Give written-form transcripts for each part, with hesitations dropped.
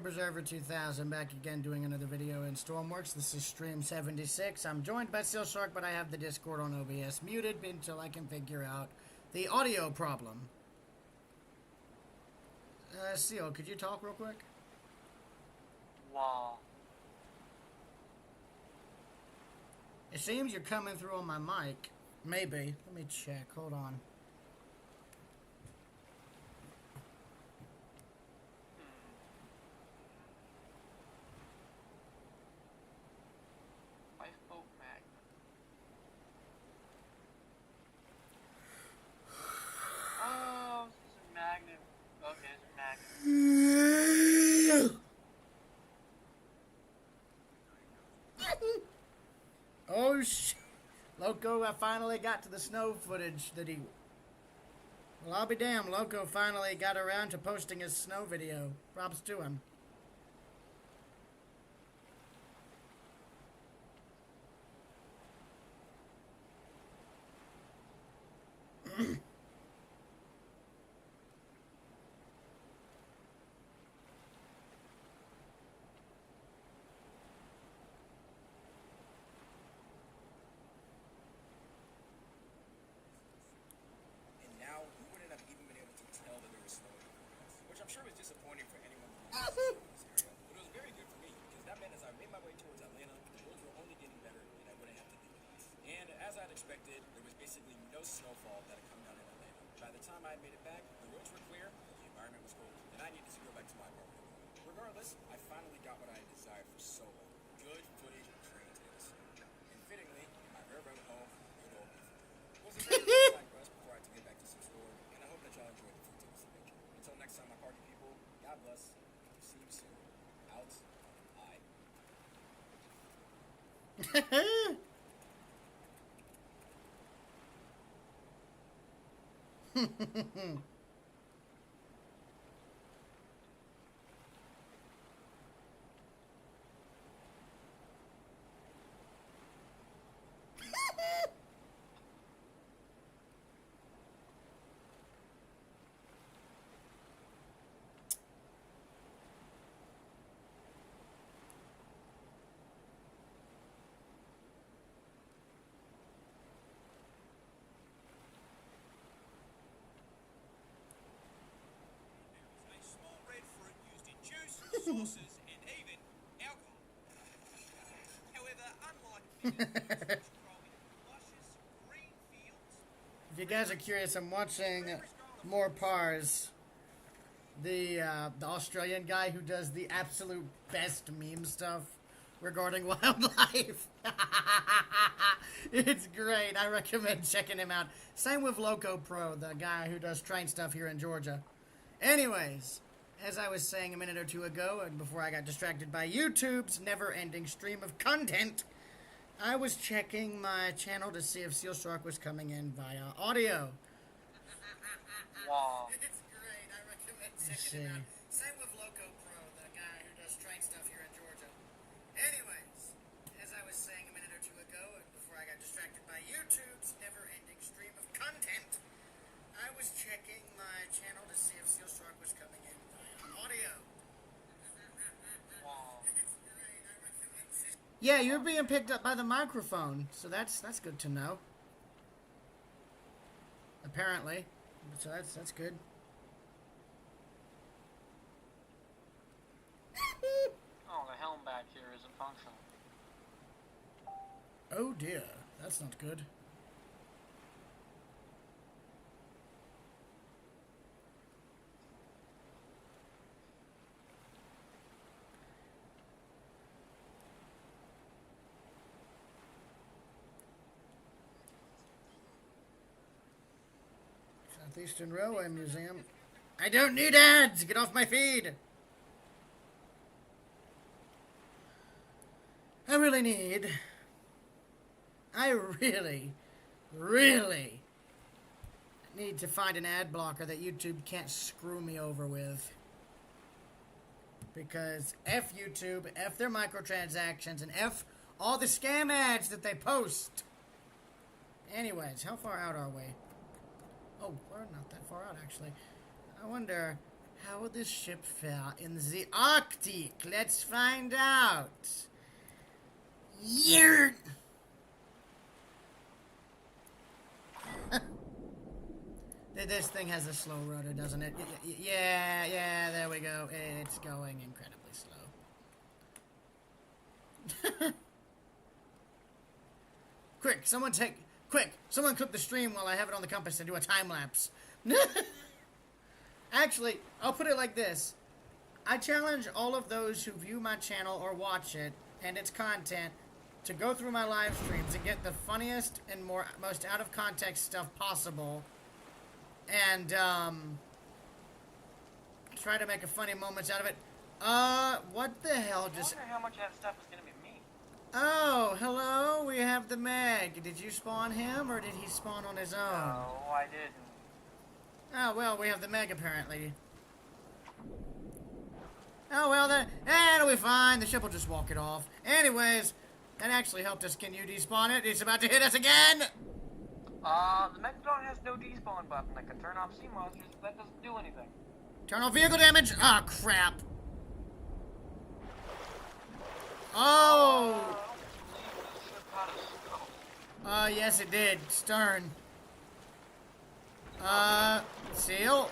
Observer 2000 back again doing another video in Stormworks. This is stream 76. I'm joined by Seal Shark, but I have the Discord on OBS muted until I can figure out the audio problem. Seal, could you talk real quick? Wow. It seems you're coming through on my mic. Maybe. Let me check. Hold on. Lifeboat magnet. Oh, it's a magnet. Okay, it's a magnet. Oh, shit. Loco, I finally got to the snow footage that he... Well, I'll be damned. Loco finally got around to posting his snow video. Props to him. Which I'm sure was disappointing for anyone who lives in this area. But it was very good for me, because that meant as I made my way towards Atlanta, the roads were only getting better and I wouldn't have to deal with it. And as I'd expected, there was basically no snowfall that had come down in Atlanta. By the time I made it back, the roads were clear, the environment was cold, and I needed to go back to my apartment. Regardless, I finally got what I had desired for so long. Good footage of train tales. And fittingly, in my railroad home, good old Memphis. It was a very exciting quest before I had to get back to some store, and I hope that y'all enjoyed the fruits of this adventure. Until next time, my party people, God bless. See you soon. Out. I. Sauces and even alcohol. However, unlike luscious green fields, If you guys are curious, I'm watching more Pars, the Australian guy who does the absolute best meme stuff regarding wildlife. It's great. I recommend checking him out. Same with Loco Pro, the guy who does train stuff here in Georgia. Anyways, as I was saying a minute or two ago, and before I got distracted by YouTube's never-ending stream of content, I was checking my channel to see if Seal Shark was coming in via audio. Wow. It's great. I recommend checking it out. Same with Loco Pro, the guy who does train stuff here in Georgia. Anyways, as I was saying a minute or two ago, and before I got distracted by YouTube's never-ending stream of content, I was checking my channel to see if Seal Shark was coming in via audio. Wow. It's great. I recommend Yeah, you're being picked up by the microphone, so that's good to know. Apparently. So that's good. Oh, the helm back here isn't functional. Oh dear, that's not good. Southeastern Railway Museum. I don't need ads! Get off my feed! I really need to find an ad blocker that YouTube can't screw me over with. Because F YouTube, F their microtransactions, and F all the scam ads that they post. Anyways, how far out are we? Oh, we're not that far out, actually. I wonder How will this ship fare in the Arctic? Let's find out. Year. This thing has a slow rudder, doesn't it? Yeah, there we go. It's going incredibly slow. Quick, someone clip the stream while I have it on the compass and do a time lapse. Actually, I'll put it like this. I challenge all of those who view my channel or watch it and its content to go through my live streams and get the funniest and most out of context stuff possible, and try to make a funny moments out of it. What the hell just... I wonder how much of that stuff is gonna be me. Oh, hello, we have the Meg. Did you spawn him, or did he spawn on his own? No, I didn't. Oh, well, we have the Meg, apparently. Oh, well, then, it'll be fine. The ship will just walk it off. Anyways, that actually helped us. Can you despawn it? It's about to hit us again! The Megalodon has no despawn button. I can turn off sea monsters, but that doesn't do anything. Turn off vehicle damage. Ah, crap. Oh! I don't believe this ship had a scope. Yes, it did. Stern. Seal?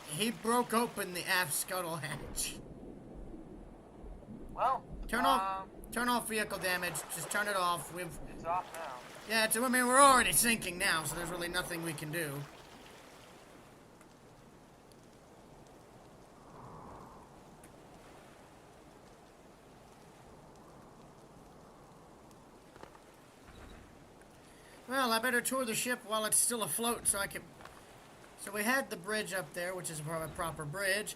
He broke open the aft scuttle hatch. Well, Turn off vehicle damage. Just turn it off. It's off now. Yeah, I mean, we're already sinking now, so there's really nothing we can do. Well, I better tour the ship while it's still afloat so I can... So we had the bridge up there, which is a proper bridge.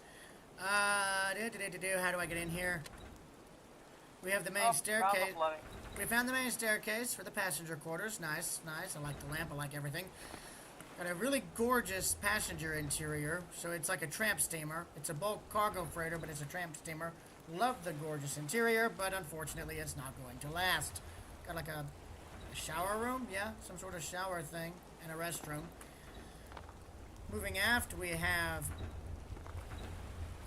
How do I get in here? We have the main staircase. We found the main staircase for the passenger quarters. Nice, nice. I like the lamp. I like everything. Got a really gorgeous passenger interior. So it's like a tramp steamer. It's a bulk cargo freighter, but it's a tramp steamer. Love the gorgeous interior, but unfortunately it's not going to last. Got like a shower room? Yeah, some sort of shower thing. And a restroom. Moving aft, we have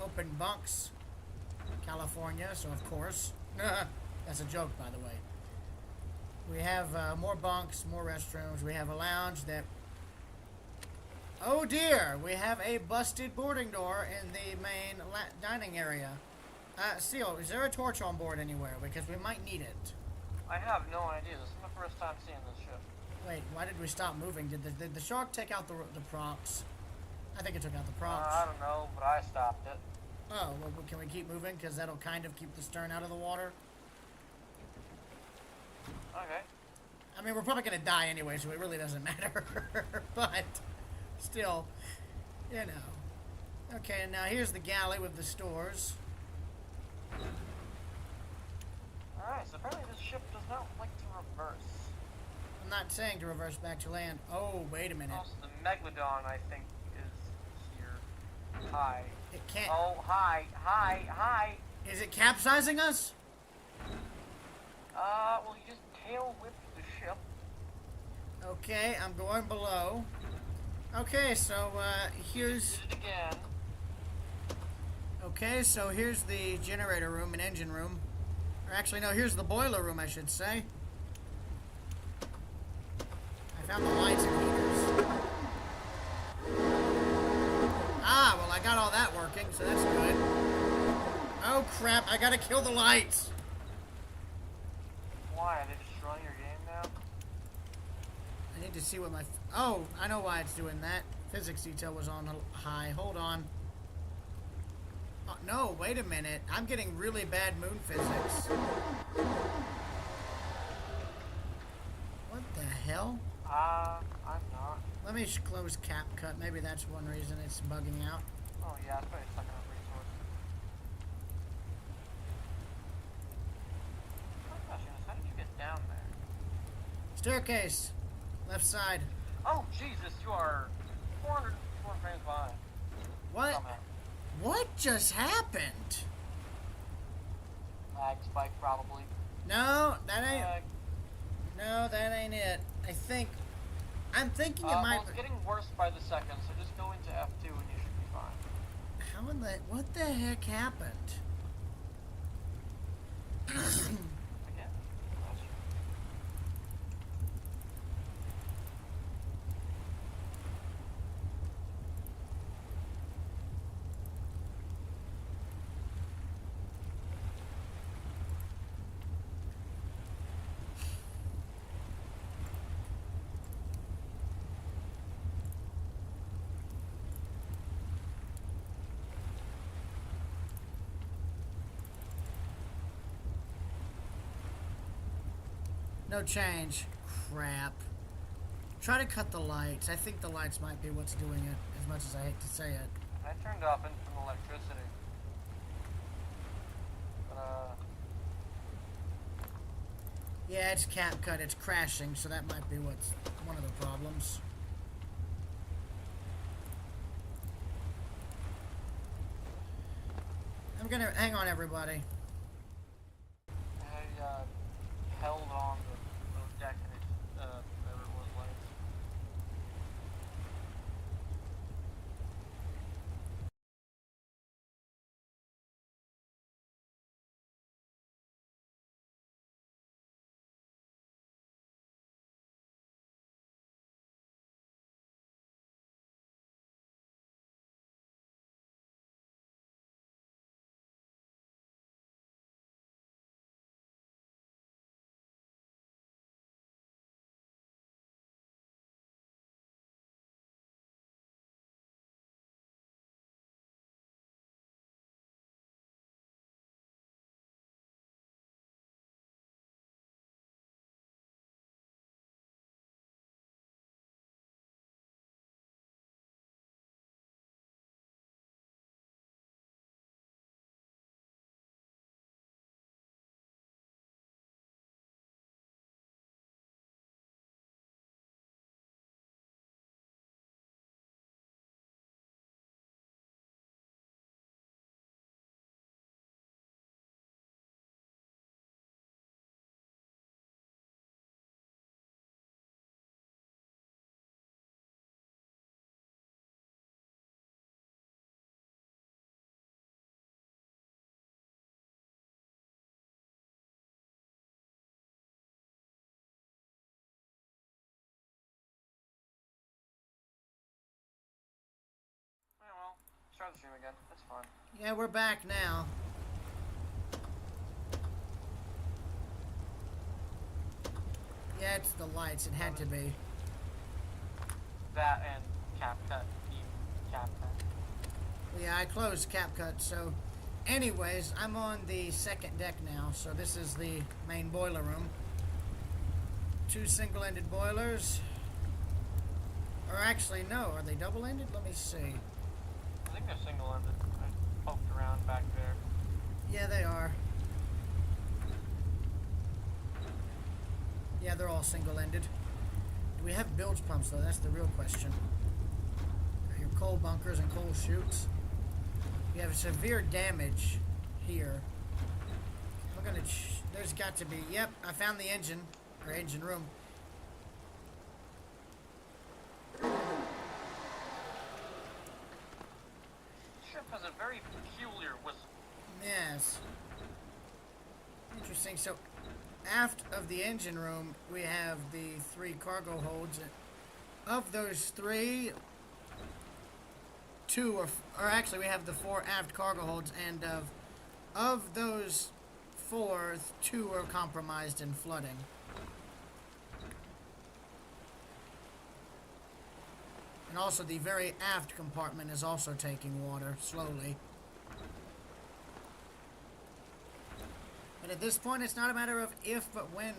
open bunks. California, so of course. That's a joke, by the way. We have more bunks, more restrooms. We have a lounge that... Oh dear! We have a busted boarding door in the main dining area. Seal, is there a torch on board anywhere? Because we might need it. I have no idea. This is my first time seeing this ship. Wait, why did we stop moving? Did the shark take out the props? I think it took out the props. I don't know, but I stopped it. Oh, well, can we keep moving? Because that'll kind of keep the stern out of the water. Okay. I mean, we're probably going to die anyway, so it really doesn't matter. But, still, you know. Okay, now here's the galley with the stores. Alright, so apparently this ship does not like to reverse. I'm not saying to reverse back to land. Oh, wait a minute. Also, the Megalodon, I think, is here. Hi. It can't... Oh, hi. Is it capsizing us? Well, you just tail whipped the ship. Okay, I'm going below. Okay, so, here's... Did it again. Okay, so here's the generator room and engine room. Or actually, no, here's the boiler room, I should say. I found the lights and heaters. Ah, well, I got all that working, so that's good. Oh, crap, I gotta kill the lights. Why? Are they destroying your game now? I need to see what my... Oh, I know why it's doing that. Physics detail was on high. Hold on. Oh, no, wait a minute. I'm getting really bad moon physics. What the hell? I'm not. Let me close CapCut. Maybe that's one reason it's bugging out. Oh, yeah, it's probably sucking up resources. Oh, gosh, how did you get down there? Staircase. Left side. Oh, Jesus, you are 400 frames behind. What? Somehow. What just happened? Lag spike, probably. No, that ain't... Lag. No, that ain't it. I'm thinking it might... Well, it's getting worse by the second, so just go into F2 and you How in the... What the heck happened? Again? No change. Crap. Try to cut the lights. I think the lights might be what's doing it, as much as I hate to say it. I turned off instant electricity. But, Yeah, it's cap cut. It's crashing, so that might be what's one of the problems. I'm gonna... Hang on, everybody. I held on to those decades, whatever it was like. Yeah, well, start the stream again. That's fine. Yeah, we're back now. Yeah, it's the lights. It had to be. That and CapCut, even CapCut. Yeah, I closed CapCut, so... Anyways, I'm on the second deck now, so this is the main boiler room. 2 single-ended boilers. Or actually, no. Are they double-ended? Let me see. I think they're single-ended. I poked around back there. Yeah, they are. Yeah, they're all single-ended. Do we have bilge pumps, though? That's the real question. Your coal bunkers and coal chutes. We have severe damage here. We're gonna... There's got to be... Yep, I found the engine. Or engine room. Ship has a very peculiar whistle. Yes. Interesting. So, aft of the engine room, we have the 3 cargo holds. Of those 3, 2 are... Or actually, we have the 4 aft cargo holds, and of those 4, 2 are compromised in flooding. And also, the very aft compartment is also taking water, slowly. But at this point, it's not a matter of if, but when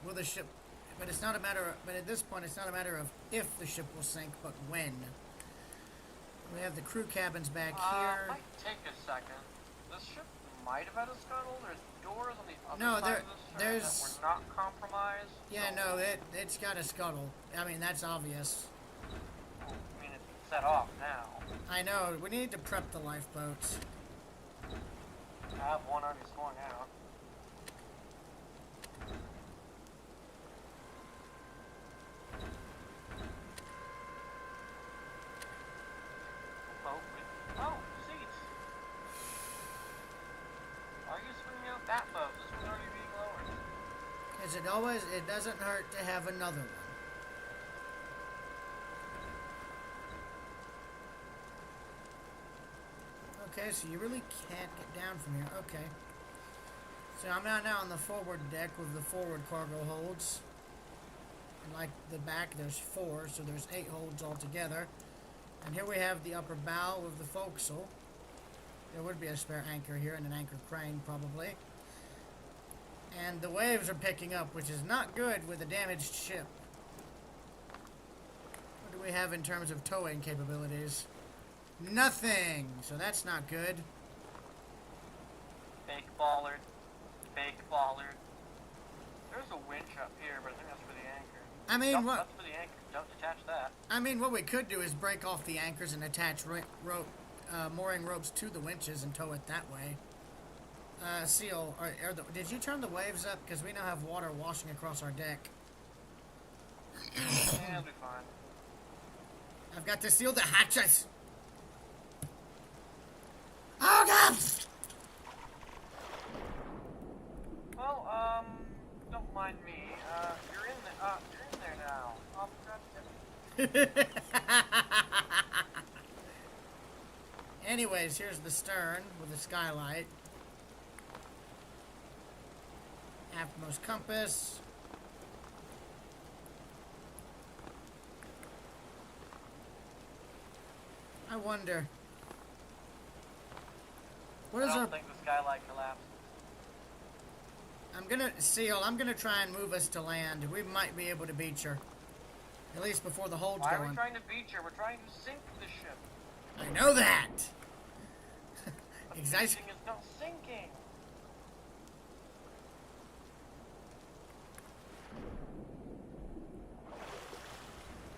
will the ship... But it's not a matter of... But at this point, it's not a matter of if the ship will sink, but when. We have the crew cabins back here. Might take a second. This ship might have had a scuttle. There's doors on the other No, side of this ship that were not compromised. Yeah, so... no, it's got a scuttle. I mean, that's obvious. I mean, it's set off now. I know. We need to prep the lifeboats. I have one already going out. Oh, see, As it always, it doesn't hurt to have another one. Okay, so you really can't get down from here. Okay. So I'm now on the forward deck with the forward cargo holds. And like the back, there's 4, so there's 8 holds altogether. And here we have the upper bow of the forecastle. There would be a spare anchor here and an anchor crane, probably. And the waves are picking up, which is not good with a damaged ship. What do we have in terms of towing capabilities? Nothing! So that's not good. Fake baller. Fake baller. There's a winch up here, but I think that's for the anchor. I mean, Nope, what? That's for the anchor. Don't detach that. I mean, what we could do is break off the anchors and attach mooring ropes to the winches and tow it that way. Seal, did you turn the waves up? Because we now have water washing across our deck. Yeah, it'll be fine. I've got to seal the hatches. Oh, God! Well, don't mind me. You're in there now. Oh, for God's sake. Anyways, here's the stern with the skylight. Aftmost compass. I wonder. What is I our... don't think the skylight collapsed. I'm gonna try and move us to land. We might be able to beach her. At least before the hold's Why are going. we trying to beach her? We're trying to sink the ship. I know that! But Exactly. beaching is not sinking.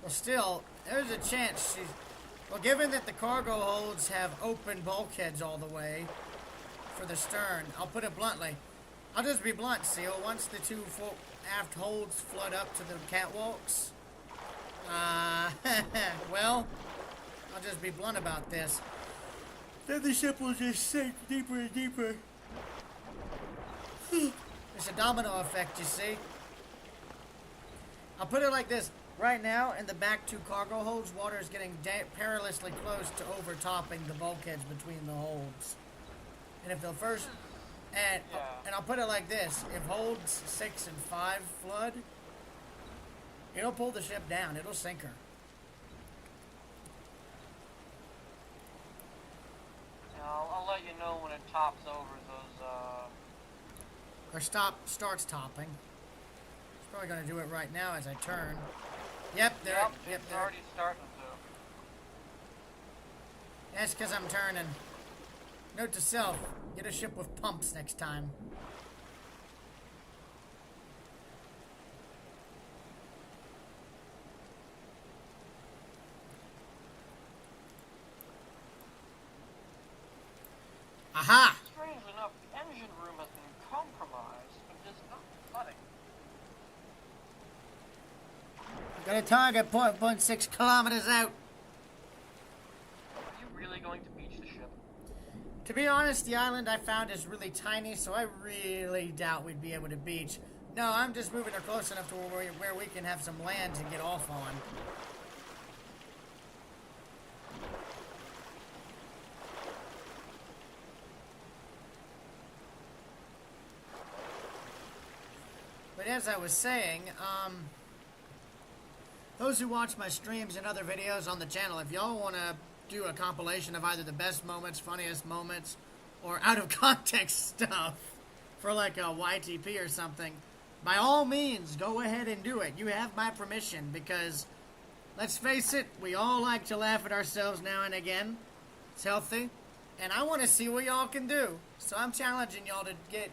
Well, still, there's a chance she's... Well, given that the cargo holds have open bulkheads all the way for the stern, I'll put it bluntly. I'll just be blunt, Seal. Once the 2 aft holds flood up to the catwalks, well, I'll just be blunt about this. Then the ship will just sink deeper and deeper. It's a domino effect, you see. I'll put it like this. Right now, in the back 2 cargo holds, water is getting perilously close to overtopping the bulkheads between the holds. And if the first... And I'll put it like this. If holds 6 and 5 flood, it'll pull the ship down. It'll sink her. Yeah, I'll let you know when it tops over those, Or starts topping. It's probably going to do it right now as I turn. Yep, it's already starting to. That's because I'm turning. Note to self, get a ship with pumps next time. Aha! Strangely enough, the engine room has been compromised, but it is not flooding. Got a target point 0.6 kilometers out. Are you really going to beach the ship? To be honest, the island I found is really tiny, so I really doubt we'd be able to beach. No, I'm just moving her close enough to where we can have some land to get off on. But as I was saying, those who watch my streams and other videos on the channel, if y'all want to do a compilation of either the best moments, funniest moments, or out of context stuff for like a YTP or something, by all means, go ahead and do it. You have my permission because, let's face it, we all like to laugh at ourselves now and again. It's healthy. And I want to see what y'all can do. So I'm challenging y'all to get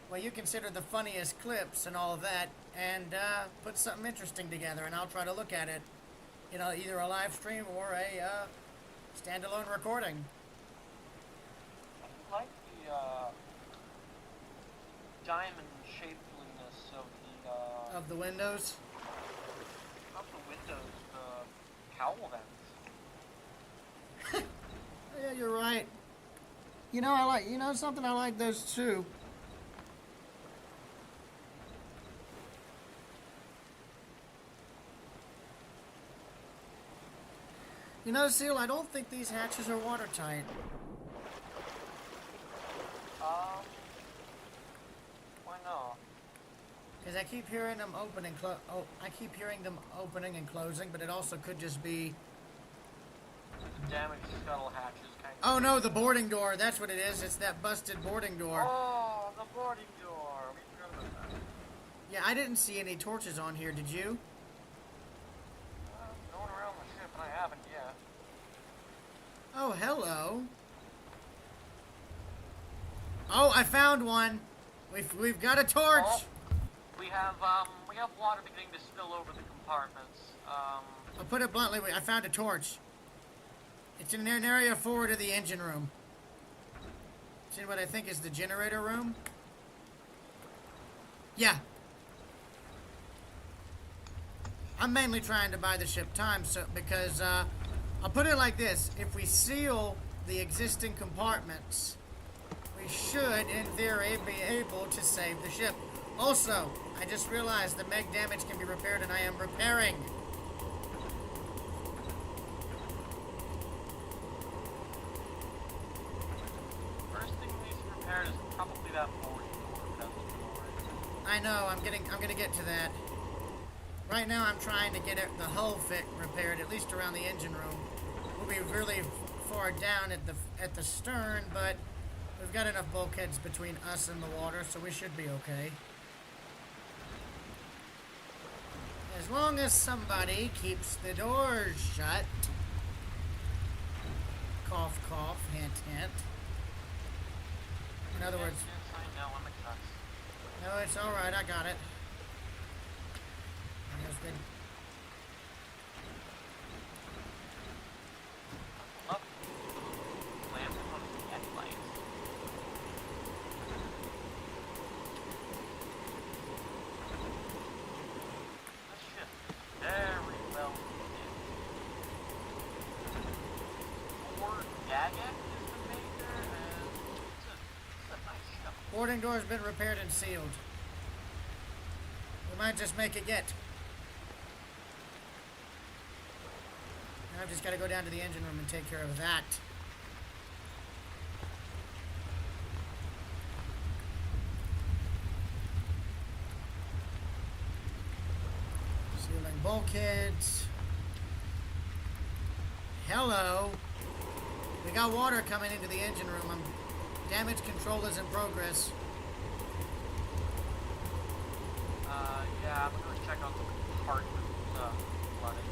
what you consider the funniest clips and all of that and put something interesting together, and I'll try to look at it in either a live stream or a standalone recording. I like the diamond shapeliness Of the windows? not the windows, the cowl vents. Yeah, you're right. You know, something I like those too. You know, Seal, I don't think these hatches are watertight. Why not? Because I keep hearing them open and I keep hearing them opening and closing, but it also could just be... The damaged scuttle hatches kind of... Oh no, the boarding door. That's what it is. It's that busted boarding door. Oh, the boarding door. We forgot about that. Yeah, I didn't see any torches on here. Did you? Going around the ship, and I haven't yet. Oh, hello. Oh, I found one. We've got a torch. Oh, we have water beginning to spill over the compartments. I'll put it bluntly. I found a torch. It's in an area forward of the engine room. It's in what I think is the generator room. Yeah. I'm mainly trying to buy the ship time, because I'll put it like this: if we seal the existing compartments, we should, in theory, be able to save the ship. Also, I just realized the meg damage can be repaired, and I am repairing. First thing needs to be repaired is probably that boarding door. I know. I'm gonna get to that. Right now, I'm trying to get the hull repaired, at least around the engine room. We'll be really far down at the stern, but we've got enough bulkheads between us and the water, so we should be okay. As long as somebody keeps the doors shut. Cough, cough, hint, hint. In other words... Yes, I know, I'm a cuss. No, it's alright, I got it. That was good. Look. Lamp on the headlights. This ship is very well lit. Ford Daggett is the maker, and it's a nice ship. Boarding door's been repaired and sealed. We might just make it yet. Now I've just got to go down to the engine room and take care of that. Sealing bulkheads. Hello. We got water coming into the engine room. Damage control is in progress. Yeah, I'm gonna check out the compartment flooding.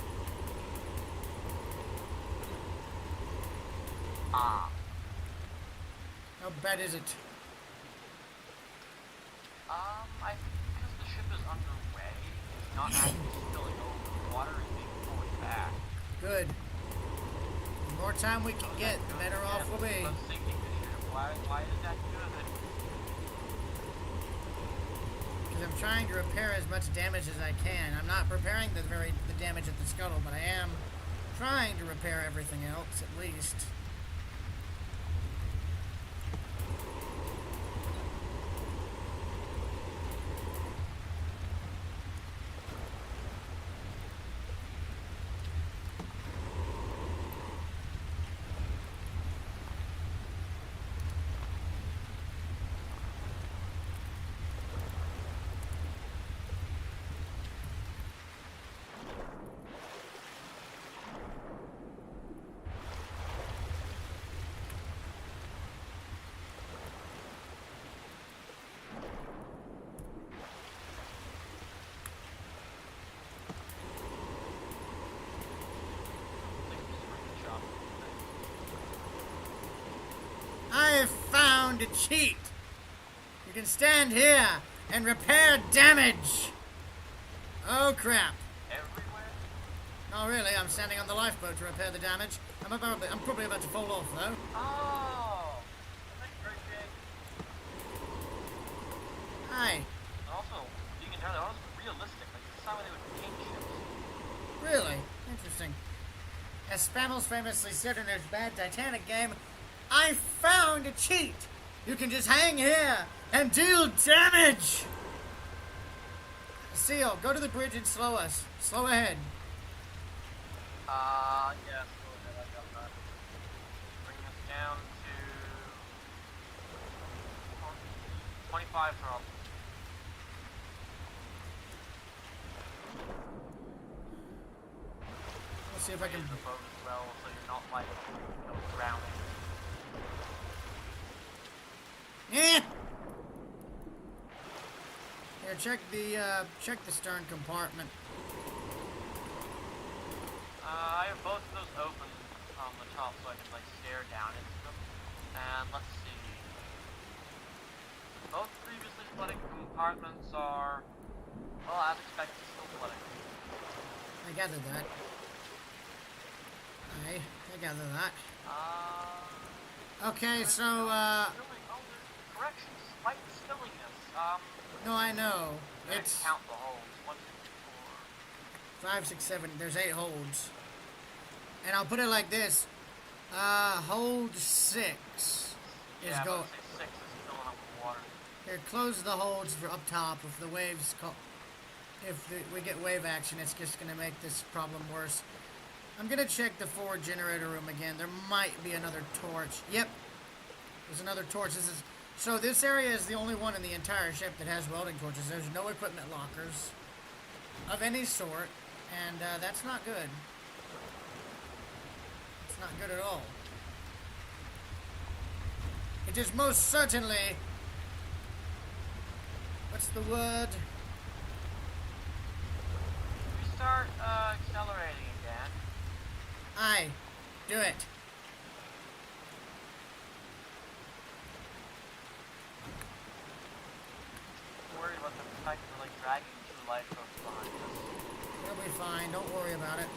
Ah. How bad is it? I think because the ship is underway, it's not actually spilling over. The water is being pulled back. Good. The more time we can get, the better off we'll be. But sinking the ship, why is that good? Because I'm trying to repair as much damage as I can. I'm not repairing the damage at the scuttle, but I am trying to repair everything else, at least. I have found a cheat. You can stand here and repair damage. Oh crap. Everywhere? No, really, I'm standing on the lifeboat to repair the damage. I'm probably about to fall off, though. Oh! That's very big. Hi. Also, you can tell they're almost realistic. Like, this is how they would paint ships. Really? Interesting. As Spammels famously said in his bad Titanic game, I found a cheat. You can just hang here and deal damage. Seal, go to the bridge and slow us. Slow ahead. Yeah, go ahead. down to 25 drop. Let's see if I can. Raise the boat as well, so you're not like, you know, drowning. Eh! Here, check the stern compartment. I have both of those open on the top so I can like stare down into them. And let's see. Both previously flooded compartments are, well, as expected, still flooding. I gather that. I gather that. Okay, so, Correction, slight spillingness. no, I know. Let's It's count the holes. 1, 2, 5, 6, 7. There's 8 holds. And I'll put it like this. Hold 6 is yeah, go. 6 is filling up with water. Here, close the holds for up top. If the waves we get wave action, it's just gonna make this problem worse. I'm gonna check the forward generator room again. There might be another torch. Yep, there's another torch. So this area is the only one in the entire ship that has welding torches. There's no equipment lockers of any sort, and that's not good. It's not good at all. It is most certainly, what's the word? We start accelerating again. Aye, do it. I'm worried about the fact that we're like dragging 2 lifeboats behind us. It'll be fine. Don't worry about it.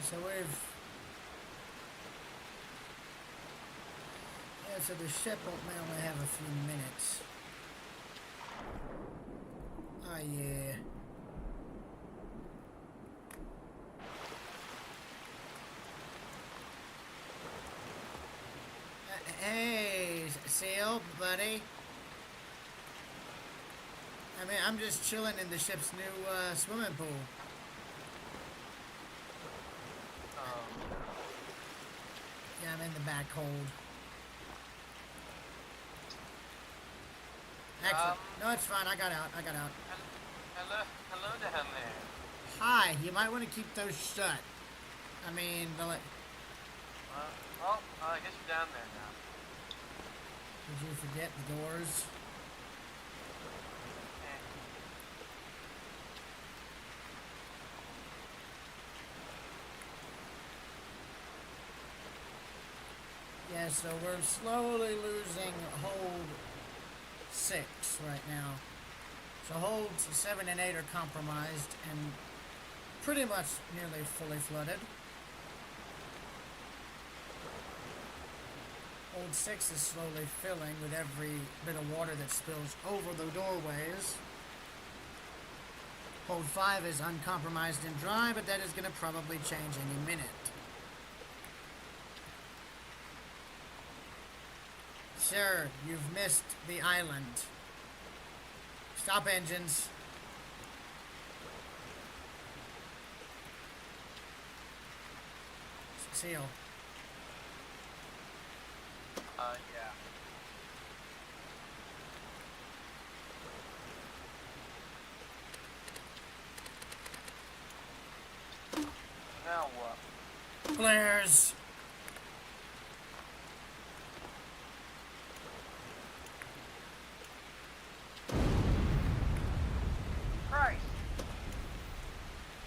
So so the ship may only have a few minutes. Oh yeah. Hey, Seal, buddy. I mean, I'm just chilling in the ship's new swimming pool. Yeah, I'm in the back hold. Excellent. No, it's fine. I got out. Hello down there. Hi. You might want to keep those shut. I mean, well, I guess you're down there now. Did you forget the doors? Yeah, so we're slowly losing hold 6 right now. So holds 7 and 8 are compromised and pretty much nearly fully flooded. Hold 6 is slowly filling with every bit of water that spills over the doorways. Hold 5 is uncompromised and dry, but that is going to probably change any minute. Sir, you've missed the island. Stop engines. Seal. Yeah. Now what? Flares. Christ.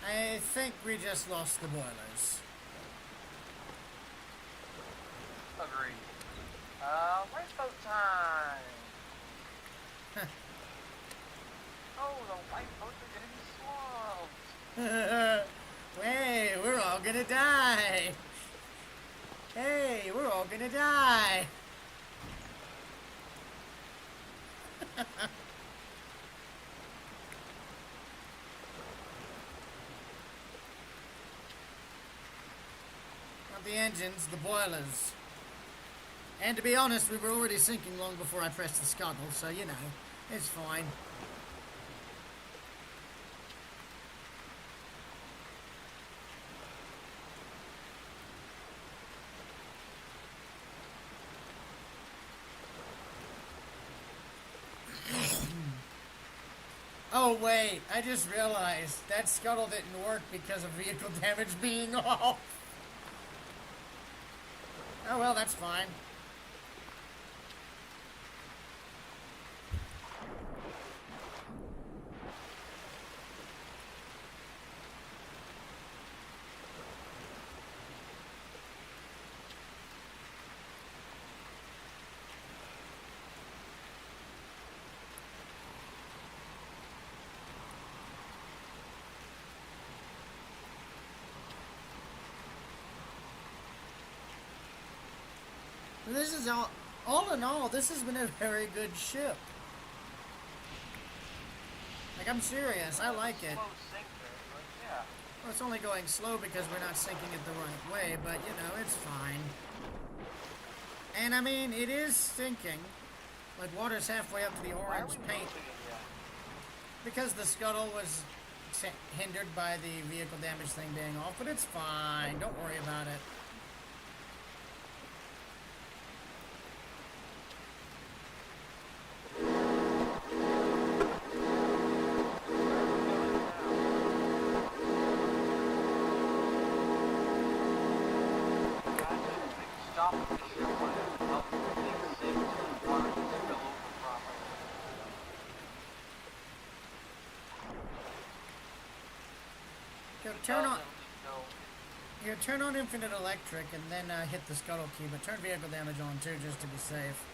I think we just lost the boilers. Agreed. Lifeboat time! Oh, the lifeboats are getting swamped! Hey, we're all gonna die. Hey, we're all gonna die. Not the engines, the boilers. And to be honest, we were already sinking long before I pressed the scuttle, so you know, it's fine. Oh wait, I just realized that scuttle didn't work because of vehicle damage being off. Oh well, that's fine. This is all in all, this has been a very good ship. Like, I'm serious, I like it. Slow sinker, but yeah. Well, it's only going slow because we're not sinking it the right way, but, you know, it's fine. And, I mean, it is sinking. Like, water's halfway up to the Why are orange we paint. moving it yet? Because the scuttle was hindered by the vehicle damage thing being off, but it's fine. Don't worry about it. Stop the ship when it helps things sink so the water can spill over properly. Turn on infinite electric and then hit the scuttle key, but turn vehicle damage on too, just to be safe.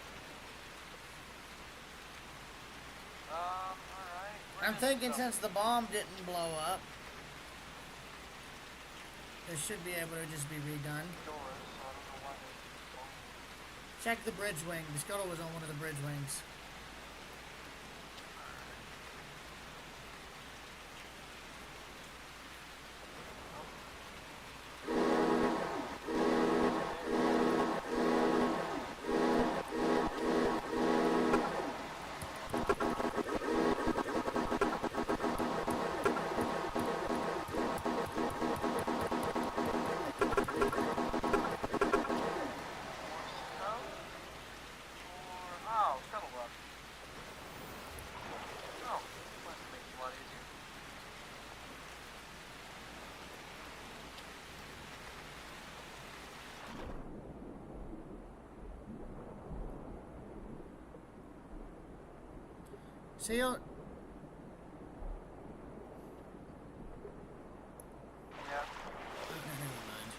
Alright. I'm thinking since the bomb didn't blow up, it should be able to just be redone. Check the bridge wing. The scuttle was on one of the bridge wings. See you. Yeah. Never mind.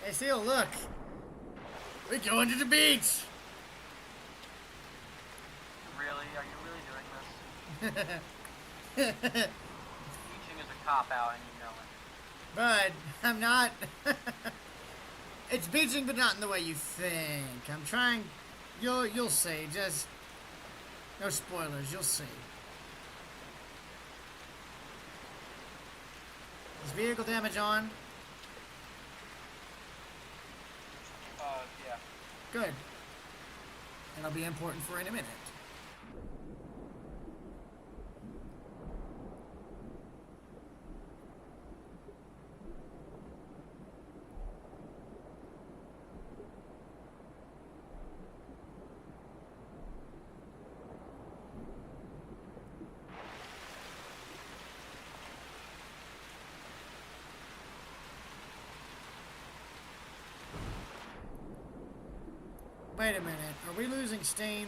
Hey, Seal, look. We're going to the beach. Really? Are you really doing this? Beach cop out and you know it. But I'm not. It's beaching, but not in the way you think. I'm trying. You'll see. Just no spoilers. You'll see. Is vehicle damage on? Yeah. Good. That'll be important for in a minute. Wait a minute. Are we losing steam?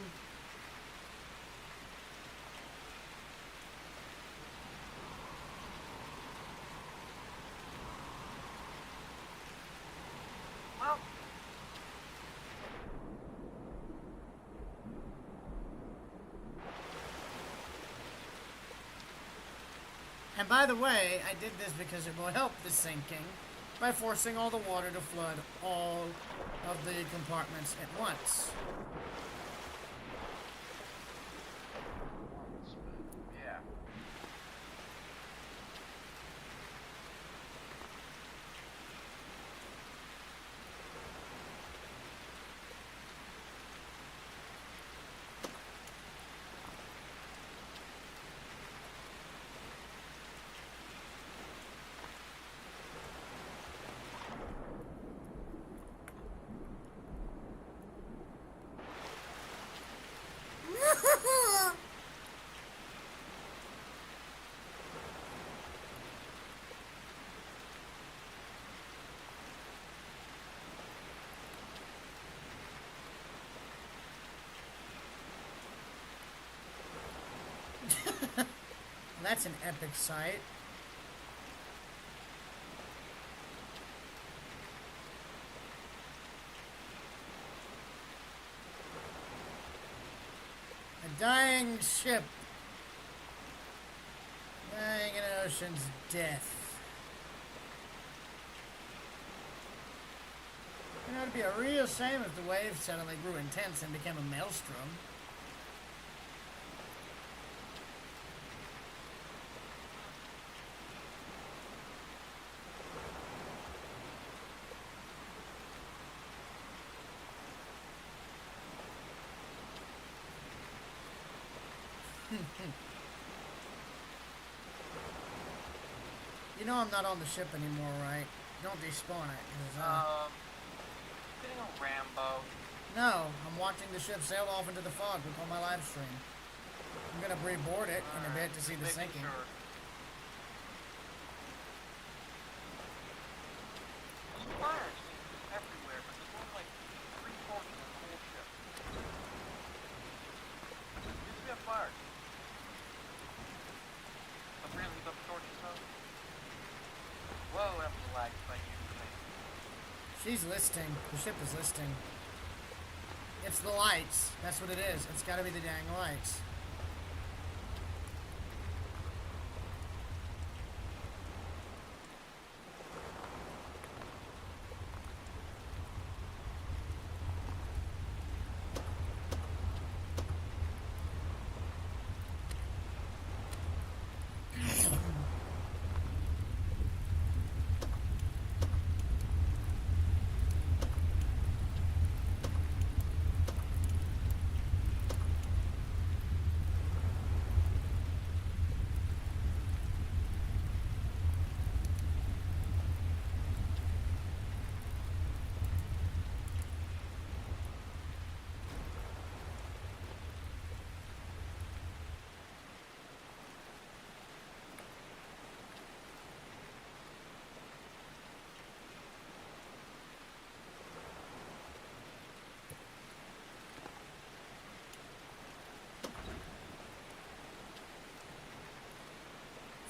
Well, And by the way, I did this because it will help the sinking by forcing all the water to flood all of the compartments at once. yeah. That's an epic sight. A dying ship. Dying in an ocean's death. You know, it'd be a real shame if the waves suddenly grew intense and became a maelstrom. You know I'm not on the ship anymore, right? Don't despawn it. 'Cause, Getting a Rambo. no, I'm watching the ship sail off into the fog with on my live stream. I'm gonna reboard it in a bit to see the Making sinking. sure. There's fires everywhere, but there's only like 3 torches on the whole ship. Yes, we have fires. But really, leave up the torches though? Whoa, that was a lag by you. She's listing. The ship is listing. It's the lights. That's what it is. It's gotta be the dang lights.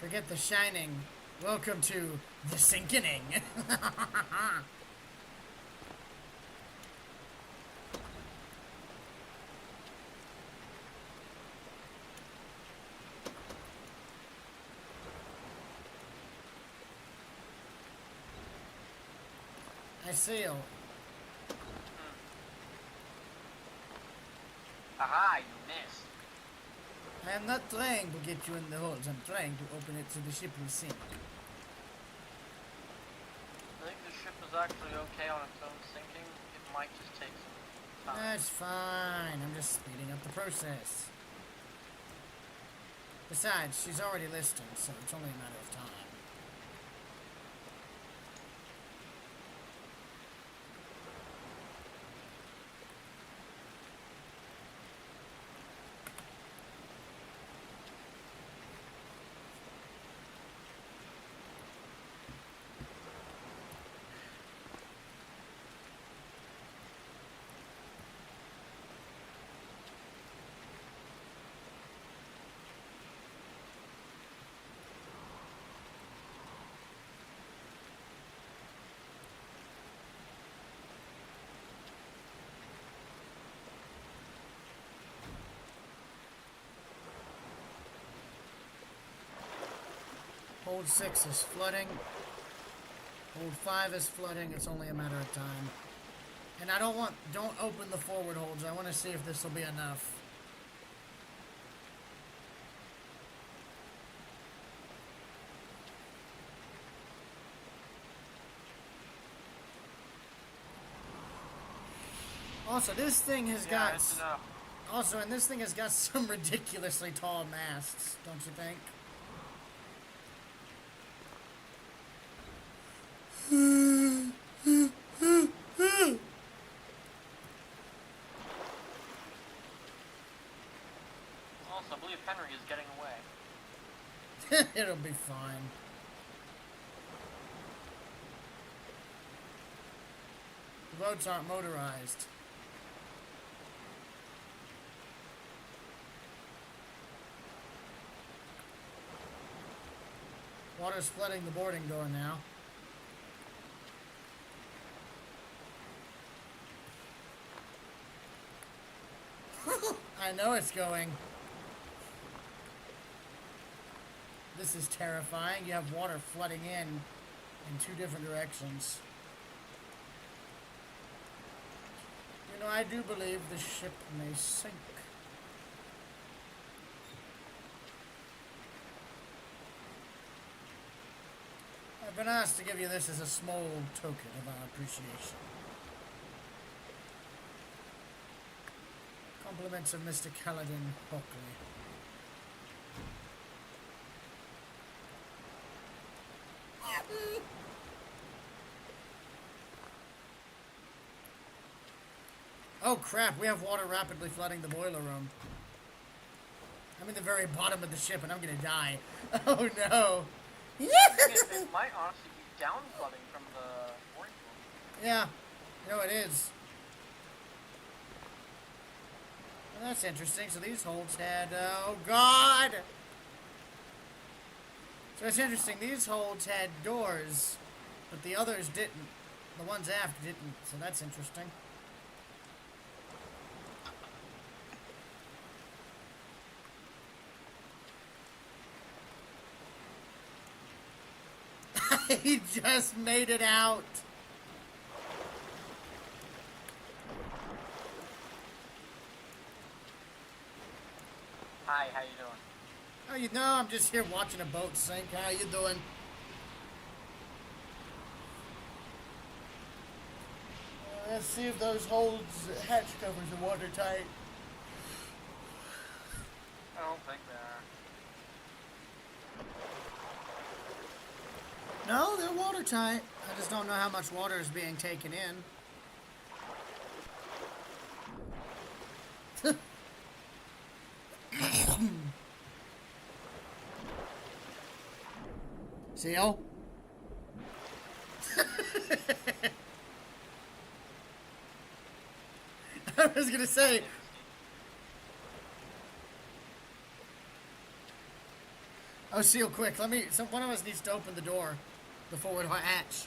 Forget the shining. Welcome to the sinking. I seal. Aha, you missed. I am not trying to get you in the holes. I'm trying to open it so the ship will sink. I think the ship is actually okay on its own sinking. It might just take some time. That's fine. I'm just speeding up the process. Besides, she's already listed, so it's only a matter of time. Hold 6 is flooding. Hold 5 is flooding. It's only a matter of time. And I don't open the forward holds. I want to see if this will be enough. Also, this thing has got... It's enough. Also, and this thing has got some ridiculously tall masts, don't you think? Also, I believe Henry is getting away. It'll be fine. The boats aren't motorized. Water's flooding the boarding door now. I know it's going. This is terrifying. You have water flooding in 2 different directions. You know, I do believe the ship may sink. I've been asked to give you this as a small token of our appreciation. Compliments of Mr. Kaladin Hockley. Oh crap, we have water rapidly flooding the boiler room. I'm in the very bottom of the ship and I'm gonna die. Oh no. It might honestly be down flooding from the boarding pool. Yeah, you know it is. Well, that's interesting. So these holds had, oh god! So it's interesting, these holds had doors, but the others didn't. The ones aft didn't, so that's interesting. He just made it out. Hi, how you doing? Oh, you know, I'm just here watching a boat sink. How you doing? Let's see if those holds, hatch covers are watertight. I don't think they are. No, they're watertight. I just don't know how much water is being taken in. Seal? I was gonna say. Oh, Seal, quick! One of us needs to open the door, the forward hatch.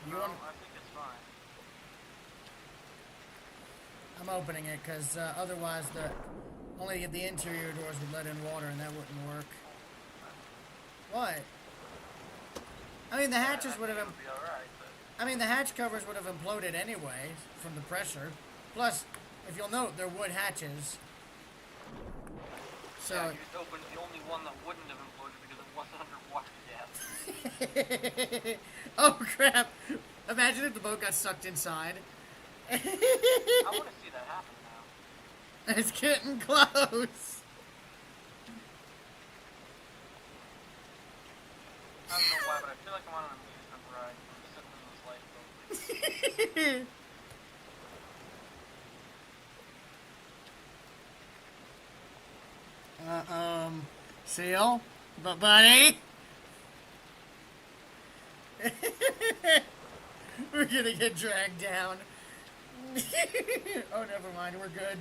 You No, want? I think it's fine. I'm opening it because otherwise only the interior doors would let in water, and that wouldn't work. What? I mean, the hatches I would think have. it would be alright, but... I mean, the hatch covers would have imploded anyway from the pressure. Plus, if you'll note, they're wood hatches. So. Yeah, you just opened the only one that wouldn't have imploded because it wasn't underwater yet. Oh crap! Imagine if the boat got sucked inside. I want to see that happen now. It's getting close. I don't know why, but I feel like I'm on an amusement ride. I'm sitting in this lifeboat. Seal? But buddy? We're gonna get dragged down. Oh, never mind, we're good.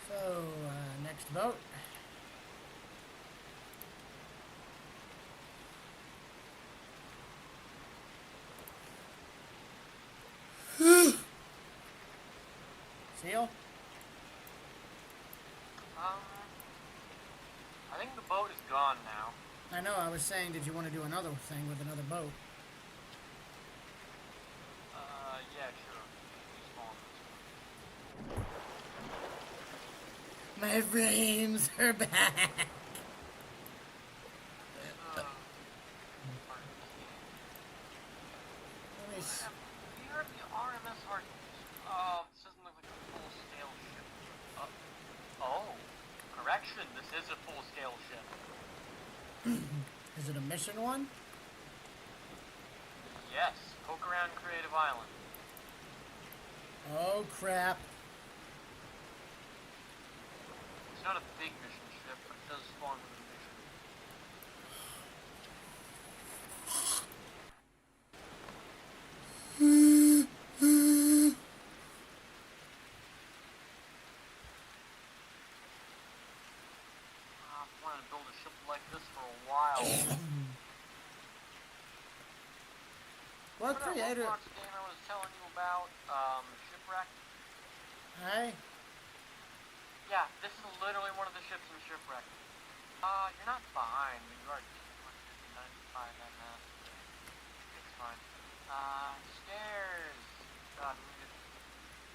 So, next boat. Seal? I think the boat is gone now. I know, I was saying, did you want to do another thing with another boat? Yeah, sure. Respawn. My frames are back. Let me s- We are the RMS Hard. Oh, this doesn't look like a full scale ship. Oh. correction, this is a full-scale ship. Is it a mission one? Yes, poke around Creative Island. Oh crap. It's not a big mission ship, but it does spawn with a mission. I've wanted to build a ship like this for a while. What Remember that creator? Roblox game I was telling you about? Shipwreck? Hey? Yeah, this is literally one of the ships in Shipwreck. You're not behind, but you are 295 MS. It's fine. Stairs! God, I'm just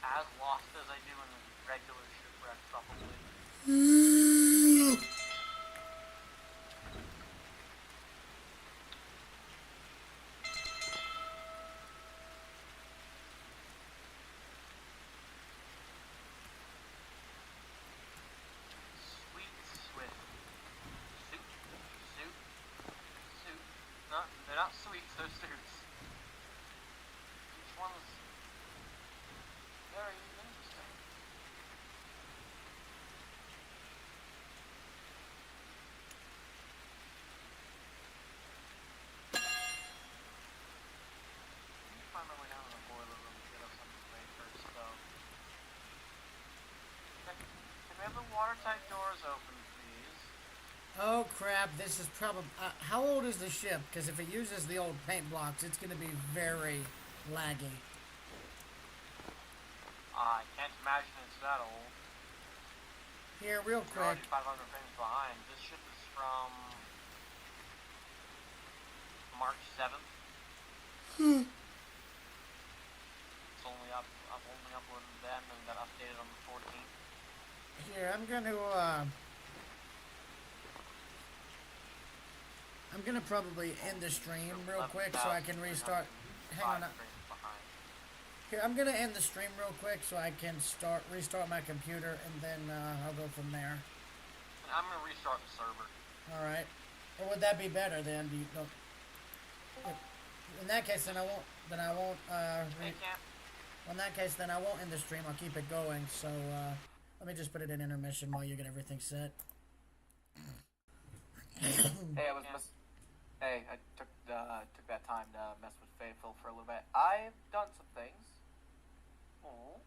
as lost as I do in regular Shipwreck, probably. Sweet Swift. Suit. Suit. Suit. No, they're not sweets, they're suits. Each one's very interesting. Let me find my way down to the boiler room to get us some wafers, though. Can we have the watertight doors open, please? Oh crap, this is probably... how old is the ship? Because if it uses the old paint blocks, it's going to be very laggy. I can't imagine it's that old. Here, real You're already quick. 500 frames behind. This ship is from March 7th. It's only up. I've only uploaded them and got updated on the 14th. Here, I'm gonna probably end the stream real quick so I can restart. Hang on. Frames behind. Here, I'm gonna end the stream real quick so I can restart my computer, and then I'll go from there. And I'm gonna restart the server. All right. Or would that be better then? Do you, no, in that case, then I won't. Then I won't. They can't. In that case, then I won't end the stream. I'll keep it going. So let me just put it in intermission while you get everything set. Hey, I took that time to mess with Faithful for a little bit. I've done some things. Oh.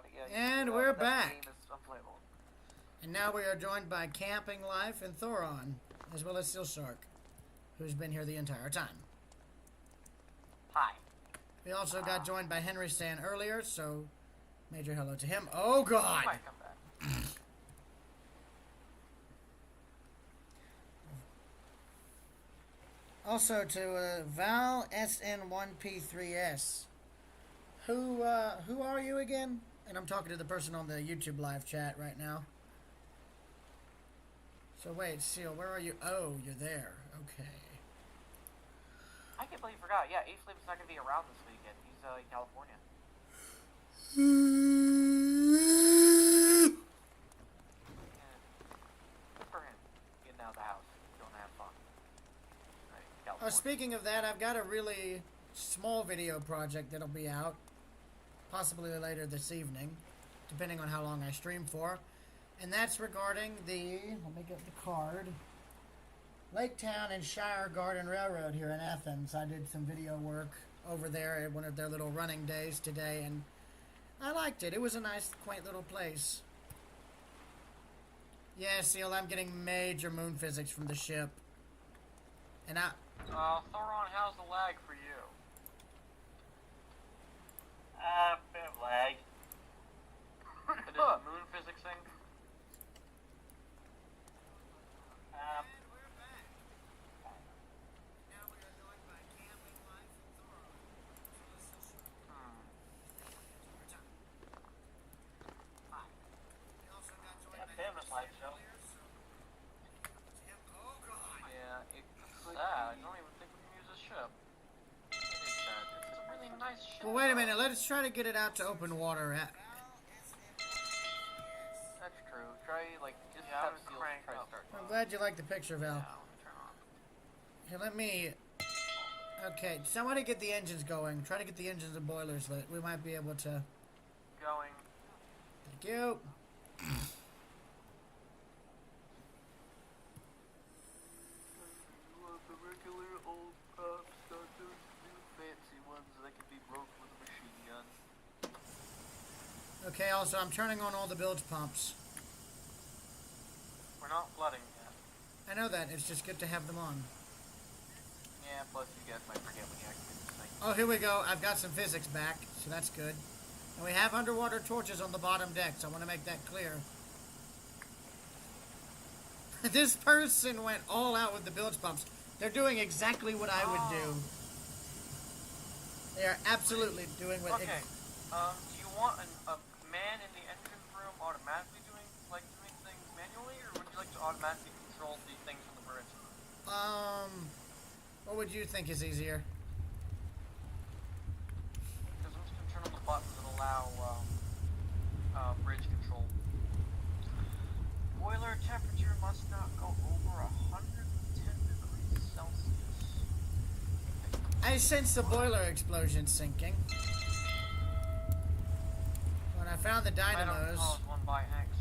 about it. Yeah. And we're that back. Game is unplayable. And now we are joined by Camping Life and Thoron, as well as Seal Shark, who's been here the entire time. Hi. We also got joined by Henry Stan earlier, so major hello to him. Oh, God! He might come back. Also to Val SN1P3S. Who are you again? And I'm talking to the person on the YouTube live chat right now. So wait, Seal, where are you? Oh, you're there. Okay. I can't believe you forgot. Yeah, A-Flame's not going to be around this weekend. He's in California. Good for him. Getting out of the house. Going to have fun. Right, Oh, speaking of that, I've got a really small video project that'll be out, possibly later this evening, depending on how long I stream for. And that's regarding the, let me get the card, Lake Town and Shire Garden Railroad here in Athens. I did some video work over there at one of their little running days today, and I liked it. It was a nice, quaint little place. Yeah, Seal, I'm getting major moon physics from the ship. And Thoron, how's the lag for you? Bit of lag. It is a moon physics thing? And we're back. Now we are joined by Camping Life and Thoron. Hi. We also got joined by famous live show. earlier, so Tim. Oh, God. Yeah, it's sad. I don't even think we can use this ship. It is sad. It's a really nice ship. well, wait a minute. Let's try to get it out to open water. That's true. Try, just Yeah, have I'm Seals crank try to up. start. I'm glad you like the picture, Val. Yeah, let me turn on. Here, let me... Okay, somebody get the engines going. Try to get the engines and boilers lit. We might be able to... Going. Thank you. You want the regular old props, not those new fancy ones that can be broke with a machine gun. Okay, also, I'm turning on all the bilge pumps. We're not flooding yet. I know that. It's just good to have them on. Yeah, plus you guys might forget when you activate this thing. Oh, here we go. I've got some physics back, so that's good. And we have underwater torches on the bottom deck, so I want to make that clear. This person went all out with the bilge pumps. They're doing exactly what I would do. They are absolutely doing what... Okay. Do you want a man in the engine room automatically doing things manually, or would you like to automatically control the things from the bridge? What would you think is easier? Because I'm just going to turn on the buttons that allow bridge control. Boiler temperature must not go over 110 degrees Celsius. I sense the boiler explosion sinking. When I found the I don't dynamos... cause one by accident.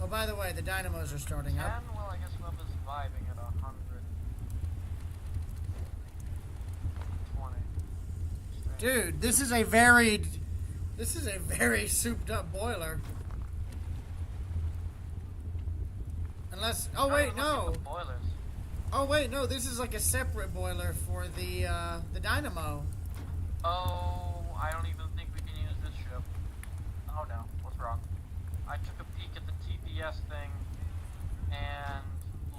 Oh, by the way, the dynamos are starting 10, up. well, I guess Web is vibing at 120. Dude, this is a very souped up boiler. Unless, oh wait, no. Boilers. Oh wait, no, this is like a separate boiler for the dynamo. Oh, I don't even think we can use this ship. Oh no, what's wrong? I took a peek at the TPS thing, and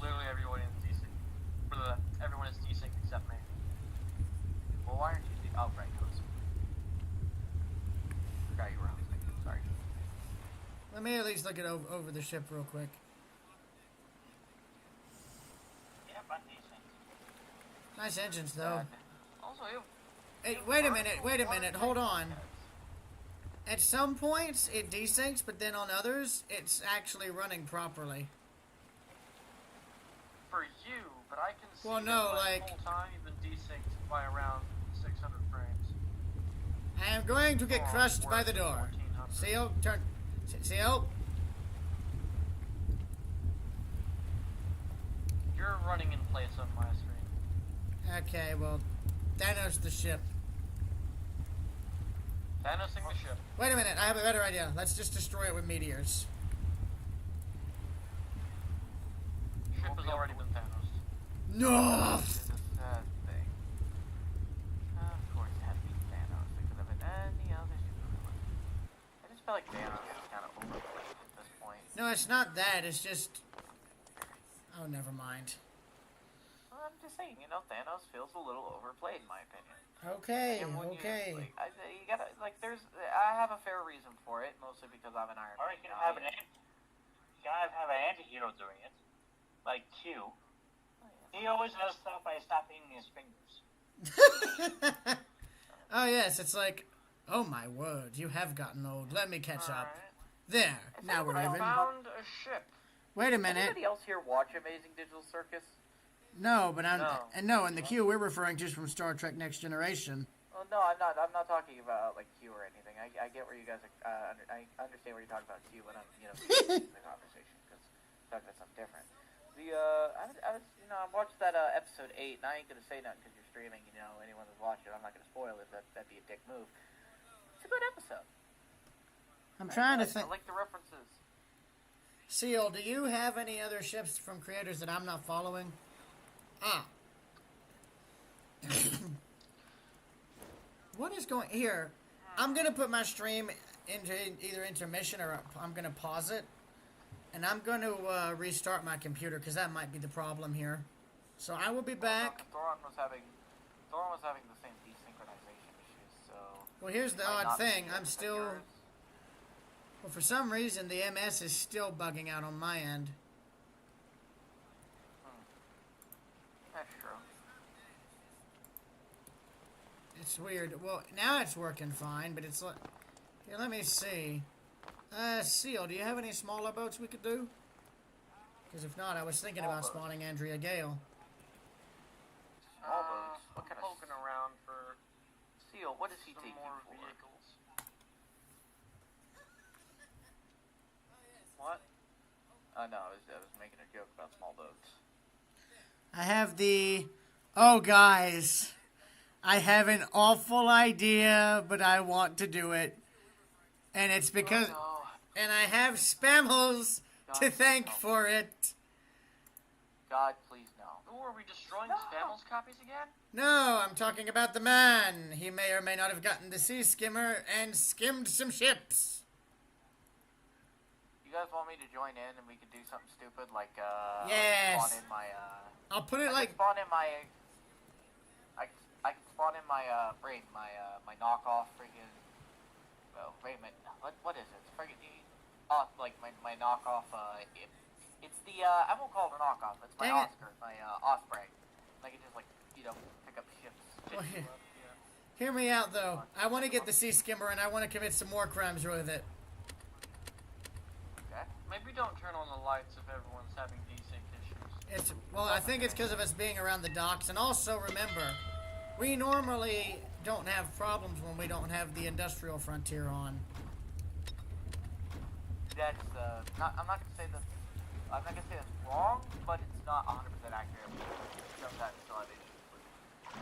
literally everyone is desync. Everyone is desync except me. Well, why aren't you the... Oh, right, host. Forgot you were on the thing. Sorry. Let me at least look it over the ship real quick. Yeah, but decent. Nice engines, though. Also, Hey, wait a minute, hold on. At some points, it desyncs, but then on others, it's actually running properly. for you, but I can see Well, no, that like- the whole time you've been desynced by around 600 frames. I am going to get Or crushed by worse the than door. 1400. Seal, turn. Seal. You're running in place on my screen. Okay, well, Thanos the ship. Thanosing the ship. Wait a minute, I have a better idea. Let's just destroy it with meteors. Ship has already been Thanos. No! This is a sad thing. Of course, it had to be Thanos. It could have been any other supervillain. I just feel like Thanos is kind of overplayed at this point. No, it's not that. It's just... Oh, never mind. Well, I'm just saying, you know, Thanos feels a little overplayed, in my opinion. Okay, And when okay. you gotta, like, I have a fair reason for it, mostly because I'm an Iron Or Man you can guy. have an anti-hero doing it. Like Q. He always does stuff by stopping his fingers. Oh, yes, it's like... Oh, my word, you have gotten old. Let me catch up. Alright. There, now we're I even. found a ship. Wait a Does minute. anybody else here watch Amazing Digital Circus? No, but I'm... No. And no, in the Q we're referring to is from Star Trek Next Generation. Well, no, I'm not talking about, like, Q or anything. I get where you guys are, I understand where you're talking about Q, but I'm, you know, in the conversation, because I'm talking about something different. I watched that, episode 8, and I ain't gonna say nothing because you're streaming, you know, anyone that's watching it, I'm not gonna spoil it, that'd be a dick move. It's a good episode. I'm trying to think... I like the references. Seal, do you have any other ships from creators that I'm not following? Ah. What is going... Here, I'm going to put my stream into either intermission or I'm going to pause it. And I'm going to restart my computer because that might be the problem here. So I will be back. Thoron was having the same desynchronization issues, so... Well, here's the might odd not be thing. able I'm to still... yours. Well, for some reason, the MS is still bugging out on my end. That's true. It's weird. Well, now it's working fine, but it's like... Here, let me see. Seal, do you have any smaller boats we could do? Because if not, I was thinking Small about boats. spawning Andrea Gale. Small boats. What kind of Poking around for Seal? What does he some take more you for? vehicles. What? Oh no, I was making a joke about small boats. I have the... Oh, guys. I have an awful idea, but I want to do it. And it's because... Oh, And I have Spamholes to God, thank no. for it. God, please no. Oh, are we destroying No. Spammels copies again? No, I'm talking about the man. He may or may not have gotten the sea skimmer and skimmed some ships. You guys want me to join in and we can do something stupid like Yes. spawn in my I'll put it I like... can spawn in my I can spawn in my brain, my knockoff freaking wait a minute. What is it? It's freaking like my knockoff it's the I won't call it a knockoff, it's my Dang it. Oscar, my Osprey. I can just like, you know, pick up ships. Well, hear me out, though. I want to get the sea skimmer and I want to commit some more crimes with it. Okay. Maybe don't turn on the lights if everyone's having desync issues. Well, I think it's because of us being around the docks. And also, remember, we normally don't have problems when we don't have the industrial frontier on. That's I'm not gonna say that's wrong, but it's not 100% accurate. We sometimes still have issues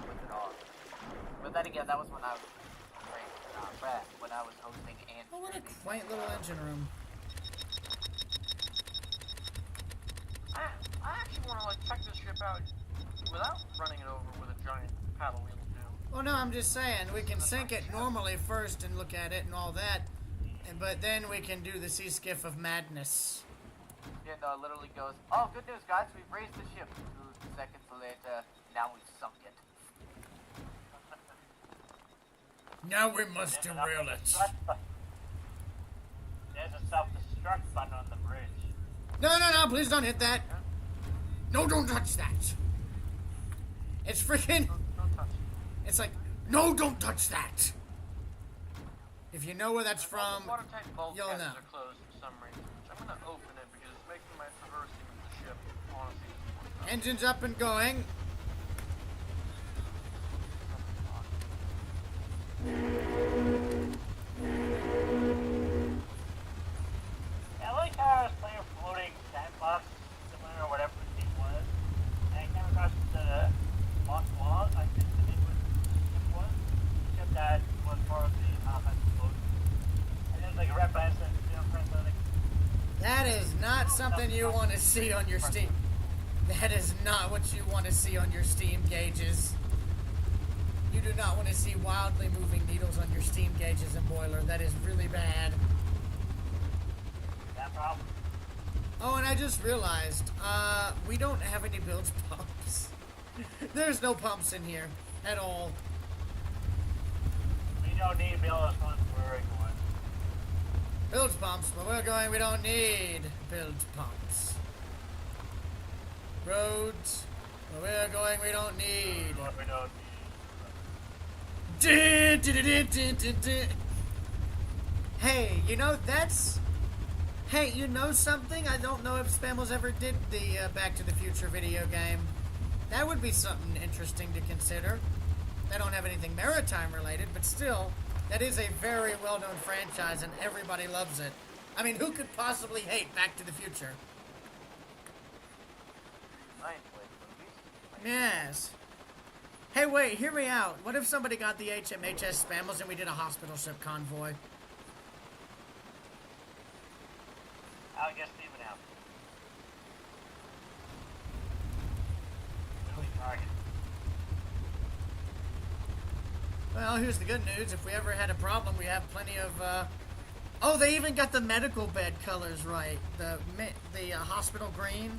with it all. But then again, that was when I was when I was hosting and Oh, what a streaming. quaint little engine room. I actually want to like check this ship out without running it over with a giant paddle wheel too. Well, no, I'm just saying, we can sink it normally first and look at it and all that. But then we can do the sea skiff of madness. Yeah, no, it literally goes, oh, good news, guys, we've raised the ship. 2 seconds later, now we've sunk it. Now we must derail it. There's a self-destruct button on the bridge. No, no, no, please don't hit that. No, don't touch that. It's freaking... Don't touch it. It's like, no, don't touch that. If you know where that's All from, the watertight bulkheads you'll know. are closed for some reason. I'm gonna open it because it's making my traversing of the ship honestly. Engine's up and going. I like how I was playing floating sandbox simulator or whatever the thing was. And I came across the Montwall, I think the name was, except that was part of the offensive something you want to see on your Steam. That is not what you want to see on your Steam gauges. You do not want to see wildly moving needles on your Steam gauges and boiler. That is really bad. That problem. Oh, and I just realized, we don't have any bilge pumps. There's no pumps in here at all. We don't need bills once we're going. Bilge pumps, but we're going, we don't need bilge pumps. Roads, but we're going, we don't need. What we don't need. Hey, you know, that's... Hey, you know something? I don't know if Spammels ever did the Back to the Future video game. That would be something interesting to consider. They don't have anything maritime related, but still, that is a very well-known franchise and everybody loves it. I mean, who could possibly hate Back to the Future? Yes. Hey, wait, hear me out. What if somebody got the HMHS Spammels and we did a hospital ship convoy? I'll guess Steven out. Really target. Well, here's the good news. If we ever had a problem, we have plenty of, Oh, they even got the medical bed colors right. The hospital green.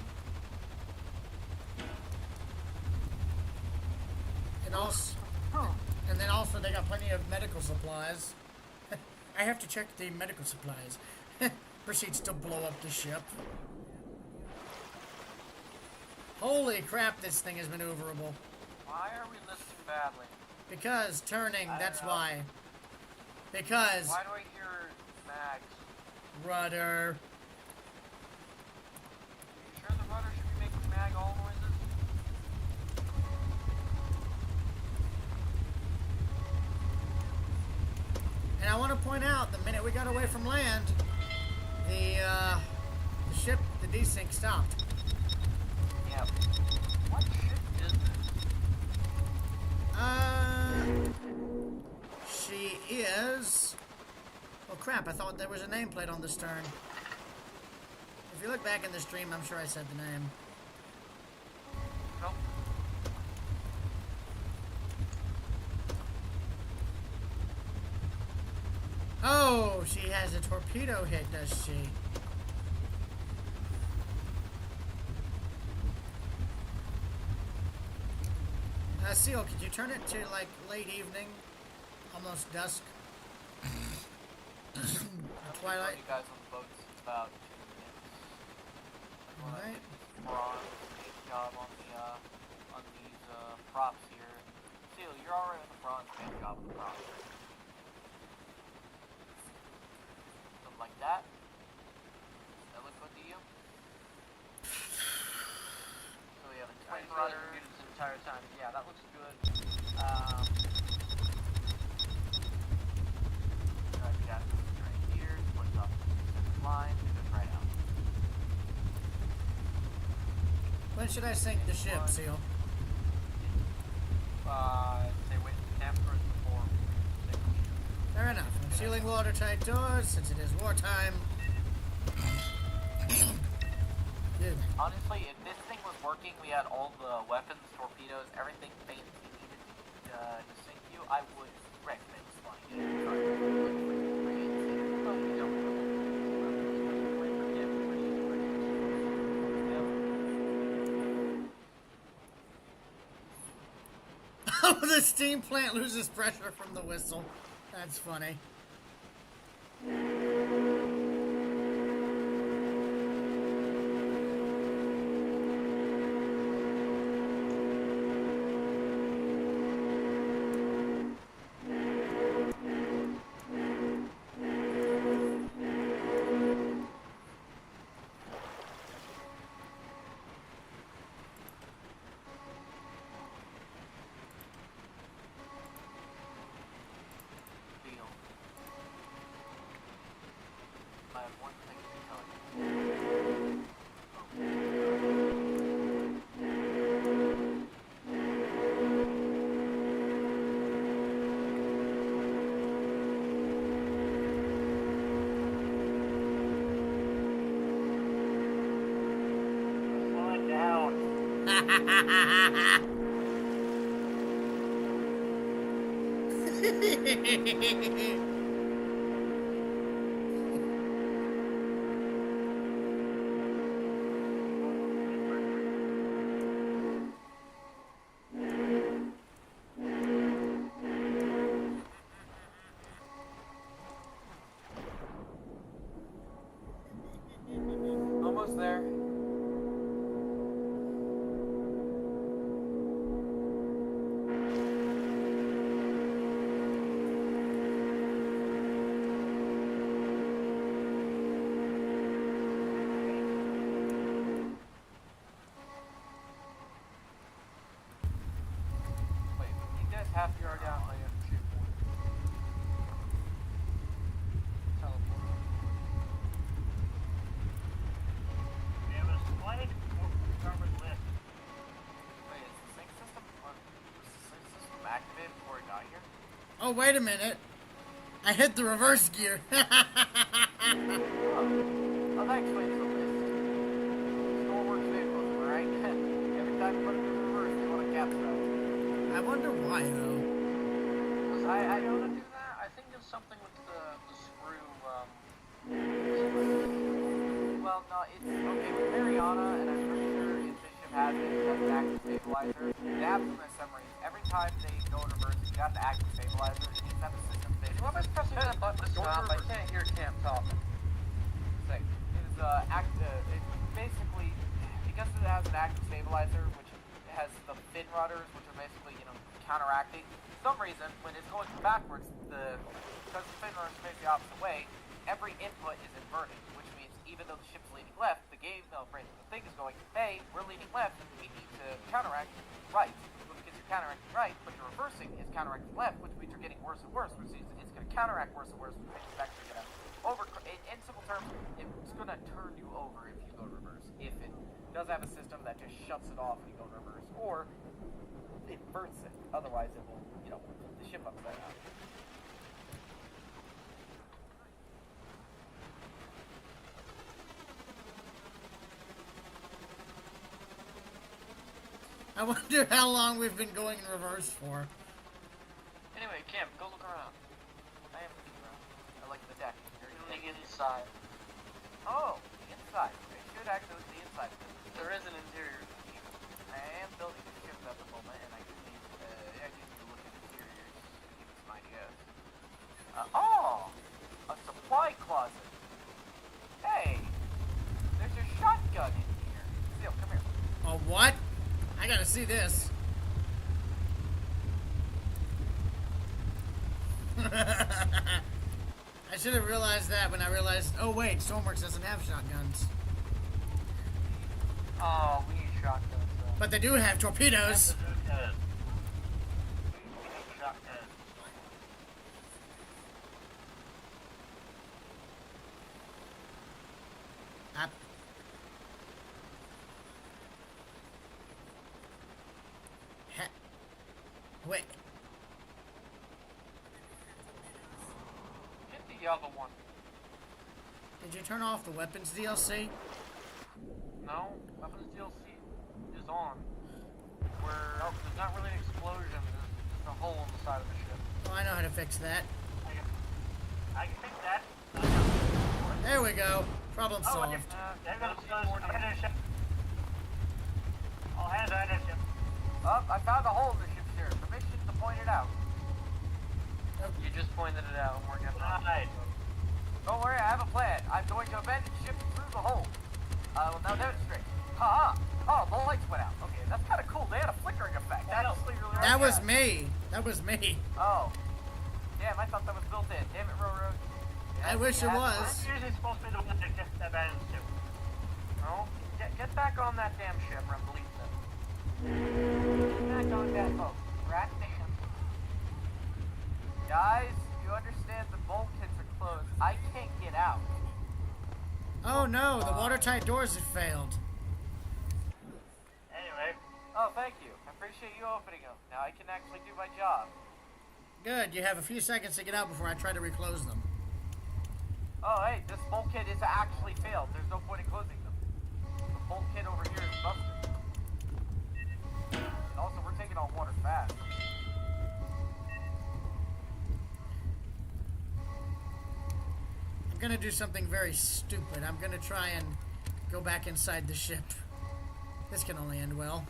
And then also they got plenty of medical supplies. I have to check the medical supplies. Proceeds to blow up the ship. Holy crap, this thing is maneuverable. Why are we listing badly? Because turning, that's know. why. Because Why do I hear mags? rudder. You sure the rudder should be making mag all noises? And I want to point out, the minute we got away from land, the ship, the desync stopped. Yeah. What ship is this? She is... Oh crap, I thought there was a nameplate on the stern. If you look back in the stream, I'm sure I said the name. Nope. Oh, she has a torpedo hit, does she? Seal, could you turn it to, like, late evening? Almost dusk? Twilight? You guys on the boat, it's about 2 minutes. Alright. We're on a job on these props here. Seal, you're already on the bronze paint job on the props. Something like that. Does that look good to you? So we have a twin rudder this entire time. Yeah, that looks good. Drive it out right here, push up the line, and goes right out. When should I sink the ship, Seal? Say wait, temper before. Fair enough. I'm sealing watertight doors since it is wartime. Good. Honestly, if this thing was working, we had all the weapons, torpedoes, everything fancy needed to sink you, I would recommend flying it. Oh, the steam plant loses pressure from the whistle. That's funny. Almost there. Wait, you guys have to already out like a shoot one. Teleport. We have a slight covered list. Wait, is the sync system activated before we got here? Oh, wait a minute. I hit the reverse gear. Oh, that explains the list. Stormworks vehicles, right? Every time you put it in reverse, they want to capsize. I wonder why, though. I know to do that. I think it's something with the screw. Well, no, it's okay with Mariana, and I'm pretty sure if the ship has it, it has an active stabilizer. They have some submarines. Every time they go in reverse, you got the active stabilizer. It needs to have a system. Whoever's pressing that button to stop, I can't hear Cam talking. It is it basically, because it has an active stabilizer, which has the fin rudders, which are basically, counteracting. For some reason, when it's going backwards, because the fin rudders face the opposite way, every input is inverted, which means even though the ship's leaning left, the thing is going, hey, we're leaning left, and we need to counteract right. But because you're counteracting right, but you're reversing is counteracting left, which means you're getting worse and worse, which means it's going to counteract worse and worse, which means it's actually going to in simple terms, it's going to turn you over if you go reverse. If it does have a system that just shuts it off when you go reverse, or inverts it. Otherwise, it will, put the ship upside down. I wonder how long we've been going in reverse for. Anyway, Cam, go look around. I am looking around. I like the deck. You're the inside. Oh, the inside. It should actually be the inside. There is an interior. I am building the ship at the moment, and I just need to look at interiors to give me some ideas. A supply closet. Hey, there's a shotgun in here. Seal, come here. A what? I gotta see this. I should have realized that when I realized, oh wait, Stormworks doesn't have shotguns. Oh, we need shotguns though. But they do have torpedoes. We need shotguns. Up. Wait. Get the other one. Did you turn off the weapons DLC? No, weapons DLC is on. Where there's not really an explosion, there's just a hole in the side of the ship. Oh, I know how to fix that. I can fix that. There we go. Problem Oh, solved. There goes the ship. All hands on the ship. Oh, I found a hole in the ship here. Permission to point it out. You just pointed it out and we're getting Nice. Don't worry, I have a plan. I'm going to abandon the ship through the hole. I will now demonstrate. Ha! Oh, the lights went out. Okay, that's kind of cool. They had a flickering effect. That was me. That was me. Oh. Damn, I thought that was built in. Damn it, Roro. I wish it was. I'm usually supposed to be the one that gets the abandoned ship. No, get back on that damn ship, or I'm deleting it. Back on that boat. Rat man. Guys, you understand the bulkheads are closed. I can't get out. Oh no, the watertight doors have failed. Anyway, Oh, thank you. I appreciate you opening them. Now I can actually do my job. Good, you have a few seconds to get out before I try to reclose them. Oh, hey, this bulkhead is actually failed. There's no point in closing them. The bulkhead over here is busted. gonna do something very stupid. I'm gonna try and go back inside the ship. This can only end well.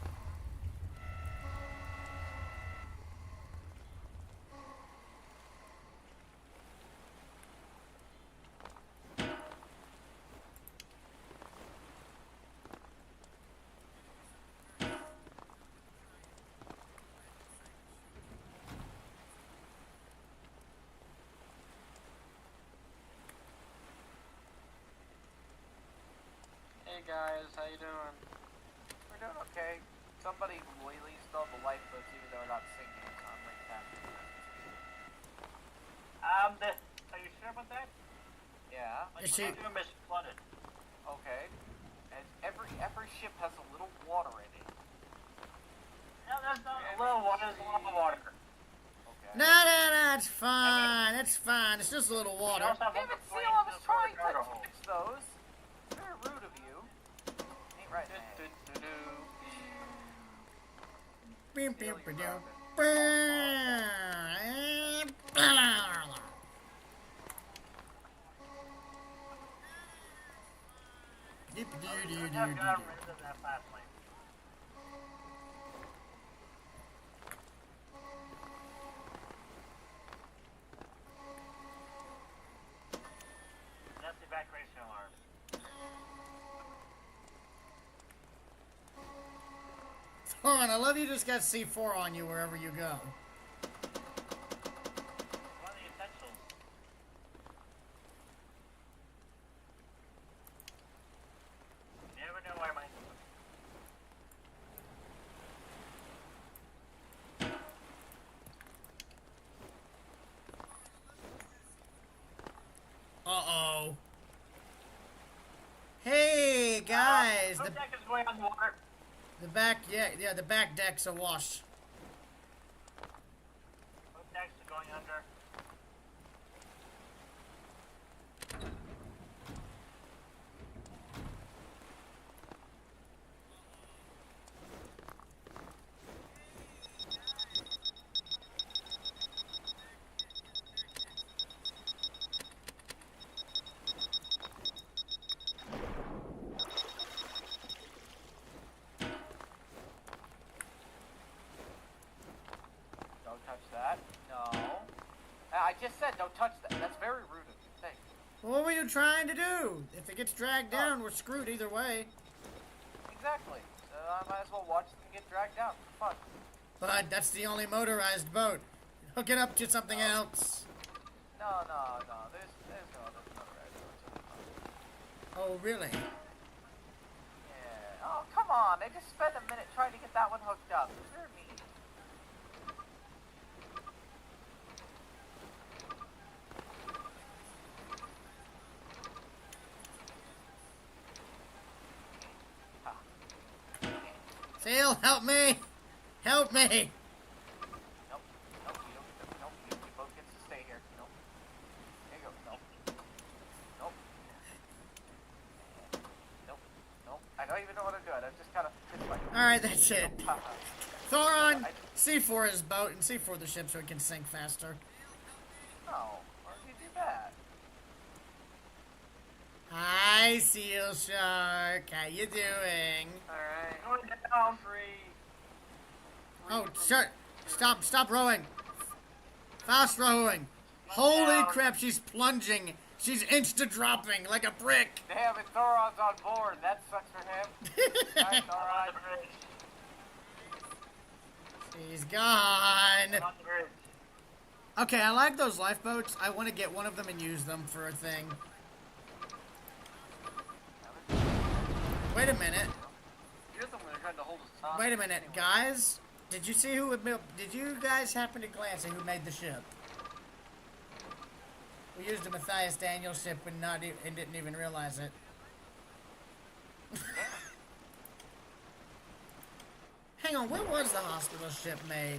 Hey guys, how you doing? We're doing okay. Somebody released all the lifeboats even though they're not sinking, so I'm right back. Are you sure about that? Yeah. Like, Is she- the room is flooded. Okay. And every ship has a little water in it. No, there's not a little water, there's a lot of water. Okay. No, it's fine. It's fine. It's just a little We water. also have Damn it, over Seal, I was 20 trying cargo to holds. fix those. It's very rude of you. Ain't right, man. Beep, beep, beep, beep. We have gotten rid of that last night. That's the evacuation alarm. Hold on, I love you just got C4 on you wherever you go. One of the essentials. You never know where my... Uh-oh. Hey, guys. Our deck is going underwater. The back, yeah, the back deck's awash. Both decks are going under. Don't touch that. No. I just said don't touch that. That's very rude of you. Thank you. What were you trying to do? If it gets dragged down, we're screwed either way. Exactly. So I might as well watch them get dragged down for fun. But that's the only motorized boat. Hook it up to something else. No. There's no other right. Oh, really? Yeah. Oh, come on. They just spent a minute trying to get that one hooked up. They're mean. Seal, help me! Help me! Nope. You both get to stay here. Nope. There you go. Nope. Nope. I don't even know what I'm doing. I'm just kind of... It's like... Alright, that's it. Haha. Thoron, C4 his boat and C4 the ship so it can sink faster. No. Why would you do that? Hi, Seal Shark. How you doing? Alright. Going down. Oh, sir, stop rowing. Fast rowing. Holy crap, she's plunging. She's insta-dropping like a brick. Damn it, Thoron's on board. That sucks for him. Alright, On the Thoron. bridge. She's gone. On the bridge. Okay, I like those lifeboats. I want to get one of them and use them for a thing. Wait a minute. You're the one who tried to hold us hostage. Wait a minute, guys. Did you see who would build? Did you guys happen to glance at who made the ship? We used a Matthias Daniels ship and and didn't even realize it. Hang on, where was the hospital ship made?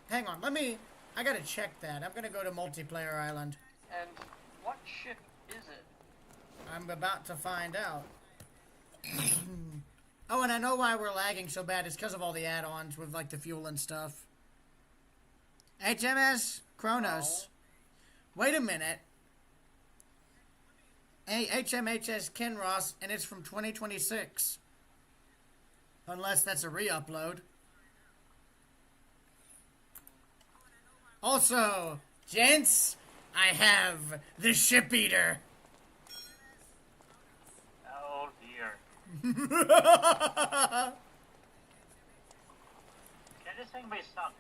Hang on, I gotta check that. I'm gonna go to Multiplayer Island. And what ship is it? I'm about to find out. Oh, and I know why we're lagging so bad. It's because of all the add-ons with, like, the fuel and stuff. HMS Kronos. Wait a minute. HMHS Kinross, and it's from 2026. Unless that's a re-upload. Also, gents, I have the Ship Eater. Oh dear. Can this thing be sunk?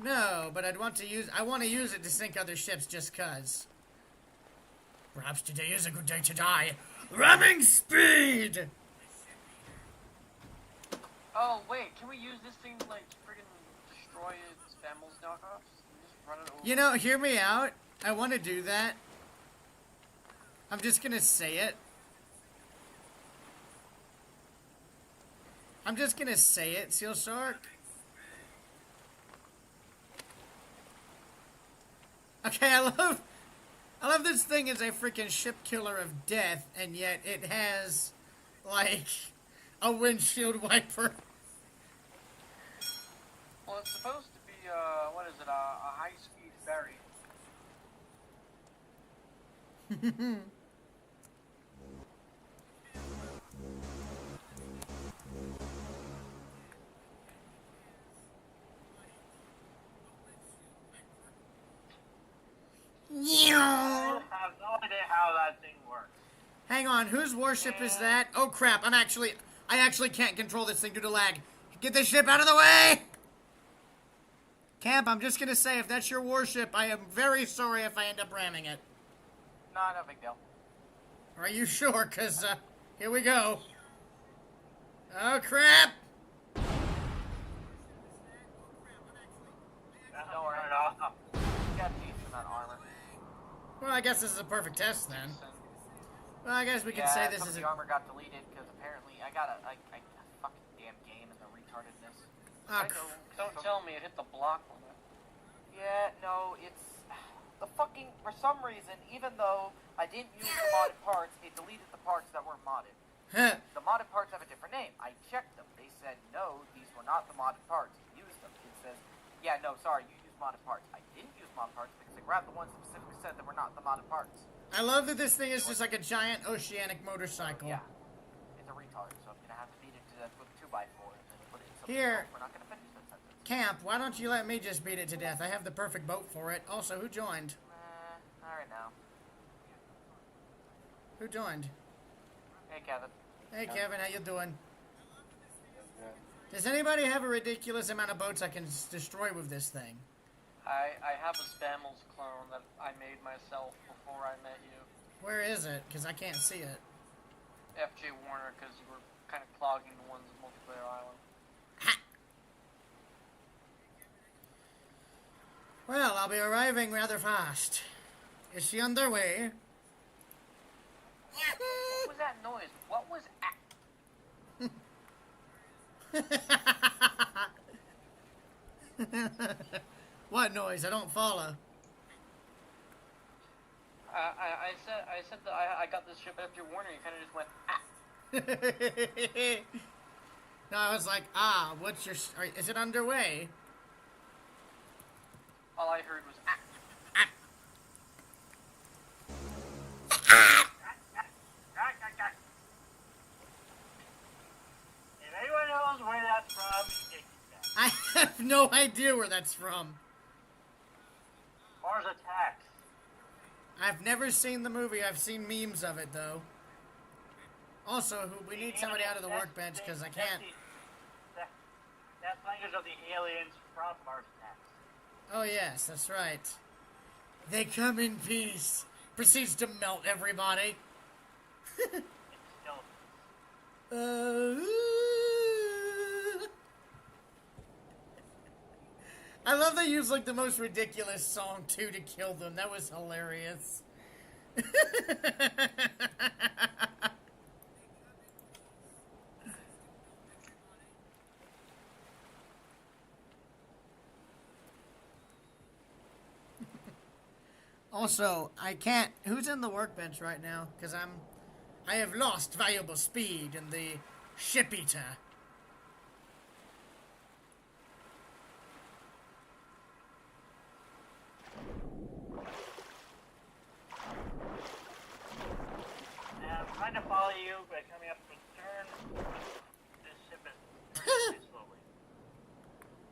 No, but I want to use it to sink other ships just cuz. Perhaps today is a good day to die. Ramming speed! Oh, wait, can we use this thing to, like, friggin' destroy Spammel's knockoffs? Just run it over? You know, hear me out. I want to do that. I'm just gonna say it. Seal Shark. Okay, I love this thing as a freaking ship killer of death, and yet it has, like, a windshield wiper. Well, it's supposed to be, what is it, a high-speed ferry. I have no idea how that thing works. Hang on, whose warship is that? Oh crap, I actually can't control this thing due to lag. Get this ship out of the way! Camp, I'm just gonna say, if that's your warship, I am very sorry if I end up ramming it. No, no big deal. Are you sure? Cause, here we go. Oh crap! Don't worry at all. You got decent on armor. Well, I guess this is a perfect test then. Well, I guess we can Yeah, say this some is of the armor got deleted because apparently I got a fucking damn game and the retardedness. Ah, I know. Don't tell me it hit the block limit. Yeah, no, it's the fucking, for some reason, even though I didn't use the modded parts, it deleted the parts that were modded. The modded parts have a different name. I checked them. They said, no, these were not the modded parts. Use them. It says, yeah, no, sorry, you used modded parts. I didn't use modded parts because I grabbed the ones that specifically said that were not the modded parts. I love that this thing is just like a giant oceanic motorcycle. Yeah. It's a retard, so I'm gonna have to beat it to death with a 2x4 and then put it in something Here. else. We're not gonna finish that sentence. Camp, why don't you let me just beat it to death? I have the perfect boat for it. Also, who joined? Alright now. Who joined? Hey, Kevin. Hey Kevin, how you doing? Does anybody have a ridiculous amount of boats I can destroy with this thing? I have a Spammel's clone that I made myself before I met you. Where is it? Because I can't see it. FJ Warner, because you were kind of clogging the ones in Multiplayer Island. Ha! Well, I'll be arriving rather fast. Is she on their way? What was that noise? What was What noise? I don't follow. I said that I got this ship after Warner. You kind of just went, ah. No, I was like, what's your... is it underway? All I heard was, ah. If anyone knows where that's from, you can that. I have no idea where that's from. Mars Attacks. I've never seen the movie. I've seen memes of it, though. Also, we need somebody out of the workbench, because I can't... That's language of the aliens from Mars Attacks. Oh, yes, that's right. They come in peace. Proceeds to melt everybody. It's still... I love they use like the most ridiculous song too to kill them. That was hilarious. Also, I can't... Who's in the workbench right now? Because I have lost valuable speed in the Ship Eater. you by coming up from stern. This ship is turning pretty slowly.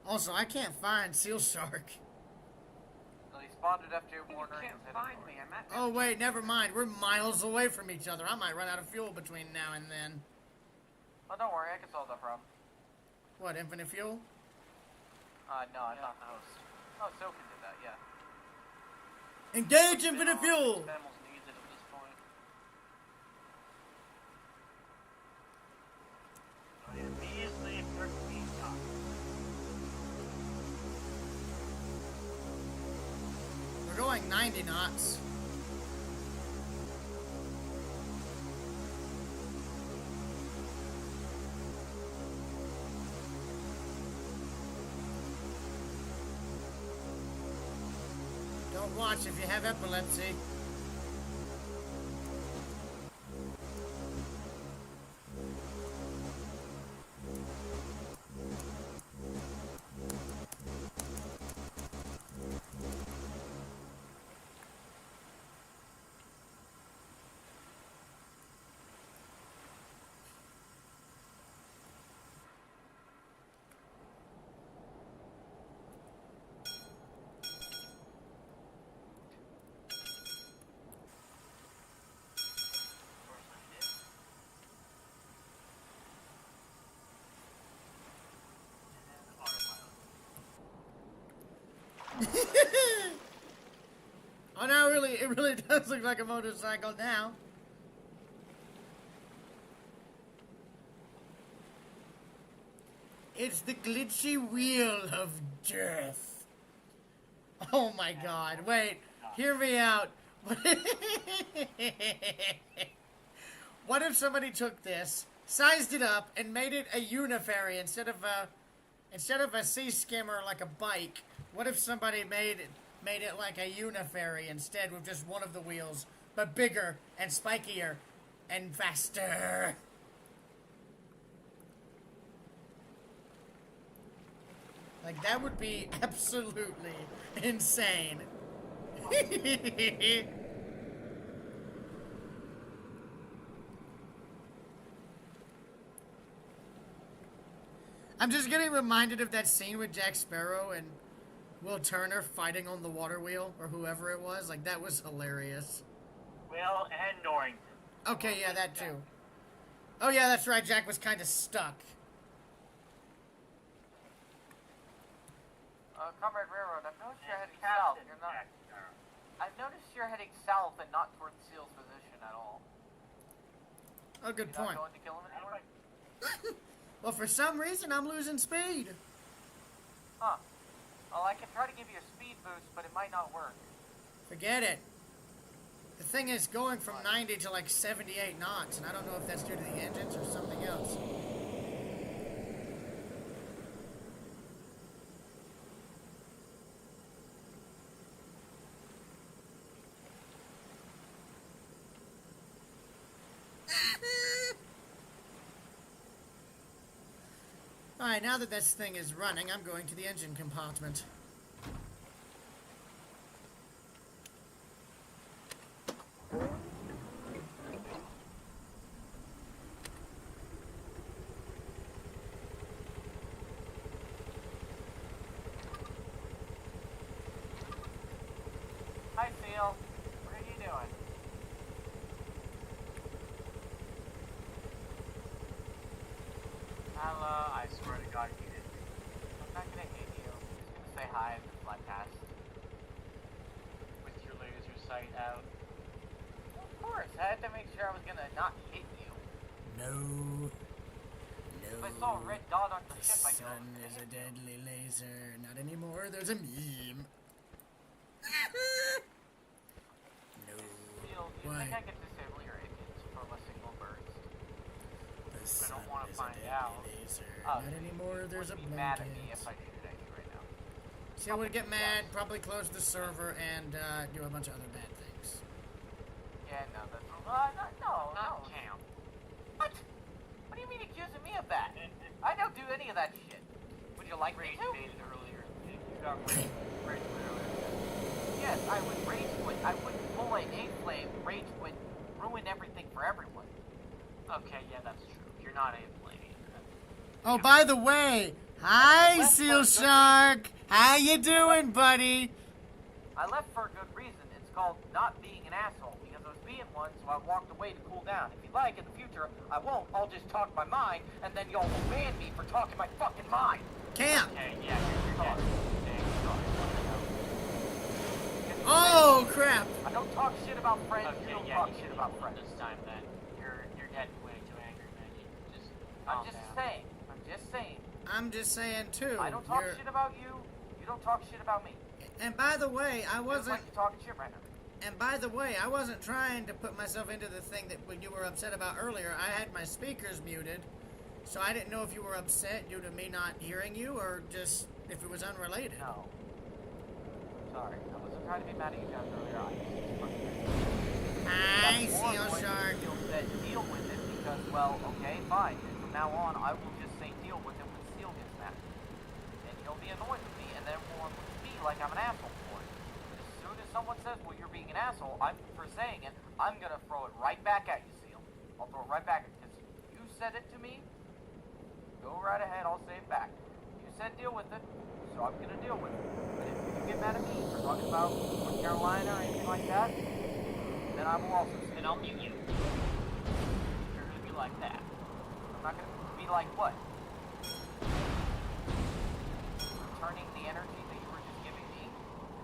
Also, I can't find Seal Shark. So he spawned it after Warner. You can't find me. I'm at. Oh, wait, never mind. We're miles away from each other. I might run out of fuel between now and then. Oh, don't worry, I can solve that problem. What, infinite fuel? No, I'm not the host. Oh, Silken did that, yeah. Engage infinite fuel! Animals needs it at this point. So yeah, measly 13 knots. We're going 90 knots. Don't watch if you have epilepsy. Oh, now it really does look like a motorcycle now. It's the glitchy wheel of death. Oh my god, wait, hear me out. What if somebody took this, sized it up, and made it a uniferry instead of a sea skimmer like a bike? What if somebody made it like a uniferry instead with just one of the wheels, but bigger and spikier and faster? Like, that would be absolutely insane. I'm just getting reminded of that scene with Jack Sparrow and Will Turner fighting on the water wheel, or whoever it was. Like, that was hilarious. Will and Norrington. Okay, yeah, that too. Oh yeah, that's right, Jack was kind of stuck. Comrade Railroad, I've noticed you're heading south. You're not. I've noticed you're heading south and not towards Seal's position at all. Oh, good You're point. not going to kill him anymore? Well, for some reason, I'm losing speed. Huh. Well, I can try to give you a speed boost, but it might not work. Forget it. The thing is going from 90 to like 78 knots, and I don't know if that's due to the engines or something else. Alright, now that this thing is running, I'm going to the engine compartment. Hi, Seal. What are you doing? I swear to God, you did. I'm not gonna hit you. I'm just gonna say hi and fly past. With your laser sight out. Of course, I had to make sure I was gonna not hit you. No. If I saw a red dot on the The ship, I go. sun is a deadly laser. Not anymore, there's a meme. No. Seal, do you Why? think I could disable your engines from a single burst? The sun don't wanna is find a deadly out. laser. Oh, Not anymore, there's a Would be mad at blanket. me if I shoot at you right now. See, I would get mad, probably close the server, and do a bunch of other bad things. Yeah, no, that's no. Not camp. What? What do you mean accusing me of that? I don't do any of that shit. Would you like me Rage to? baited earlier. You got rage baited earlier. Yes, I would rage quit. I wouldn't pull a flame. Rage would ruin everything for everyone. Okay, yeah, that's true. You're not a lady. Oh, by the way, hi, Seal Shark. How you doing, buddy? I left for a good reason. It's called not being an asshole, because I was being one, so I walked away to cool down. If you'd like, in the future, I won't. I'll just talk my mind, and then y'all will ban me for talking my fucking mind. Camp. Okay, yeah, you're dead. Oh, crap. I don't talk shit about friends. Okay, You don't yeah, talk you shit should about have friends. this time then. You're getting way too angry, man. You just I'm calm just down. saying. I'm just saying. I'm just saying, too. I don't talk you're- shit about you. You don't talk shit about me. And by the way, I It's wasn't... like you're talking shit right now. And by the way, I wasn't trying to put myself into the thing that you were upset about earlier. I had my speakers muted, so I didn't know if you were upset due to me not hearing you or just if it was unrelated. No. Sorry. I wasn't trying to be mad at you guys earlier. I was just frustrated. Hi, That's more Seal annoying Shark. than Seal said deal with it because, well, okay, fine. And from now on, I will just say deal with it when Seal gets mad. And he'll be annoyed with me, and then will look at me like I'm an asshole for it. But as soon as someone says, well, you're being an asshole, I'm for saying it, I'm gonna throw it right back at you, Seal. I'll throw it right back at you. Because you said it to me, go right ahead, I'll say it back. You said deal with it, so I'm gonna deal with it. But if you get mad at me for talking about North Carolina or anything like that, then I will also say And I'll mute you. You're gonna be like that. I'm not gonna be like what? Returning the energy that you were just giving me?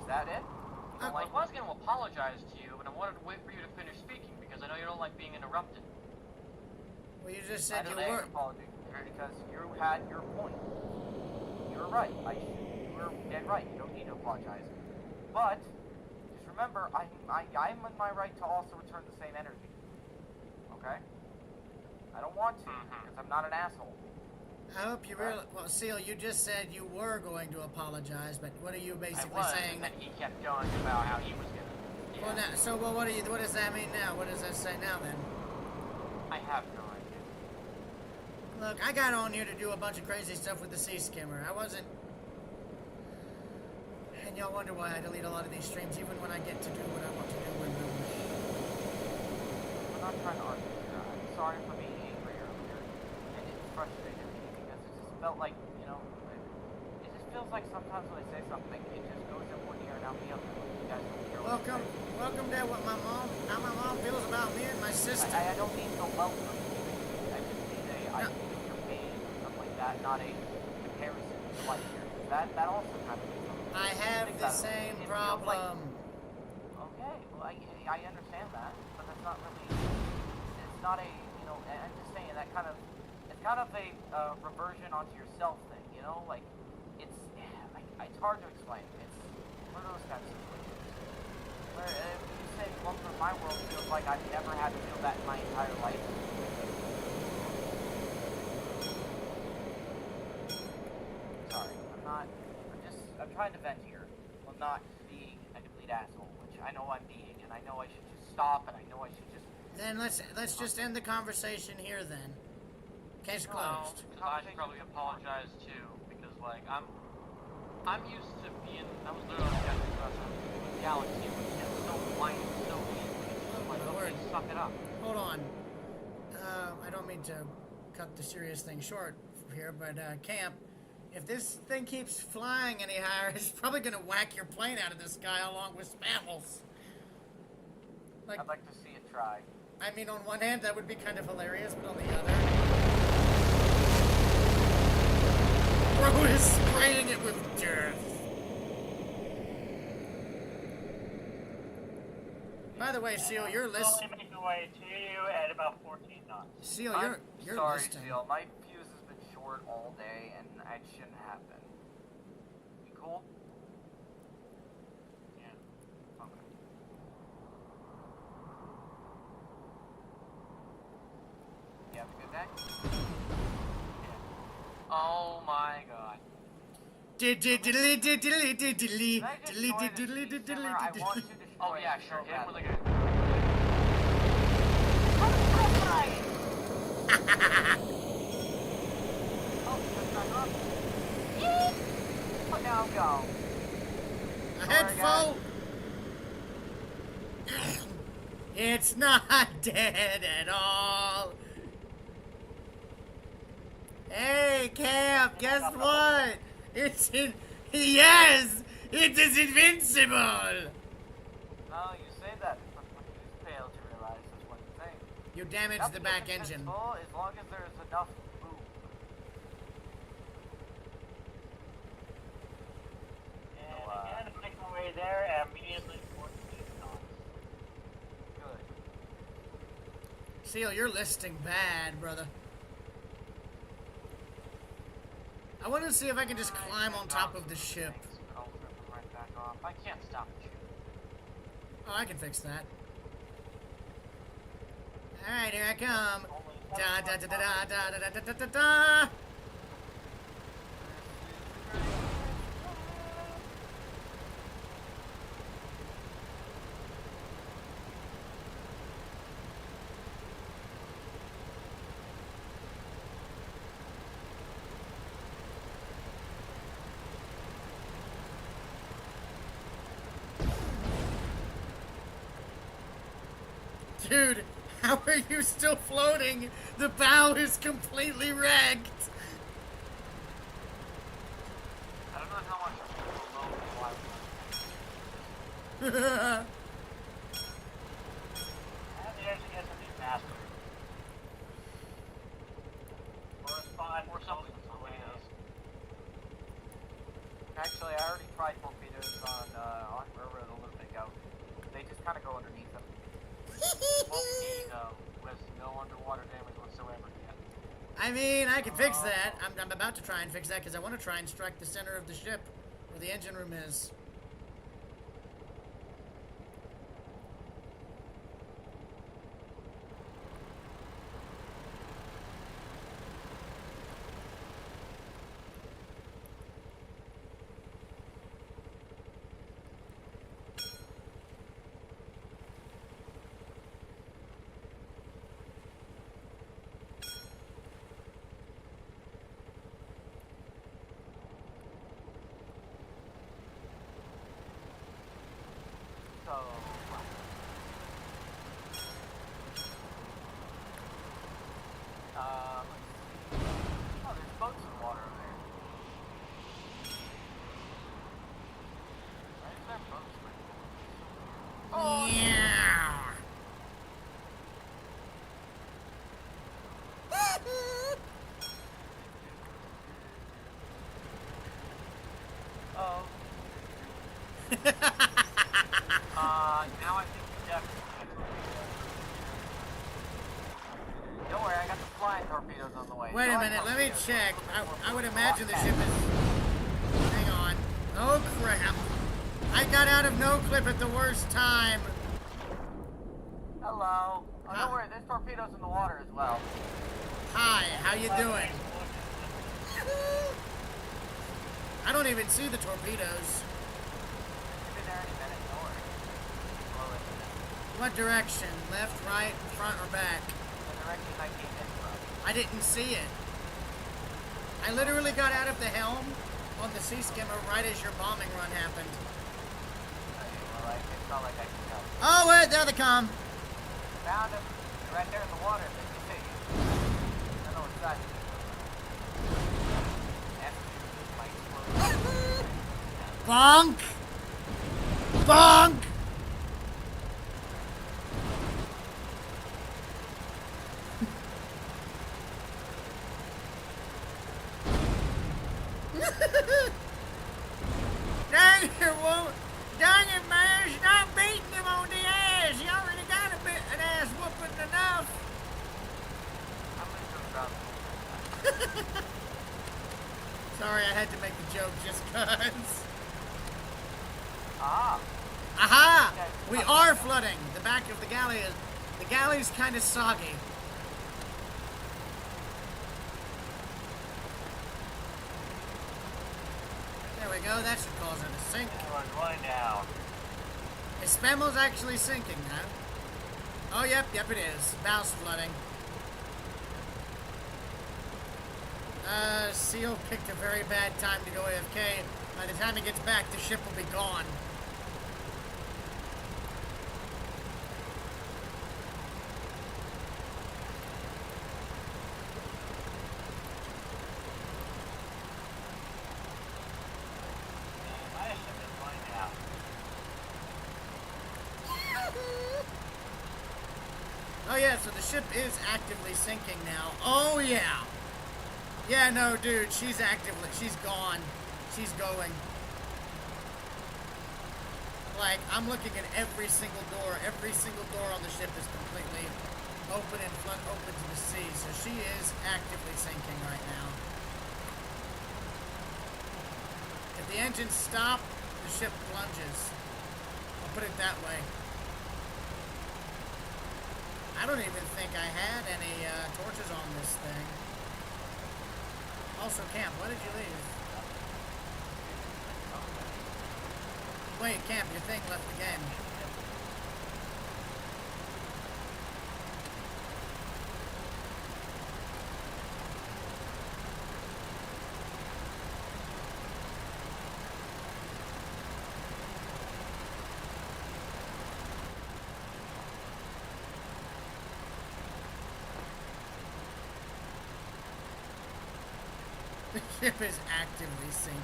Is that it? You don't Well, like I was gonna apologize to you, but I wanted to wait for you to finish speaking because I know you don't like being interrupted. Well, you just I said you don't were... apology because you had your point. You were right. You were dead right. You don't need to apologize. But just remember, I'm in my right to also return the same energy. Okay? I don't want to because I'm not an asshole. I hope you realize... Well, Seal, you just said you were going to apologize, but what are you I basically was, saying? and then he kept going about how he was gonna. Well, now, so what does that mean now? What does that say now, then? I have no idea. Look, I got on here to do a bunch of crazy stuff with the sea skimmer. I wasn't... And y'all wonder why I delete a lot of these streams, even when I get to do what I want to do with them. I'm not trying to argue here. I'm sorry for being angry earlier. And it frustrated me because it just felt like, you know, it just feels like sometimes when I say something, it just goes in one ear and out the other. You guys don't hear what I'm saying. Welcome to how my mom feels about me and my sister. I don't mean to welcome. I just mean I feel your pain or something like that, not a comparison to life here. That also kind of means something. I have the same problem. Okay, well, I understand that, but that's not really, it's not a, you know, I'm just saying that kind of, it's kind of a reversion onto yourself thing, you know, like, it's hard to explain. It's one of those kinds of situations where if you say, welcome to my world, feels like I've never had to feel that in my entire life. Sorry, I'm trying to vent here. I'm not being a complete asshole, which I know I'm being, and I know I should just stop, and I know I should just... Then let's just end the conversation here then. Case No, closed. because I should probably apologize too, because like I'm used to being. I was literally on the galaxy, which gets so whiny so easily. It's just like, okay, suck it up. Hold on. I don't mean to cut the serious thing short here, but Camp, if this thing keeps flying any higher, it's probably gonna whack your plane out of the sky along with Spammels. Like, I'd like to see it try. I mean, on one hand, that would be kind of hilarious, but on the other... Bro is spraying it with dirt. By the way, Seal, you're listening. Slowly making way to you at about 14 knots. Seal, you're sorry, listening. Seal. My fuse has been short all day, and it shouldn't happen. You cool? Yeah. Okay. You have a good day? Oh my god. Diddly diddly diddly Can I just diddly join the diddly speed diddly simmer? I want to diddly. destroy Oh yeah, it sure. so Hit him with a badly. Oh, that's not up. Oh, now go. A head Sorry, full. It's not dead at all. Hey, Cap, guess what? It's in. Yes! It is invincible! No, you say that, but what you fail to realize is one thing. You damaged the Nothing back is engine. invincible as long as there is enough boom. And again, to make my way there, and immediately towards the knots. Good. Seal, you're listing bad, brother. I want to see if I can just climb on top of the ship. I'll rip them right back off. I can't stop the ship. Oh, I can fix that. Alright, here I come. Da da da da da da da da da da da. Dude, how are you still floating? The bow is completely wrecked. I don't know how much people know why And there's to get something faster. Or a spot or something with torpedoes. Actually, I already tried torpedoes on railroad a little bit ago. They just kind of go underneath them. Torpedo with no underwater damage whatsoever yet. I mean, I can fix that. I'm about to try and fix that because I want to try and strike the center of the ship where the engine room is. So, oh, there's boats in the water over there. Why is there boats? Oh, Yeah. oh. Now I think we definitely. Don't worry, I got the flying torpedoes on the way. Wait a Flying minute, let me torpedoes. check. I would imagine the ship is... Hang on. Oh, crap. I got out of no clip at the worst time. Hello. Oh, don't worry, there's torpedoes in the water as well. Hi, how you doing? I don't even see the torpedoes. They'll be there any minute, don't worry. Slow it down. What direction? Left, right, front, or back? The direction I came in from. I didn't see it. I literally got out of the helm on the sea skimmer right as your bombing run happened. Okay, well, it's not like I can tell. Oh, wait, there they come. Found them. They're right there in the water. They can see you. I don't know what side you Bonk! Bonk! Dang it, well, dang it, man, stop beating him on the ass. You already got a bit an ass whooping enough. Sorry, I had to make the joke just cuz. Ah. Aha! We are flooding. The back of the galley is... The galley's kind of soggy. There we go. That should cause it to sink. Everyone's going down. Is Spammel's actually sinking now? Oh, yep, it is. Bow's flooding. Seal picked a very bad time to go AFK. By the time he gets back, the ship will be gone. yeah, so the ship is actively sinking now. Oh yeah. Yeah, no, dude, she's gone. She's going. Like, I'm looking at every single door. Every single door on the ship is completely open and open to the sea. So she is actively sinking right now. If the engines stop, the ship plunges. I'll put it that way. I don't even think I had any torches on this thing. Also, Camp, why did you leave? Wait, Camp, your thing left the game. The ship is actively sinking.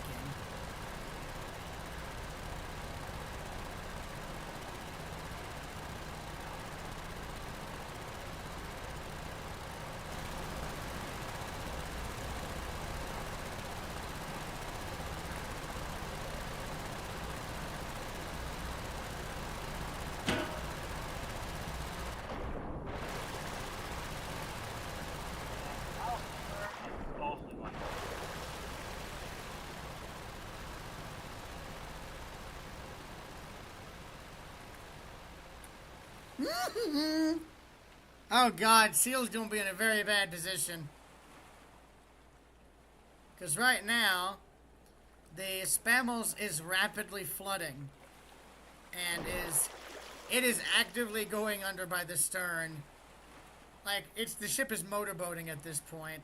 Oh god, Seal's gonna be in a very bad position. Because right now, the Spammels is rapidly flooding. And it is actively going under by the stern. Like, the ship is motorboating at this point.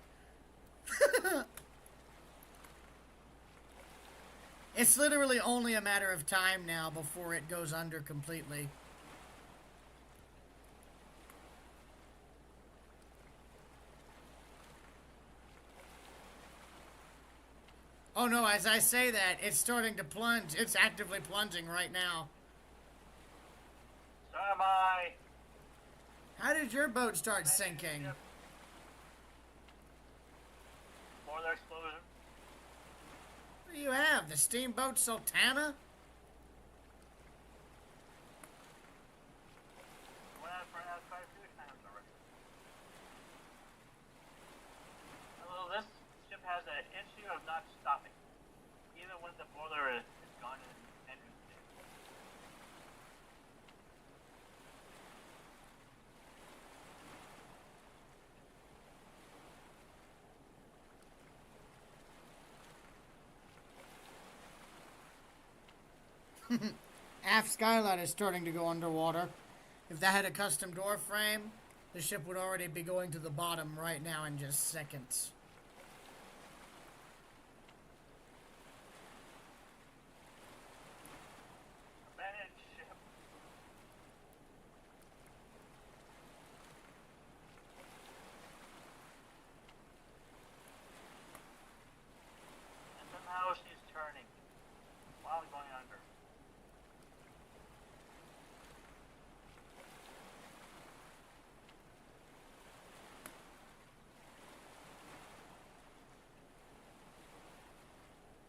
It's literally only a matter of time now before it goes under completely. Oh no, as I say that, it's starting to plunge. It's actively plunging right now. So am I. How did your boat start sinking? Boiler explosion. What do you have? The steamboat Sultana? Went out for quite a few times already. Although this ship has an issue of not stopping, even when the boiler is gone in engine state. Aft skylight is starting to go underwater. If that had a custom door frame, the ship would already be going to the bottom right now in just seconds. Abandoned ship. And somehow she's turning while going under.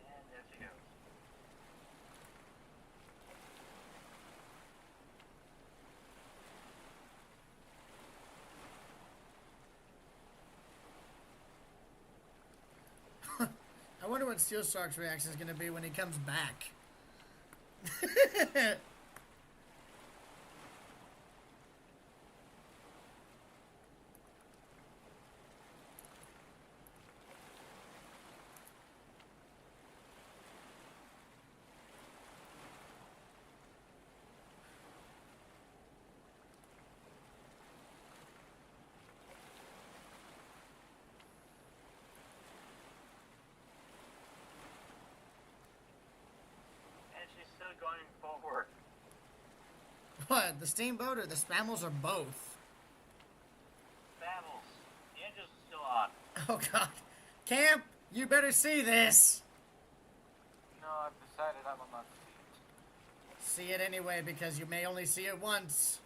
And there she goes. I wonder what Steel Shark's reaction is going to be when he comes back. And she's still going forward. What, the steamboat or the Spammels or both? Babbles. The engine's still on. Oh god. Camp, you better see this. No, I've decided I will not see it. See it anyway because you may only see it once.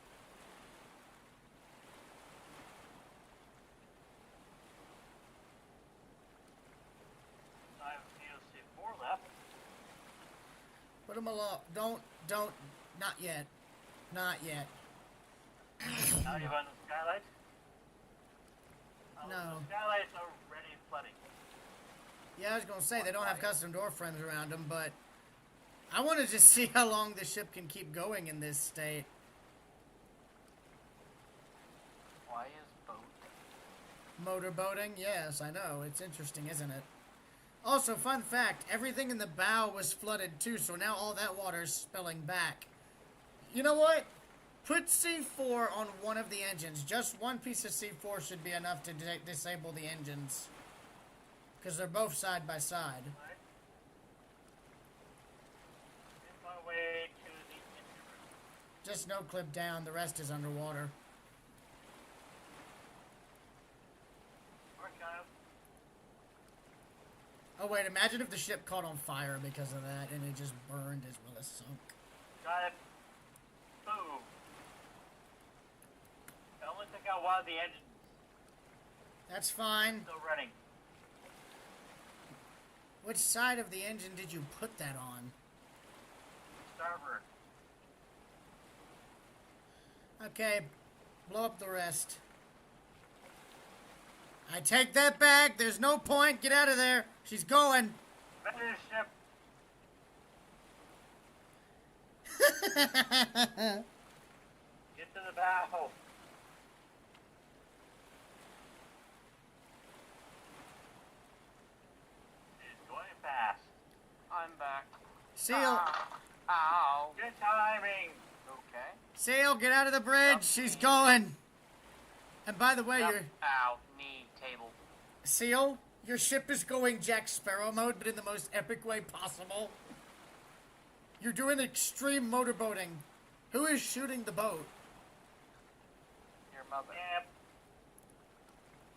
Put him alone. Don't. Not yet. Not yet. Now you on the skylight? No. The skylight's already flooding. Yeah, I was gonna say they don't have custom door frames around them, but I want to just see how long the ship can keep going in this state. Why is boat? Motorboating? Yes, I know. It's interesting, isn't it? Also, fun fact, everything in the bow was flooded too, so now all that water is spilling back. You know what? Put C4 on one of the engines. Just one piece of C4 should be enough to disable the engines. Because they're both side by side. Right. Make my way to the engine room. Just no clip down, the rest is underwater. Working on it. Oh wait, imagine if the ship caught on fire because of that and it just burned as well as sunk. Got it. Boom. I only took out one of the engines. That's fine. Still running. Which side of the engine did you put that on? Starboard. Okay, blow up the rest. I take that back. There's no point. Get out of there. She's going. Finish ship. Get to the bow. It's going fast. I'm back. Seal. Ow. Good timing. Okay. Seal, get out of the bridge. She's going. And by the way, Yep. your Ow. Knee. Table. Seal, your ship is going Jack Sparrow mode, but in the most epic way possible. You're doing extreme motorboating. Who is shooting the boat? Your mother. Yep.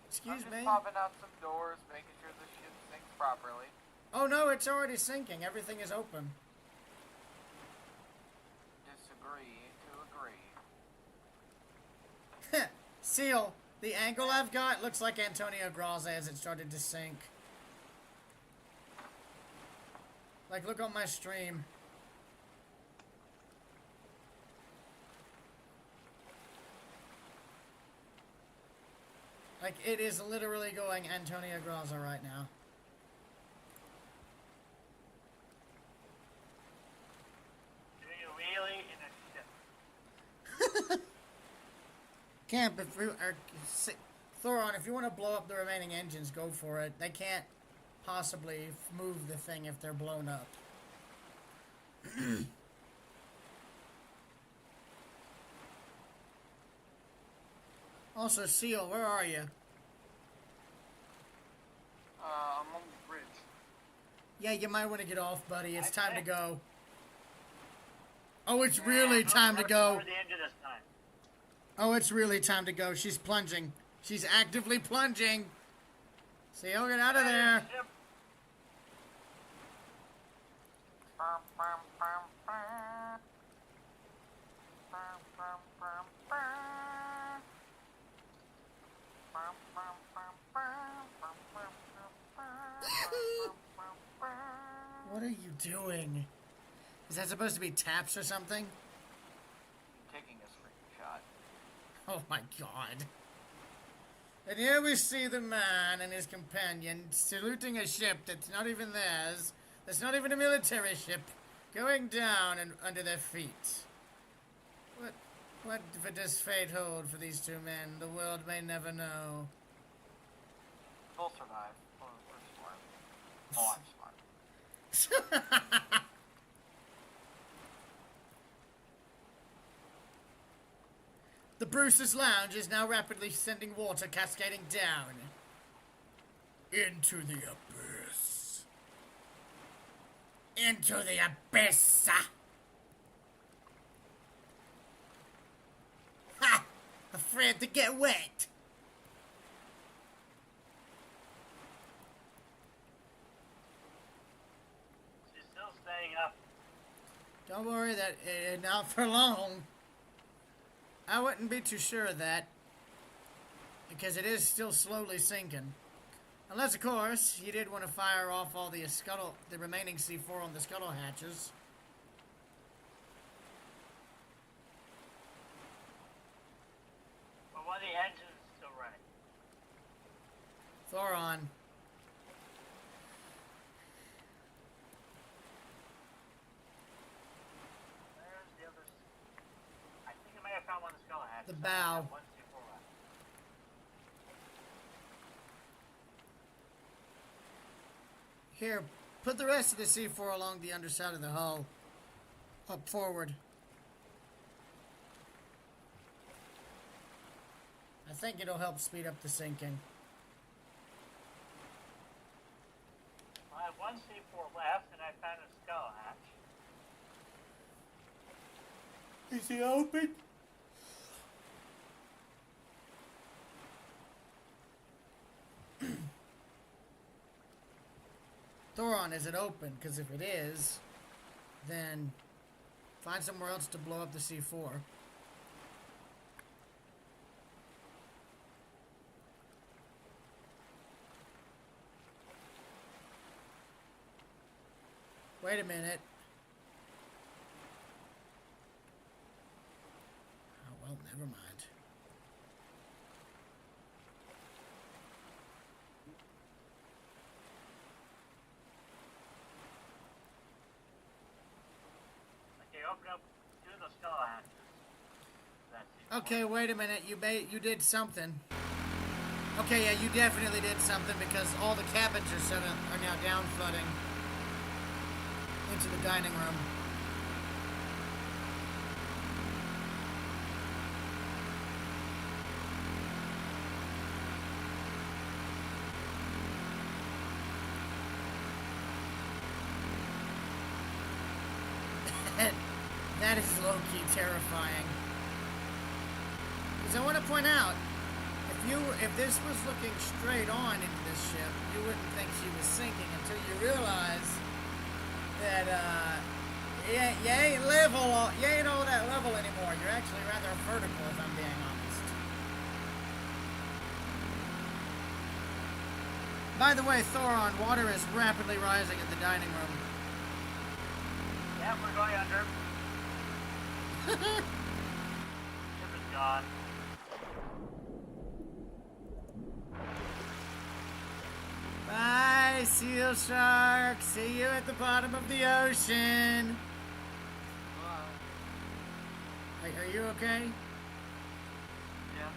Excuse I'm just me? popping out some doors, making sure the ship sinks properly. Oh no, it's already sinking. Everything is open. Disagree to agree. Seal, the angle I've got looks like Antonio Graza as it started to sink. Like, look on my stream. Like, it is literally going Antonio Graza right now. Doing a wheelie in a ship. Camp, if we are... Thoron, if you want to blow up the remaining engines, go for it. They can't possibly move the thing if they're blown up. Also, Seal, where are you? I'm on the bridge. Yeah, you might want to get off, buddy. It's time to go. Oh, it's really time to go. The engine this time. Oh, it's really time to go. She's plunging. She's actively plunging. Seal, get out of there. Ship. What are you doing? Is that supposed to be taps or something? Taking a screenshot. Oh my god. And here we see the man and his companion saluting a ship that's not even theirs, that's not even a military ship, going down and under their feet. What does fate hold for these two men? The world may never know. We'll survive. We're smart. Oh, I'm smart. The Bruce's Lounge is now rapidly sending water cascading down into the abyss. Into the abyss! Ha! Afraid to get wet. She's still staying up. Don't worry, that not for long. I wouldn't be too sure of that, because it is still slowly sinking. Unless, of course, you did want to fire off all the remaining C4 on the scuttle hatches. Thoron. Where's the others? I think I may have found one that's going ahead. The bow. 1, 2, 4 left. Here, put the rest of the C4 along the underside of the hull. Up forward. I think it'll help speed up the sinking. I have one C4 left, and I found a skull hatch. Is he open? Thoron, is it open? Because if it is, then find somewhere else to blow up the C4. Wait a minute. Oh, well, never mind. Okay, open up 2 of the skull hatches. That's Okay, wait a minute. You did something. Okay, yeah, you definitely did something because all the cabins are now down flooding into the dining room. That is low-key terrifying. Because I want to point out, if this was looking straight on into this ship, you wouldn't think she was sinking until you realize that you ain't all that level anymore. You're actually rather vertical, if I'm being honest. By the way, Thoron, water is rapidly rising in the dining room. Yeah, we're going under. Ship is gone. Bye, seal shark. See you at the bottom of the ocean. Are you okay? Yeah.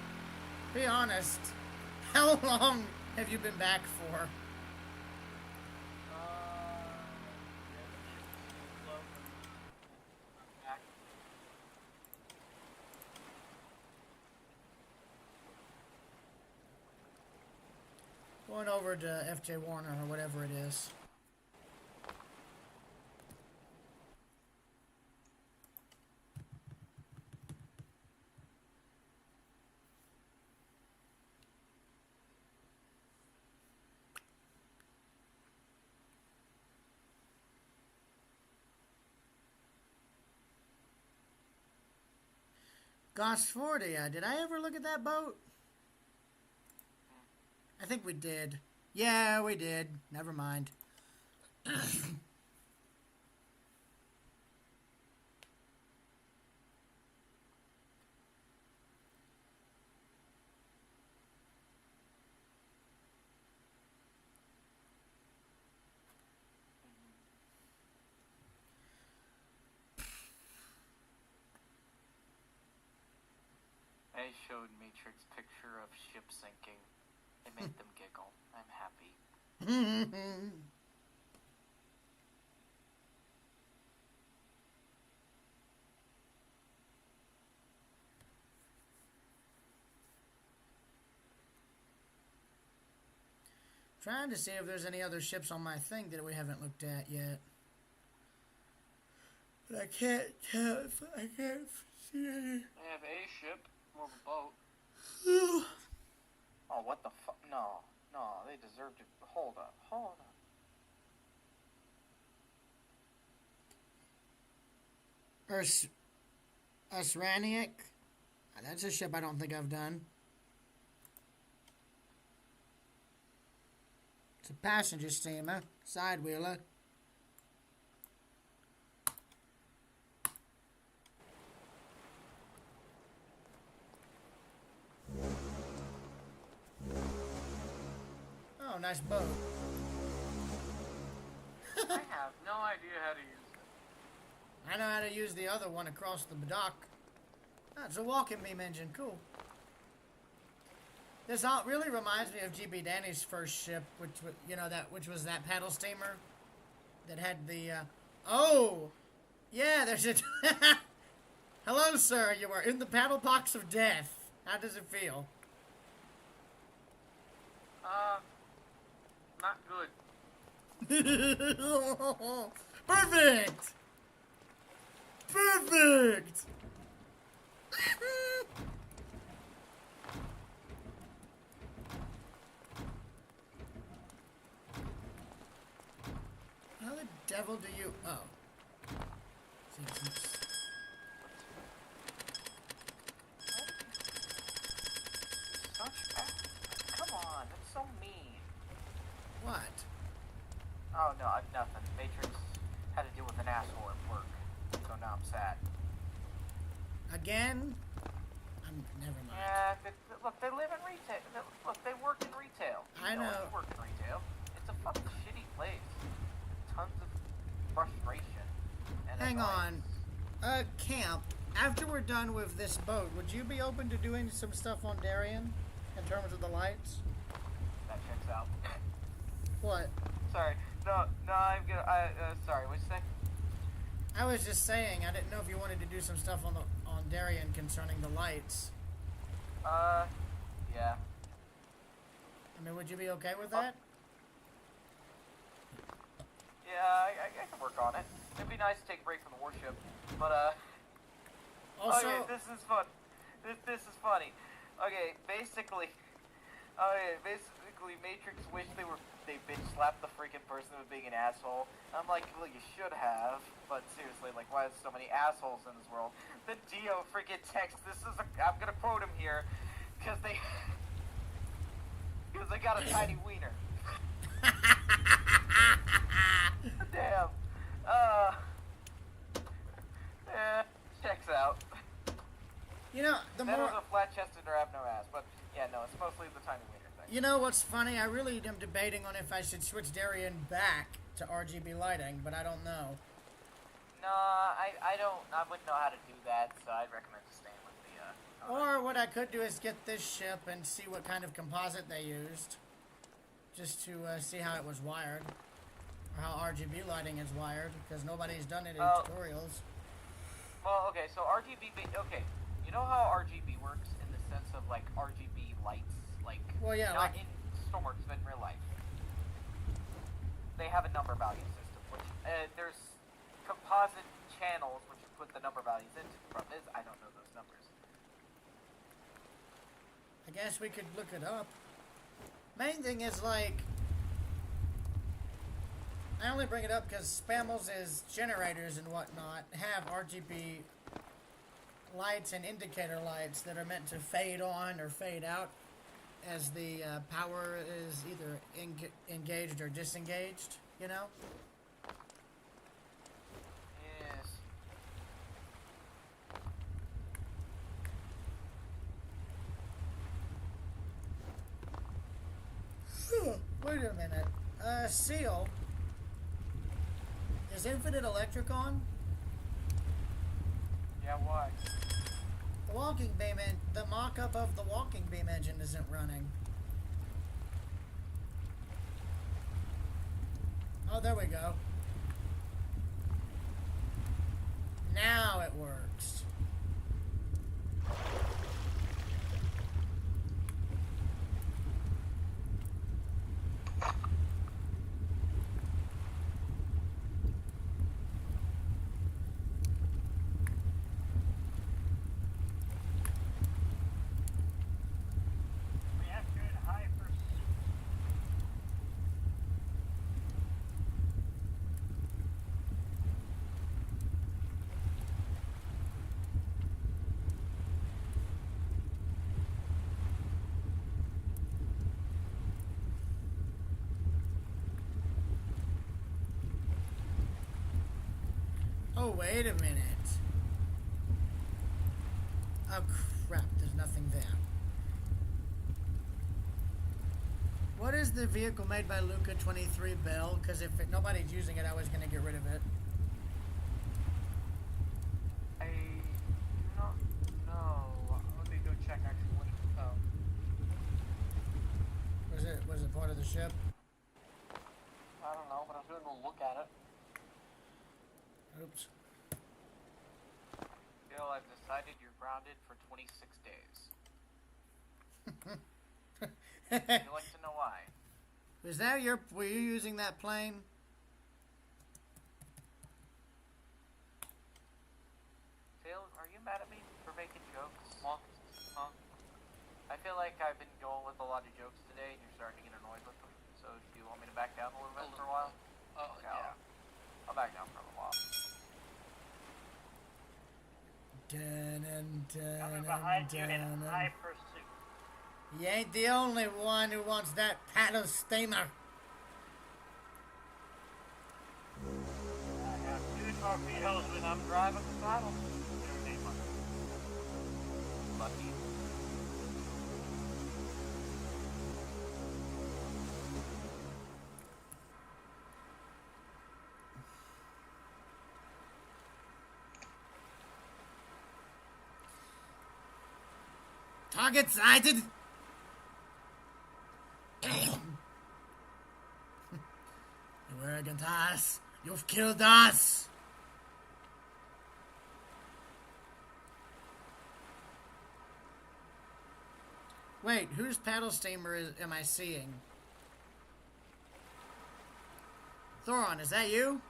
Be honest. How long have you been back for? Going over to FJ Warner or whatever it is. Gosfordia, did I ever look at that boat? I think we did. Yeah, we did. Never mind. They showed Matrix picture of ship sinking. It made them giggle. I'm happy. Trying to see if there's any other ships on my thing that we haven't looked at yet. But I can't tell if I can't see any. They have a ship, more of a boat. Oh, what the fuck? No, they deserve to. Hold up. Usraniak? That's a ship I don't think I've done. It's a passenger steamer, side wheeler. nice boat. I have no idea how to use it. I know how to use the other one across the dock. Ah, it's a walking beam engine. Cool. This really reminds me of GB Danny's first ship, which was that paddle steamer that had the. Oh, yeah. There's a. Hello, sir. You are in the paddle box of death. How does it feel? Not good. Perfect! Perfect! How the devil do you... Oh. Come on, that's so mean. What? Oh no, nothing. Matrix had to deal with an asshole at work, so now I'm sad. Again? Never mind. Yeah, look, they live in retail. Look, they work in retail. I know. They work in retail. It's a fucking shitty place. Tons of frustration. And Hang annoyance. on. Camp, after we're done with this boat, would you be open to doing some stuff on Darien in terms of the lights? That checks out. What? Sorry. No, I'm gonna. Sorry. What'd you say? I was just saying, I didn't know if you wanted to do some stuff on Darien concerning the lights. Yeah. I mean, would you be okay with that? Yeah, I can work on it. It'd be nice to take a break from the warship, but Also, okay, this is fun. This is funny. Okay, basically, Matrix wished they bitch slapped the freaking person for being an asshole. I'm like, well, you should have, but seriously, like, why is so many assholes in this world? The Dio freaking text. I'm gonna quote him here, because they got a tiny wiener. Damn. Checks out. you know, the Men more... with a flat chested or have no ass, but yeah, no, it's mostly the tiny wiener thing. You know what's funny? I really am debating on if I should switch Darien back to RGB lighting, but I don't know. No, I wouldn't know how to do that, so I'd recommend staying with the, Or what I could do is get this ship and see what kind of composite they used. Just to see how it was wired. Or how RGB lighting is wired, because nobody's done it in tutorials. Well, okay, so okay, you know how RGB works in the sense of, like, RGB lights, like, Well, yeah, not like... in stormworks, but in real life. They have a number value system, which, there's composite channels which you put the number values into. The problem is, I don't know those numbers. I guess we could look it up. Main thing is, like... I only bring it up because Spammels' generators and whatnot have RGB lights and indicator lights that are meant to fade on or fade out as the power is either engaged or disengaged, you know? Yes. Wait a minute. Seal. Is Infinite Electric on? Yeah, why? The walking beam the mock-up of the walking beam engine isn't running. Oh, there we go. Now it works. Reactor in high pursuit. Oh, wait a minute. Oh, crap. There's nothing there. What is the vehicle made by Luca 23 Bell? Because if nobody's using it, I was going to get rid of it. I don't know. Let me go check actually. Oh. Was it part of the ship? I don't know, but I was going to go look at it. Oops. Bill, I've decided you're grounded for 26 days. Would you like to know why? Was that were you using that plane? Phil, are you mad at me for making jokes? Huh? I feel like I've been going with a lot of jokes today and you're starting to get annoyed with them. So do you want me to back down a little bit for a while? Oh, Okay, yeah. I'll back down for a little while. Coming behind you in high pursuit. You ain't the only one who wants that paddle steamer. I have 2 torpedoes when I'm driving the paddle. Lucky. Target sighted. You arrogant ass. You've killed us. Wait, whose paddle steamer am I seeing? Thoron, is that you?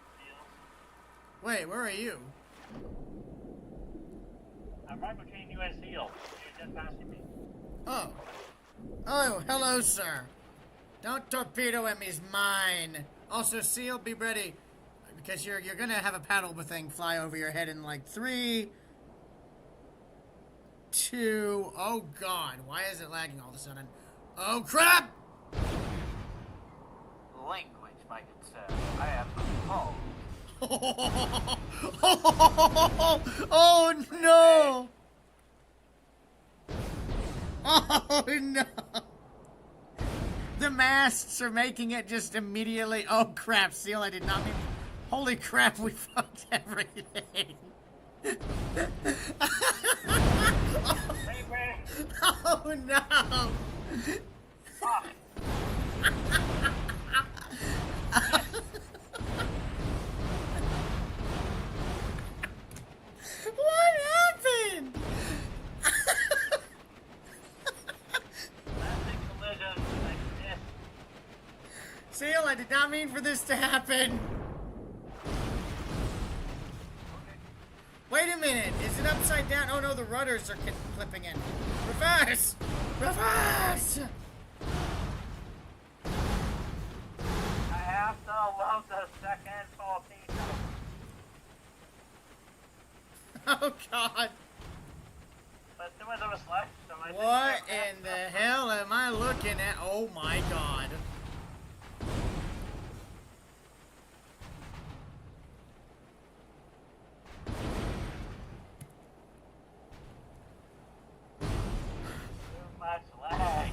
Wait, where are you? I'm right between you and Seal. You're just passing me. Oh. Oh, hello, sir. Don't torpedo him, he's mine. Also, Seal, be ready. Because you're gonna have a paddle thing fly over your head in like 3, 2... Oh, God. Why is it lagging all of a sudden? Oh, crap! Language, my good sir. I have called. Oh, no! Oh, no! The masts are making it just immediately... Oh, crap, Seal, I did not mean... Holy crap, we fucked everything! Oh, no! Fuck! What happened? Plastic collision like this. Seal, I did not mean for this to happen. Wait a minute, is it upside down? Oh no, the rudders are clipping in. Reverse! Reverse! I have to load the second torpedo. Oh god. But there was a reflection, so I think What that's in the hell am I looking at? Oh my god. too much lag.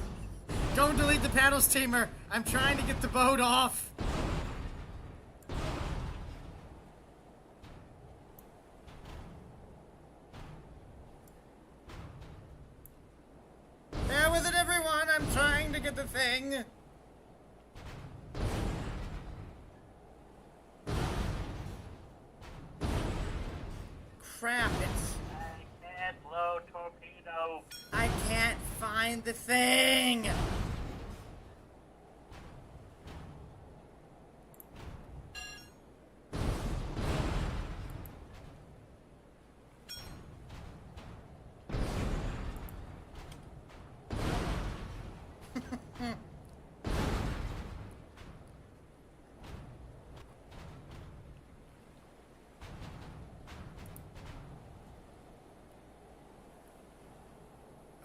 Don't delete the paddle steamer. I'm trying to get the boat off. Bear with it, everyone. I'm trying to get the thing. Crap, it's... I can't load torpedo. I can't find the thing.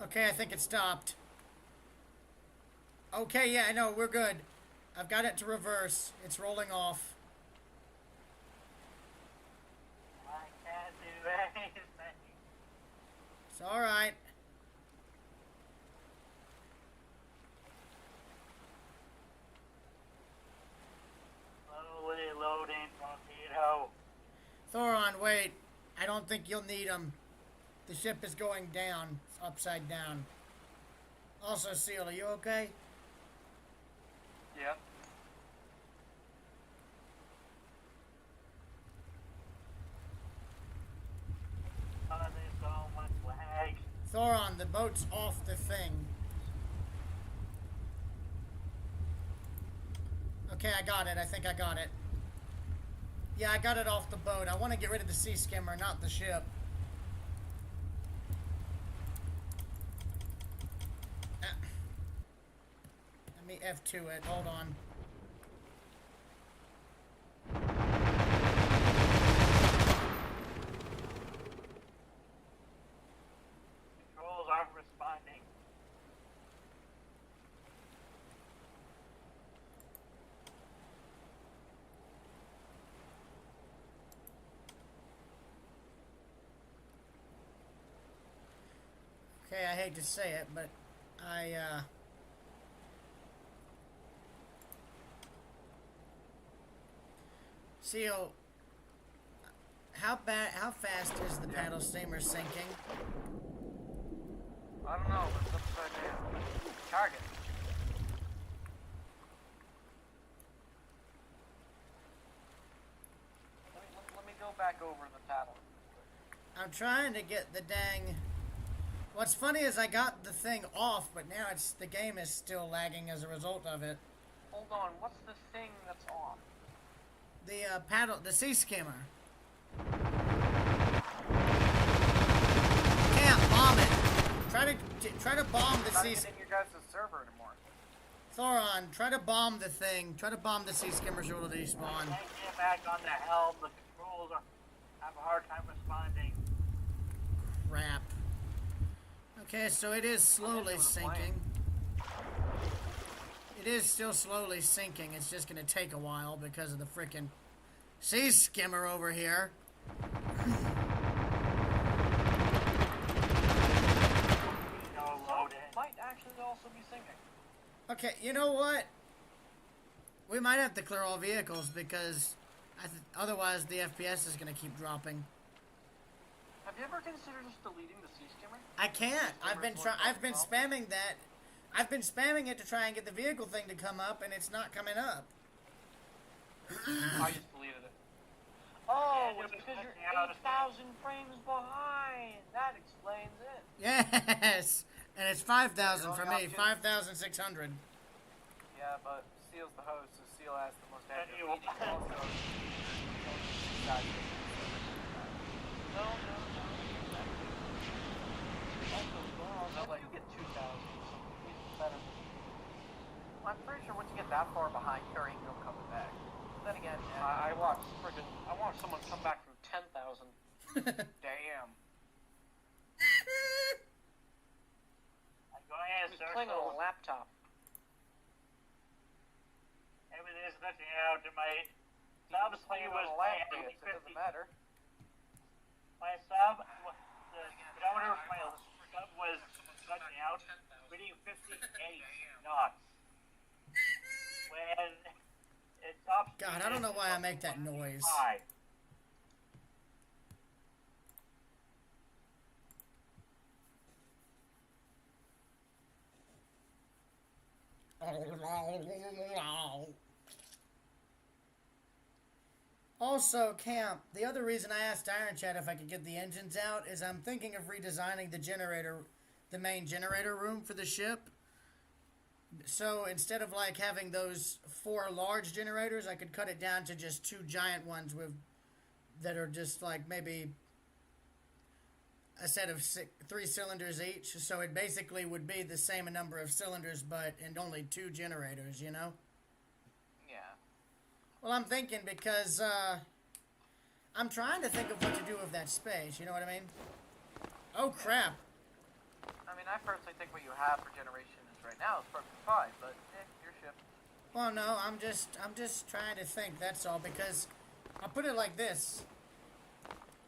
Okay, I think it stopped. Okay, yeah, I know, we're good. I've got it to reverse. It's rolling off. I can't do anything. It's alright. Thoron, wait. I don't think you'll need them. The ship is going down. It's upside down. Also, Seal, are you okay? Yeah. Oh, there's so much lag. Thoron, the boat's off the thing. Okay, I got it. I think I got it. Yeah, I got it off the boat. I want to get rid of the sea skimmer, not the ship. Let me F2 it. Hold on. Controls aren't responding. Okay, I hate to say it, but Seal, how fast is the paddle steamer sinking? I don't know, but it's upside down. Target. Let me go back over the paddle. I'm trying to get the dang... What's funny is I got the thing off, but now the game is still lagging as a result of it. Hold on, what's the thing that's off? The paddle, the sea skimmer. Can't bomb it. Try to bomb the sea. Not even in your guys' server anymore. Thoron, try to bomb the thing. Try to bomb the sea skimmer so it'll despawn. Can't get back on the helm. The controls have a hard time responding. Crap. Okay, so it is slowly sinking. It is still slowly sinking. It's just gonna take a while because of the frickin' sea skimmer over here. No loading. Might actually also be sinking. Okay, you know what? We might have to clear all vehicles because otherwise the FPS is gonna keep dropping. Have you ever considered just deleting the sea skimmer? I can't. I've been spamming that. I've been spamming it to try and get the vehicle thing to come up, and it's not coming up. I just deleted it. Oh, Yeah, it's just because you're out of 8,000 frames behind. That explains it. Yes, and it's 5,000 for me. 5,600. Yeah, but Seal's the host, so Seal has the most accurate you- reading. Also, no. Also, you get 2,000, so he's better than you. I'm pretty sure once you get that far behind, there ain't no coming back. Then again, I watched someone come back from 10,000. Damn. I'm going in He's a playing on a circle. laptop. Everything's glitching out. My He's sub playing speed on was a laptop. playing It doesn't matter. My sub, the speedometer for my sub was glitching out, reading 58 knots. When it stops. God, I don't know why I make that noise. High. Also, Camp, the other reason I asked Iron Chat if I could get the engines out is I'm thinking of redesigning the main generator room for the ship. So instead of like having those 4 large generators, I could cut it down to just 2 giant ones that are just like maybe a set of 3 cylinders each. So it basically would be the same number of cylinders, and only 2 generators, you know? Yeah. Well, I'm thinking because I'm trying to think of what to do with that space. You know what I mean? Oh crap! I mean, I personally think what you have for generation is right now is perfectly fine, but your ship. Well, no, I'm just trying to think. That's all. Because I'll put it like this: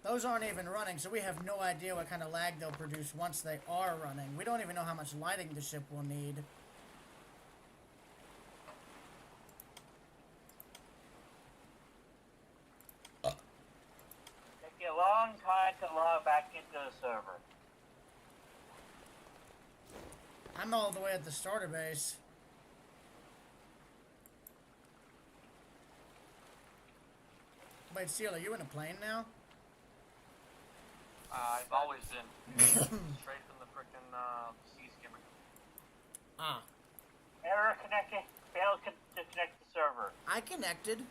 those aren't even running, so we have no idea what kind of lag they'll produce once they are running. We don't even know how much lighting the ship will need. have to log back into the server. I'm all the way at the starter base. Wait, Seal, are you in a plane now? I've always been straight from the frickin' sea skimmer. Ah. Error connecting. Failed to connect the server. I connected.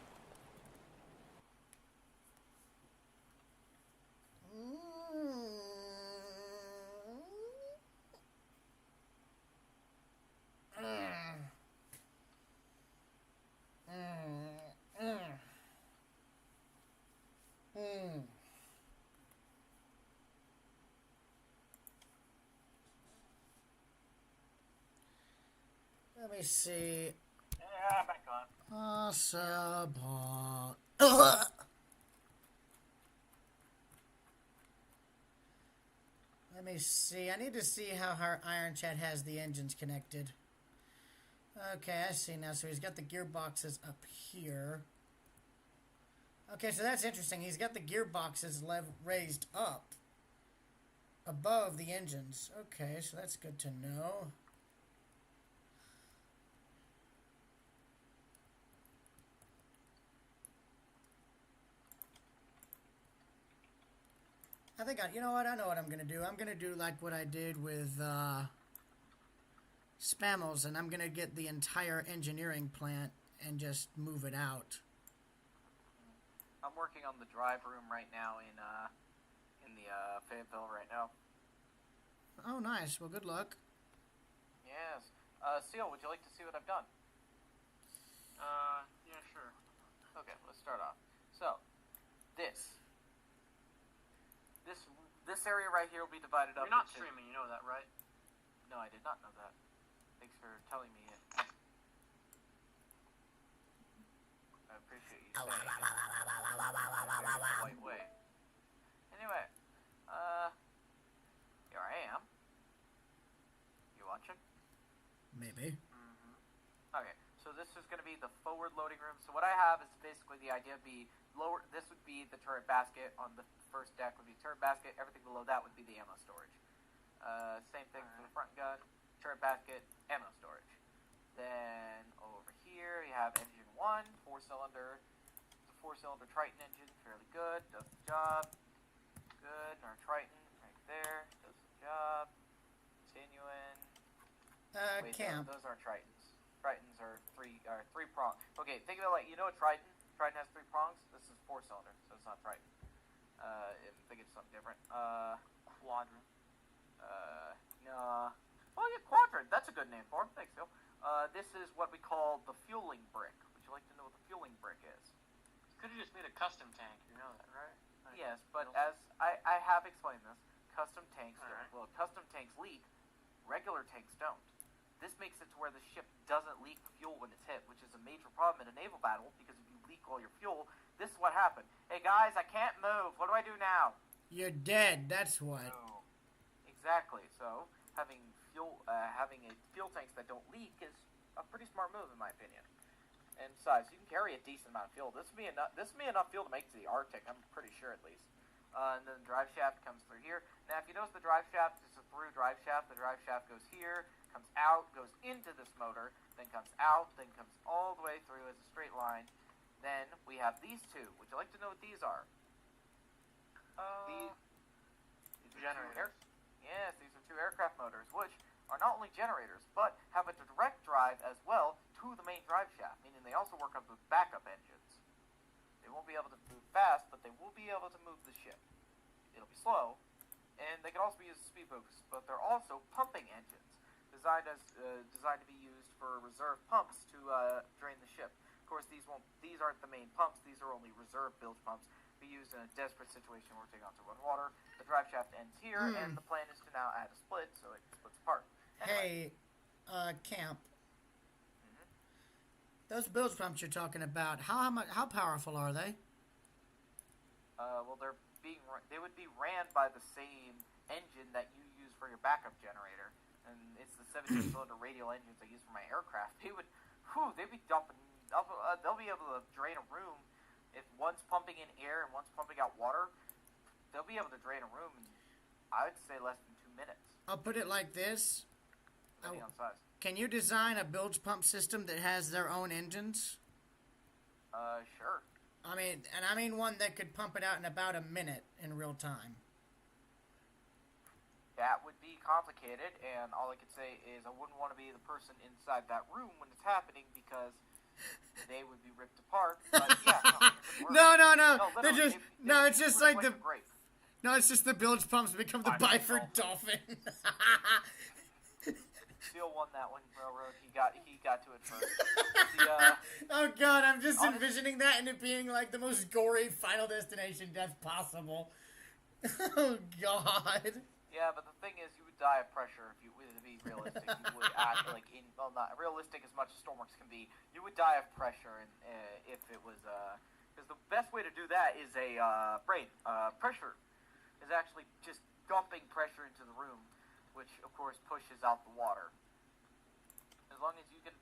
Let me see. Yeah, back on. Support. Let me see. I need to see how our Iron Chat has the engines connected. Okay, I see now. So he's got the gearboxes up here. Okay, so that's interesting. He's got the gearboxes raised up above the engines. Okay, so that's good to know. I think you know what? I know what I'm going to do. I'm going to do like what I did with Spammels, and I'm going to get the entire engineering plant and just move it out. I'm working on the drive room right now in the Fayetteville right now. Oh, nice. Well, good luck. Yes. Seal, would you like to see what I've done? Yeah, sure. Okay, let's start off. So, this area right here will be divided up. You're not into... streaming, you know that, right? No, I did not know that. Thanks for telling me it. I appreciate you saying it. White way. Anyway, here I am. You watching? Maybe. Okay, so this is going to be the forward loading room. So what I have is basically the idea of lower. This would be the turret basket. On the first deck would be turret basket. Everything below that would be the ammo storage. Same thing for the front gun, turret basket, ammo storage. Then over here you have engine 1, 4-cylinder. It's a 4-cylinder Triton engine, fairly good, does the job. Good, and our Triton right there does the job. Continuing. Wait, Camp. those aren't Tritons. Tritons are three prong. Okay, think of it like, you know a Triton? Triton has 3 prongs. This is 4-cylinder, so it's not Triton. I'm thinking of something different. Quadrant. No. Oh yeah, quadrant. That's a good name for him. Thanks, Phil. This is what we call the fueling brick. Would you like to know what the fueling brick is? Could have just made a custom tank, you know that, right? Yes, but as I have explained this, custom tanks custom tanks leak. Regular tanks don't. This makes it to where the ship doesn't leak fuel when it's hit, which is a major problem in a naval battle, because if you leak all your fuel, this is what happened. Hey guys, I can't move. What do I do now? You're dead. That's what. Oh. Exactly. So having fuel tanks that don't leak is a pretty smart move, in my opinion. And besides, you can carry a decent amount of fuel. This would be enough fuel to make it to the Arctic. I'm pretty sure, at least. And then the drive shaft comes through here. Now, if you notice, the drive shaft is a through drive shaft. The drive shaft goes here, comes out, goes into this motor, then comes out, then comes all the way through as a straight line. Then we have these two. Would you like to know what these are? These are Generators. Yes, these are 2 aircraft motors, which are not only generators, but have a direct drive as well to the main drive shaft, meaning they also work up with backup engines. They won't be able to move fast, but they will be able to move the ship. It'll be slow, and they can also be used as speed boosts, but they're also pumping engines, designed to be used for reserve pumps to drain the ship. Of course, these aren't the main pumps. These are only reserve bilge pumps. Be used in a desperate situation where we're taking onto run water. The drive shaft ends here, and the plan is to now add a split, so it splits apart. Anyway. Hey, Camp. Those bilge pumps you're talking about, how powerful are they? Well, they would be ran by the same engine that you use for your backup generator, and it's the 17-cylinder radial engines I use for my aircraft. They'd be dumping. They'll be able to drain a room if one's pumping in air and one's pumping out water. they'll be able to drain a room in, I would say, less than 2 minutes. I'll put it like this. Depending on size. Can you design a bilge pump system that has their own engines? Sure. I mean one that could pump it out in about a minute in real time. That would be complicated, and all I could say is I wouldn't want to be the person inside that room when it's happening because they would be ripped apart. But yeah, no, literally, it's just like the grape. No, it's just the bilge pumps become the Byford Dolphin. Seal won that one, Railroad. He got to it first. Oh god, I'm just envisioning that and it being like the most gory Final Destination death possible. Oh god. Yeah, but the thing is, you would die of pressure if you, to be realistic. You would act like not realistic as much as Stormworks can be. You would die of pressure, and if it was because the best way to do that is a pressure is actually just dumping pressure into the room, which of course pushes out the water. As long as you can,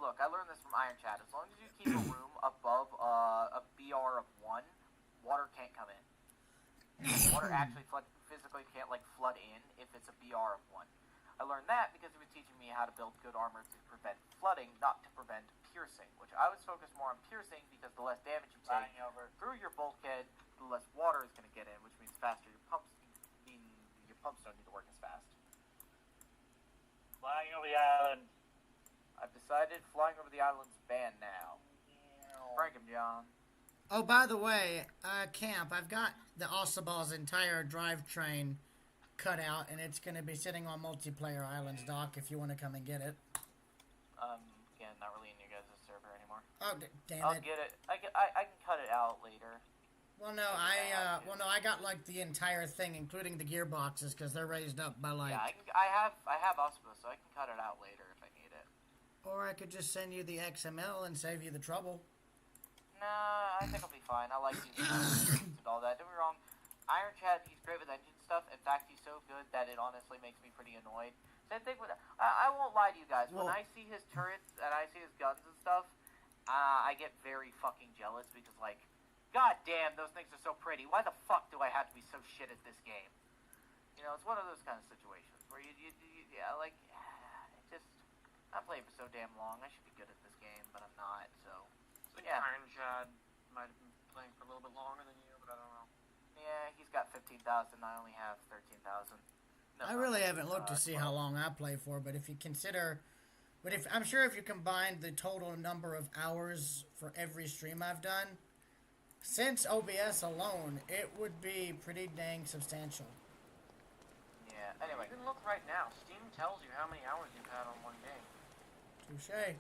look, I learned this from Iron Chat. As long as you keep a room above a BR of 1, water can't come in. Water actually physically can't flood in if it's a BR of 1. I learned that because he was teaching me how to build good armor to prevent flooding, not to prevent piercing, which I was focused more on piercing because the less damage you take through your bulkhead, the less water is going to get in, which means faster your pumps don't need to work as fast. Flying over the island. I've decided flying over the island's banned now. Frank him, John. Oh, by the way, Camp, I've got the Osabal's entire drivetrain cut out, and it's going to be sitting on Multiplayer Islands dock if you want to come and get it. Again, not really in your guys' server anymore. Oh, damn I'll it. get it. I can cut it out later. Well, no, I got the entire thing, including the gearboxes, because they're raised up by Yeah, I have Osmo, so I can cut it out later if I need it. Or I could just send you the XML and save you the trouble. Nah, I think I'll be fine. I like using and all that. Don't be wrong. Iron Chad, he's great with engine stuff. In fact, he's so good that it honestly makes me pretty annoyed. Same thing with... I won't lie to you guys. When I see his turrets and I see his guns and stuff, I get very fucking jealous because, god damn, those things are so pretty. Why the fuck do I have to be so shit at this game? You know, it's one of those kind of situations where I'm playing for so damn long. I should be good at this game, but I'm not, so yeah. Iron Chad might have been playing for a little bit longer than you, but I don't know. Yeah, he's got 15,000. I only have 13,000. No, I really haven't looked to see how long I play for, but if you consider... I'm sure if you combine the total number of hours for every stream I've done, since OBS alone, it would be pretty dang substantial. Yeah, anyway. You can look right now. Steam tells you how many hours you've had on one game. Touché.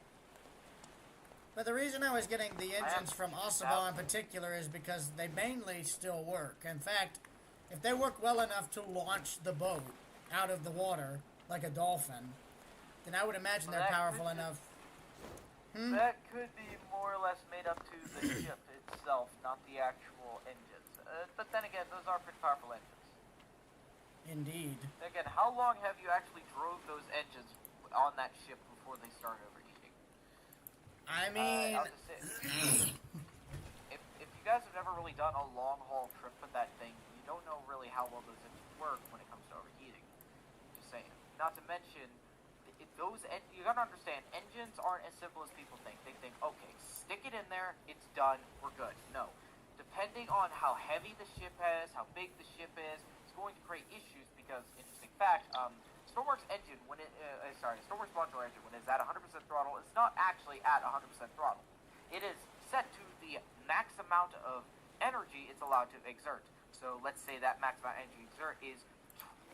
But the reason I was getting the engines from Osabal in particular is because they mainly still work. In fact, if they work well enough to launch the boat out of the water like a dolphin, then I would imagine they're powerful enough. That could be more or less made up to the ship itself, not the actual engines. But then again, those are pretty powerful engines. Indeed. Again, how long have you actually drove those engines on that ship before they started overheating? I mean... I'll just say, if you guys have never really done a long-haul trip with that thing, you don't know really how well those engines work when it comes to overheating. Just saying. Not to mention, you gotta understand, engines aren't as simple as people think. They think, okay, stick it in there, it's done, we're good. No. Depending on how heavy the ship is, how big the ship is, it's going to create issues because, interesting fact, Stormworks engine, Stormworks modular engine, when it's at 100% throttle, it's not actually at 100% throttle. It is set to the max amount of energy it's allowed to exert. So let's say that max amount of energy exert is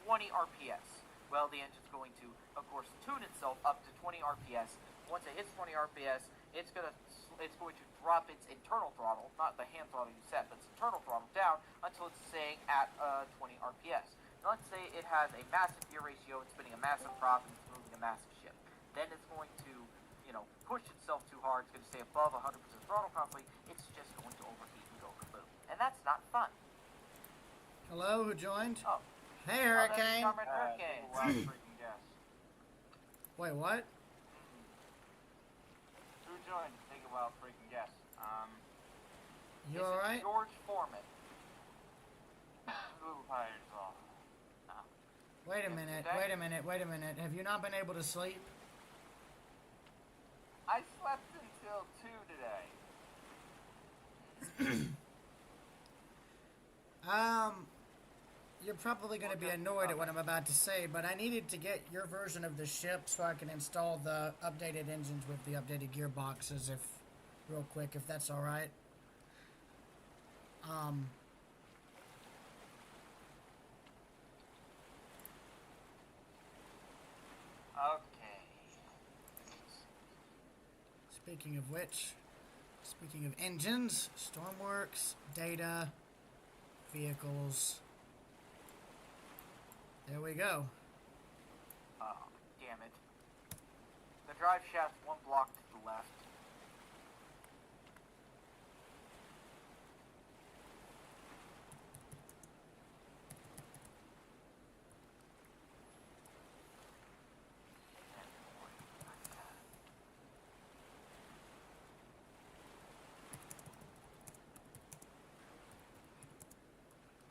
20 RPS. Well, the engine's going to, of course, tune itself up to 20 RPS. Once it hits 20 RPS, it's going to drop its internal throttle, not the hand throttle you set, but its internal throttle down until it's staying at 20 RPS. Now, let's say it has a massive gear ratio, it's spinning a massive prop, and it's moving a massive ship. Then it's going to, push itself too hard. It's going to stay above 100% throttle constantly. It's just going to overheat and go kaboom. And that's not fun. Hello, who joined? Oh. Hey, Hurricane. Hurricane. Wait, what? Who joined? Take a wild freaking guess. You alright? George Foreman. Ooh, tired as well. Wait a minute, wait a minute, wait a minute. Have you not been able to sleep? I slept until 2 today. You're probably going to be annoyed at what I'm about to say, but I needed to get your version of the ship so I can install the updated engines with the updated gearboxes, real quick, if that's all right. Okay. Speaking of which, speaking of engines, stormworks, data, vehicles. There we go. Oh, damn it. The drive shaft's 1 block to the left.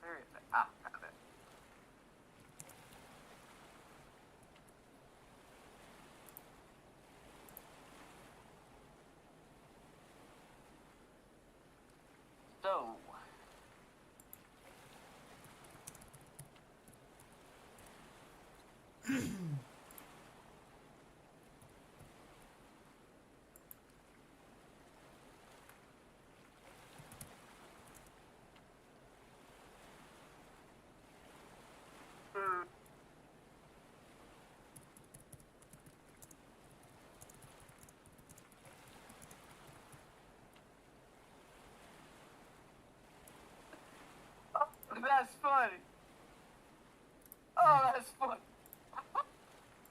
Where is it? Ah, got it. So, that's funny. Oh, that's funny.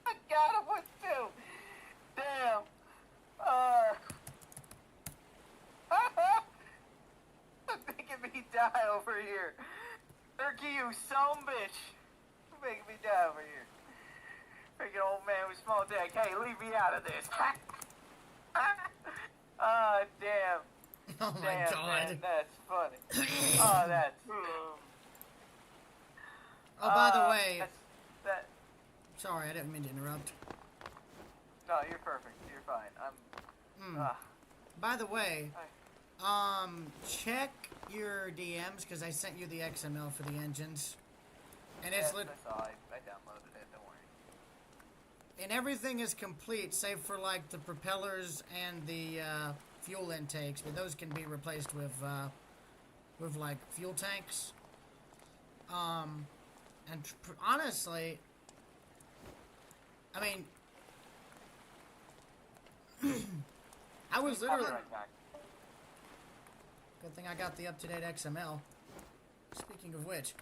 I got him with 2. Damn. Making me die over here. Turkey, you son of a bitch. Making me die over here. Freaking old man with small dick. Hey, leave me out of this. Oh, damn. Oh my Damn, god. man, that's funny. Oh, that's... Oh, by the way, That... sorry, I didn't mean to interrupt. No, you're perfect. You're fine. By the way, check your DMs because I sent you the XML for the engines, and it's I saw. I downloaded it. Don't worry. and everything is complete save for like the propellers and the fuel intakes, but those can be replaced with like fuel tanks. And honestly, I mean, I was I'll literally. be right back. Good thing I got the up-to-date XML. Speaking of which,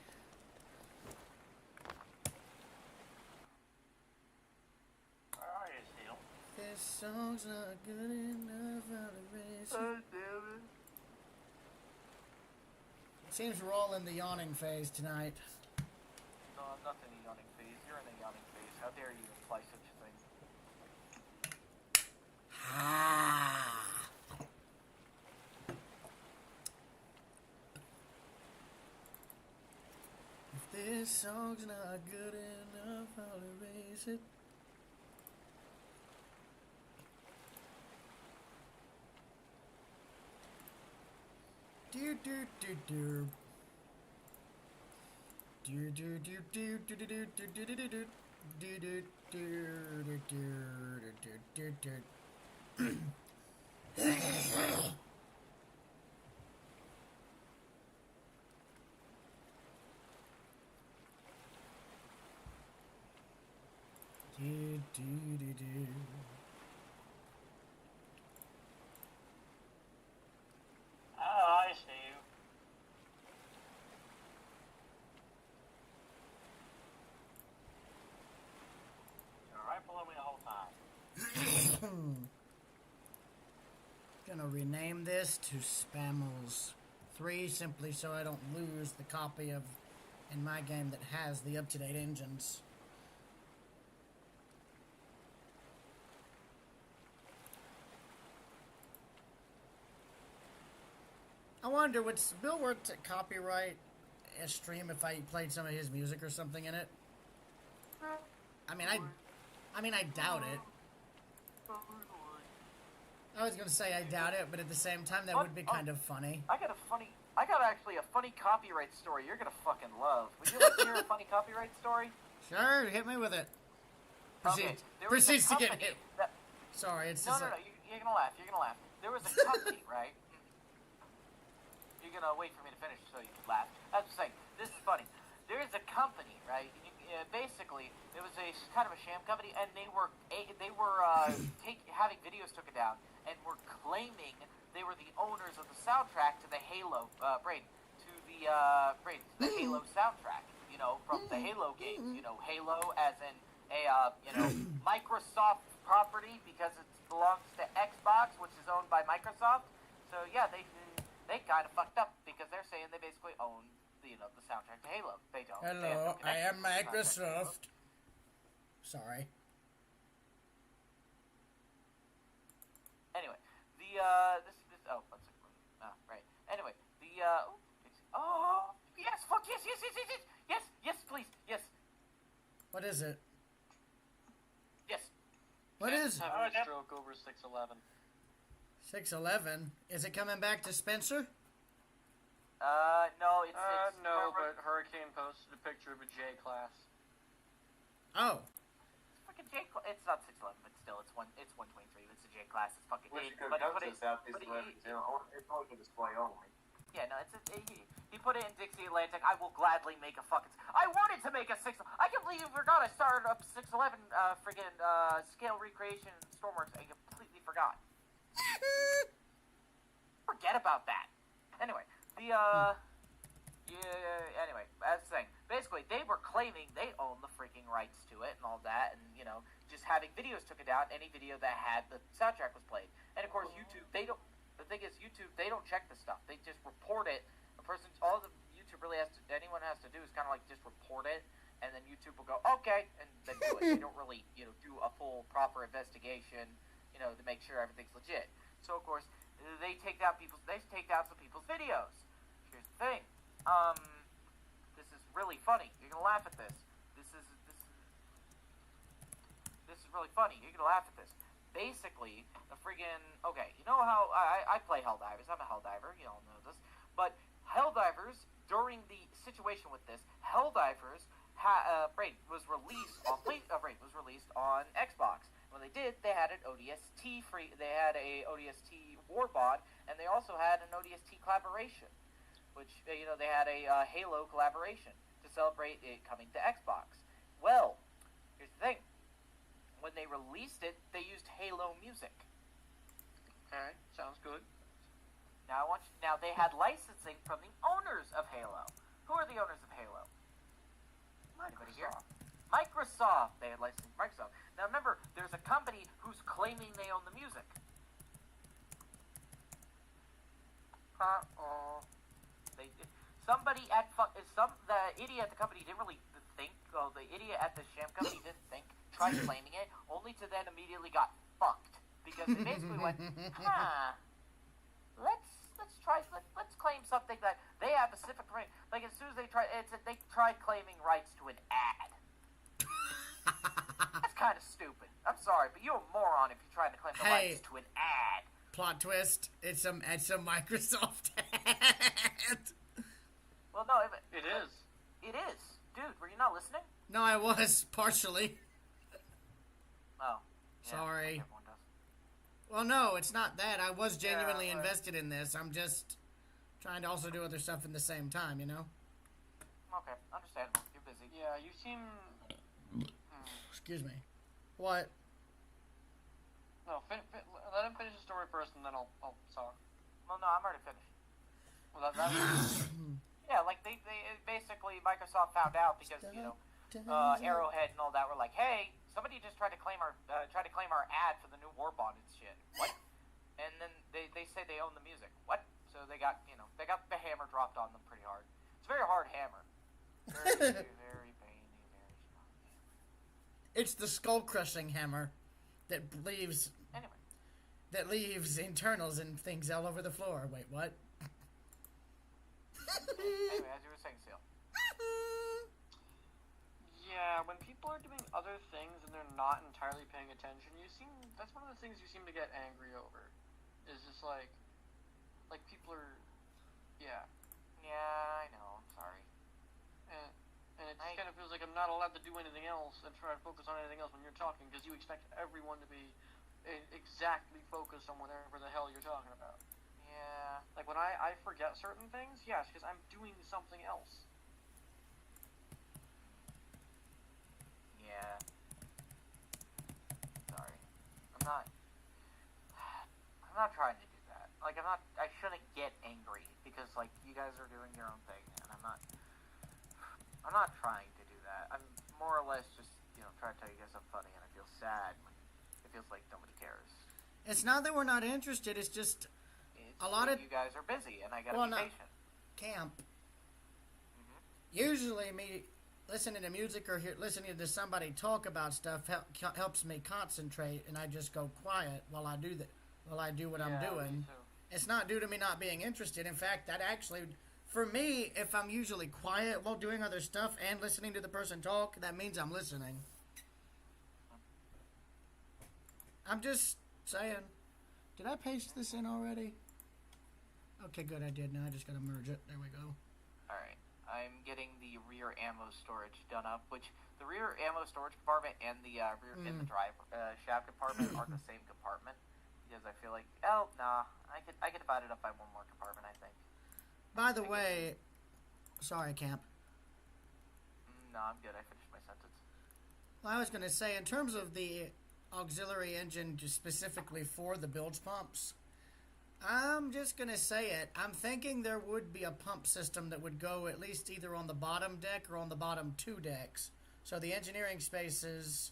Where are you, Steel? this song's not good enough. I'll erase it. Oh, damn it. Seems we're all in the yawning phase tonight. No, I'm not in the yawning phase. You're in the yawning phase. How dare you imply such a thing? Ah. If this song's not good enough, I'll erase it. Do do do do. Do do do do do do do do do do do do do do do do. Oh, I see you. You're right below me the whole time. Gonna rename this to Spammels 3 simply so I don't lose the copy of in my game that has the up-to-date engines. I wonder, would Bill work at copyright a stream if I played some of his music or something in it? I mean, I doubt it. I was gonna say I doubt it, but at the same time, that would be kind of funny. I got actually a funny copyright story you're gonna fucking love. Would you like to hear a funny copyright story? Sure, hit me with it. Proceeds to get hit. Sorry, it's No, just no, no, you're gonna laugh, There was a company, right? You're gonna wait for me to finish so you can laugh. That's the thing. This is funny. There is a company, right? Basically, it was a kind of a sham company, and they were having videos taken down, and were claiming they were the owners of the soundtrack to the Halo the Halo soundtrack. You know, from the Halo games. You know, Halo as in a Microsoft property because it belongs to Xbox, which is owned by Microsoft. So yeah, they kind of fucked up because they're saying they basically own the soundtrack to Halo. They don't. Hello, I am Microsoft. Sorry. Anyway, right. Anyway, yes, fuck yes, please, yes. What is it? Yes. What is it? Having a stroke over 6'11". 6'11"? Is it coming back to Spencer? No, it's no, but Hurricane posted a picture of a J class. Oh. It's fucking J class. It's not 6'11", but still, it's 123. It's a J class. It's fucking. Wish you could have done this out this it's only for display only. Yeah, no, he put it in Dixie Atlantic. I will gladly make a fucking. I wanted to make a 6. I completely forgot. I started up 611 friggin' scale recreation in stormworks. I completely forgot. Forget about that. Anyway, anyway, as I was saying, basically they were claiming they own the freaking rights to it and all that, and just having videos taken down, any video that had the soundtrack was played, and of course YouTube, they don't. The thing is, YouTube, they don't check the stuff. They just report it. All the YouTube really anyone has to do is kind of like just report it, and then YouTube will go, okay, and then do it. They don't really, do a full proper investigation, to make sure everything's legit. So of course, they take down some people's videos. Here's the thing. This is really funny. You're gonna laugh at this. This is really funny. You're gonna laugh at this. Basically, the friggin' okay, you know how I play Helldivers. I'm a Helldiver. You all know this. But Helldivers, during the situation with this, Helldivers was released on Xbox. When they did, they had an ODST They had a ODST Warbond, and they also had an ODST collaboration, which they had a Halo collaboration to celebrate it coming to Xbox. Well, here's the thing. When they released it, they used Halo music. Okay, sounds good. Now they had licensing from the owners of Halo. Who are the owners of Halo? Anybody here? Microsoft. They had licensing from Microsoft. Now remember, there's a company who's claiming they own the music. They did. The idiot at the company didn't really think. Well, the idiot at the sham company didn't think. Tried claiming it, only to then immediately got fucked because they basically went, let's claim something that they have specific right. Like as soon as they tried claiming rights to an ad. That's kind of stupid. I'm sorry, but you're a moron if you're trying to claim the rights to an ad. Plot twist: it's a Microsoft ad. Well, no, it is. It is, dude. Were you not listening? No, I was partially. Oh. Yeah, Sorry. everyone does. Well, no, it's not that. I was genuinely invested in this. I'm just trying to also do other stuff in the same time, Okay, understandable. You're busy. Yeah, you seem... Excuse me. What? No, let him finish the story first, and then I'll talk. Well, no, I'm already finished. Well, that's... Yeah, like they basically Microsoft found out because Arrowhead and all that were like, hey, somebody just tried to claim our ad for the new Warbond and shit. What? And then they say they own the music. What? So they got the hammer dropped on them pretty hard. It's a very hard hammer. Very, very veiny, very strong hammer. It's the skull crushing hammer that leaves internals and things all over the floor. Wait, what? Anyway, as you were saying, Seal. Yeah, when people are doing other things and they're not entirely paying attention, that's one of the things you seem to get angry over. Is just like people are, yeah. Yeah, I know. I'm sorry. And it just kind of feels like I'm not allowed to do anything else and try to focus on anything else when you're talking because you expect everyone to be exactly focused on whatever the hell you're talking about. Yeah. Like when I forget certain things, yes, because I'm doing something else. Yeah. Sorry. I'm not trying to do that. Like, I shouldn't get angry because, like, you guys are doing your own thing, and I'm not trying to do that. I'm more or less just, trying to tell you guys I'm funny, and I feel sad when it feels like nobody cares. It's not that we're not interested, it's just It's a lot of... you guys are busy, and I gotta be patient. Camp. Mm-hmm. Usually me listening to music or listening to somebody talk about stuff helps me concentrate, and I just go quiet while I do what I'm doing. Me too. It's not due to me not being interested. In fact, that actually, for me, if I'm usually quiet while doing other stuff and listening to the person talk, that means I'm listening. I'm just saying. Did I paste this in already? Okay, good, I did. Now I just gotta merge it. There we go. Alright. I'm getting the rear ammo storage done up, which the rear ammo storage compartment and the rear in the drive shaft compartment are the same compartment. Because I feel like, I could divide it up by one more compartment, I think. By the way, sorry, Camp. No, I'm good. I finished my sentence. Well, I was going to say, in terms of the auxiliary engine just specifically for the bilge pumps, I'm just going to say it. I'm thinking there would be a pump system that would go at least either on the bottom deck or on the bottom two decks. So the engineering spaces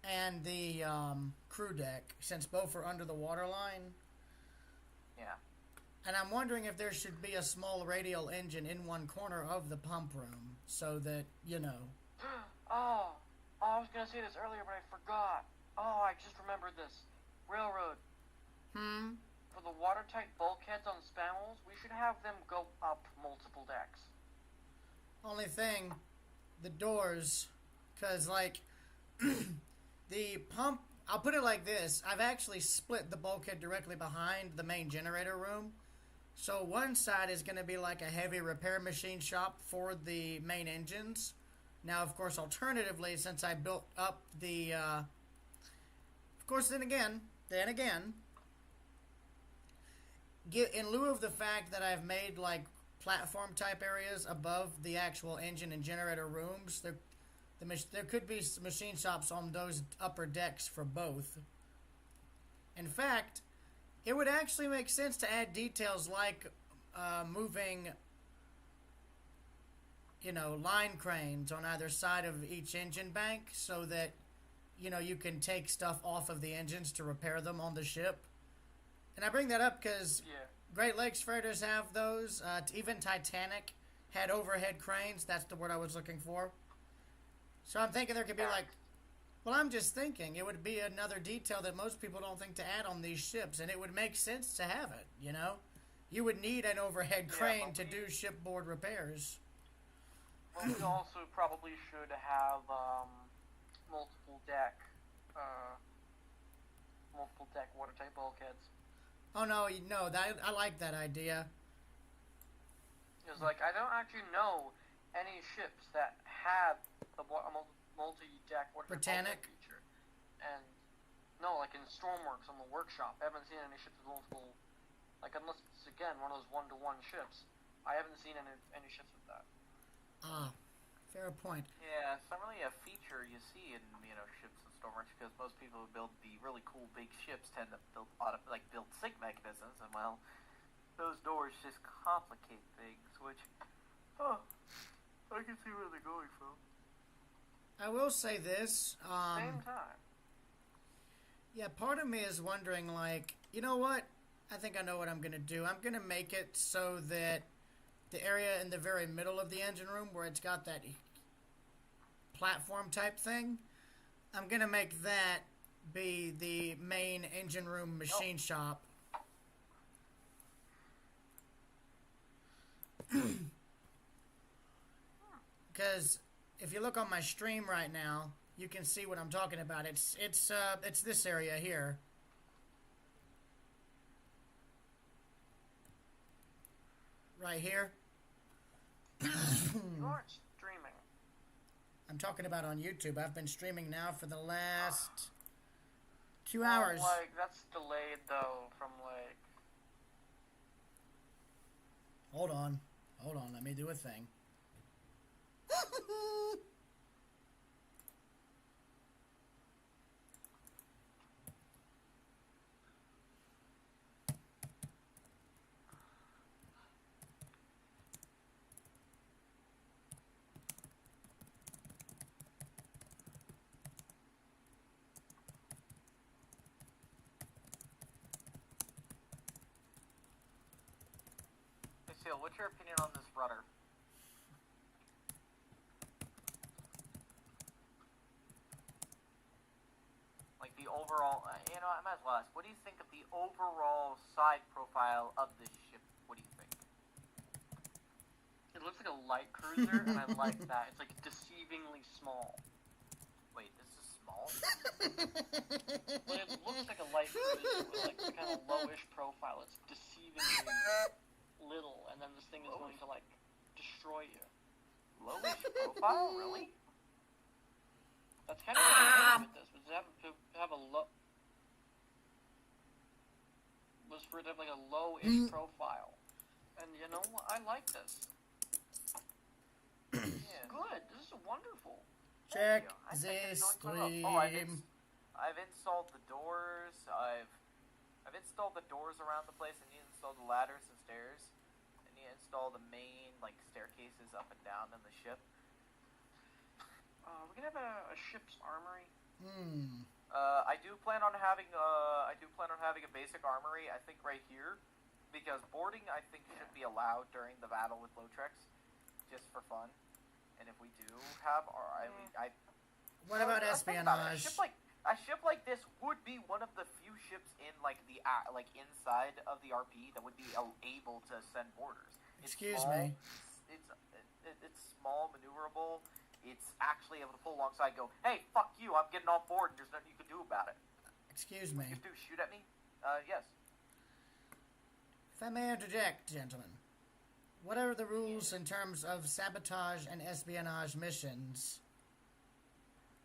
and the crew deck, since both are under the waterline. Yeah. And I'm wondering if there should be a small radial engine in one corner of the pump room so that, Oh, I was gonna say this earlier, but I forgot. Oh, I just remembered this. Railroad. For the watertight bulkheads on spanels, we should have them go up multiple decks. Only thing, the doors, because, the pump, I'll put it like this. I've actually split the bulkhead directly behind the main generator room. So one side is going to be like a heavy repair machine shop for the main engines. Now, of course, alternatively, since I built up the, of course, then again, in lieu of the fact that I've made, platform type areas above the actual engine and generator rooms, there could be machine shops on those upper decks for both. In fact, it would actually make sense to add details like moving, line cranes on either side of each engine bank so that, you can take stuff off of the engines to repair them on the ship. And I bring that up because Great Lakes freighters have those. Even Titanic had overhead cranes. That's the word I was looking for. So I'm thinking there could be I'm just thinking it would be another detail that most people don't think to add on these ships, and it would make sense to have it, You would need an overhead crane to do shipboard repairs. Well, we also probably should have multiple deck watertight bulkheads. Oh, no, I like that idea. It's I don't actually know any ships that have the multi-deck watertight Britannic feature. And no, in Stormworks on the workshop, I haven't seen any ships with multiple, unless it's again one of those one-to-one ships. I haven't seen any ships with that. Ah, fair point. Yeah, it's not really a feature you see in ships and stormworks because most people who build the really cool big ships tend to build sync mechanisms, and those doors just complicate things, which I can see where they're going from. I will say this. Same time. Yeah, part of me is wondering, you know what? I think I know what I'm going to do. I'm going to make it so that the area in the very middle of the engine room where it's got that platform type thing, I'm going to make that be the main engine room machine shop. because if you look on my stream right now, you can see what I'm talking about. It's this area here. Right here. You aren't streaming. I'm talking about on YouTube. I've been streaming now for the last 2 hours. Like, that's delayed, though, from, like... Hold on. Let me do a thing. Lucille, what's your opinion on this rudder? Like the overall, I might as well ask, what do you think of the overall side profile of this ship? What do you think? It looks like a light cruiser, and I like that. It's, like, deceivingly small. Wait, this is small? Well, it looks like a light cruiser with, like, the kind of lowish profile. It's deceivingly little, and then this thing is going to, like, destroy you. Lowish profile? Really? That's kind of what I'm thinking with this, was to have a low... Was for it to have, like, a low-ish profile. And, you know, I like this. Yeah. Good. This is wonderful. Check I think this it's going quite stream. well. Oh, I've installed the doors. I've installed the doors around the place. I need to install the ladders and stairs. I need to install the main staircases up and down in the ship. We're gonna have a ship's armory. I do plan on having a basic armory. I think right here, because boarding I think should be allowed during the battle with Lotrex, just for fun. And if we do have What about espionage? A ship like this would be one of the few ships in inside of the RP that would be able to send boarders. Excuse me. It's small, maneuverable. It's actually able to pull alongside and go, hey, fuck you, I'm getting on board, and there's nothing you can do about it. Excuse me. You do shoot at me? Yes. If I may interject, gentlemen, what are the rules in terms of sabotage and espionage missions?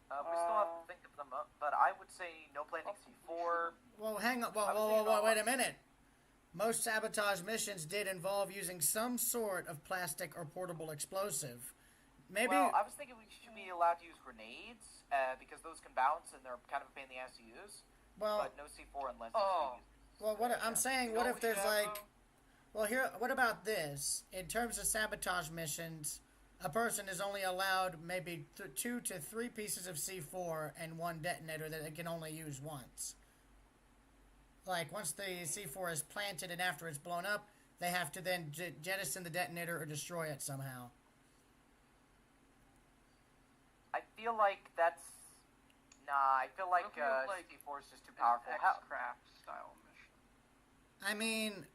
We still have to think of them up, but I would say no planting C4. Well, hang on. Whoa, wait a minute. Most sabotage missions did involve using some sort of plastic or portable explosive. Maybe. Well, I was thinking we should be allowed to use grenades, because those can bounce and they're kind of a pain in the ass to use. Well, but no C4 unless well, what I'm saying, what if there's like, well, here, what about this? In terms of sabotage missions, a person is only allowed maybe 2 to 3 pieces of C4 and 1 detonator that they can only use once. Like, once the C4 is planted and after it's blown up, they have to then jettison the detonator or destroy it somehow. I feel like that's... Nah, I feel like C4 is just too powerful. X-Craft style mission. I mean,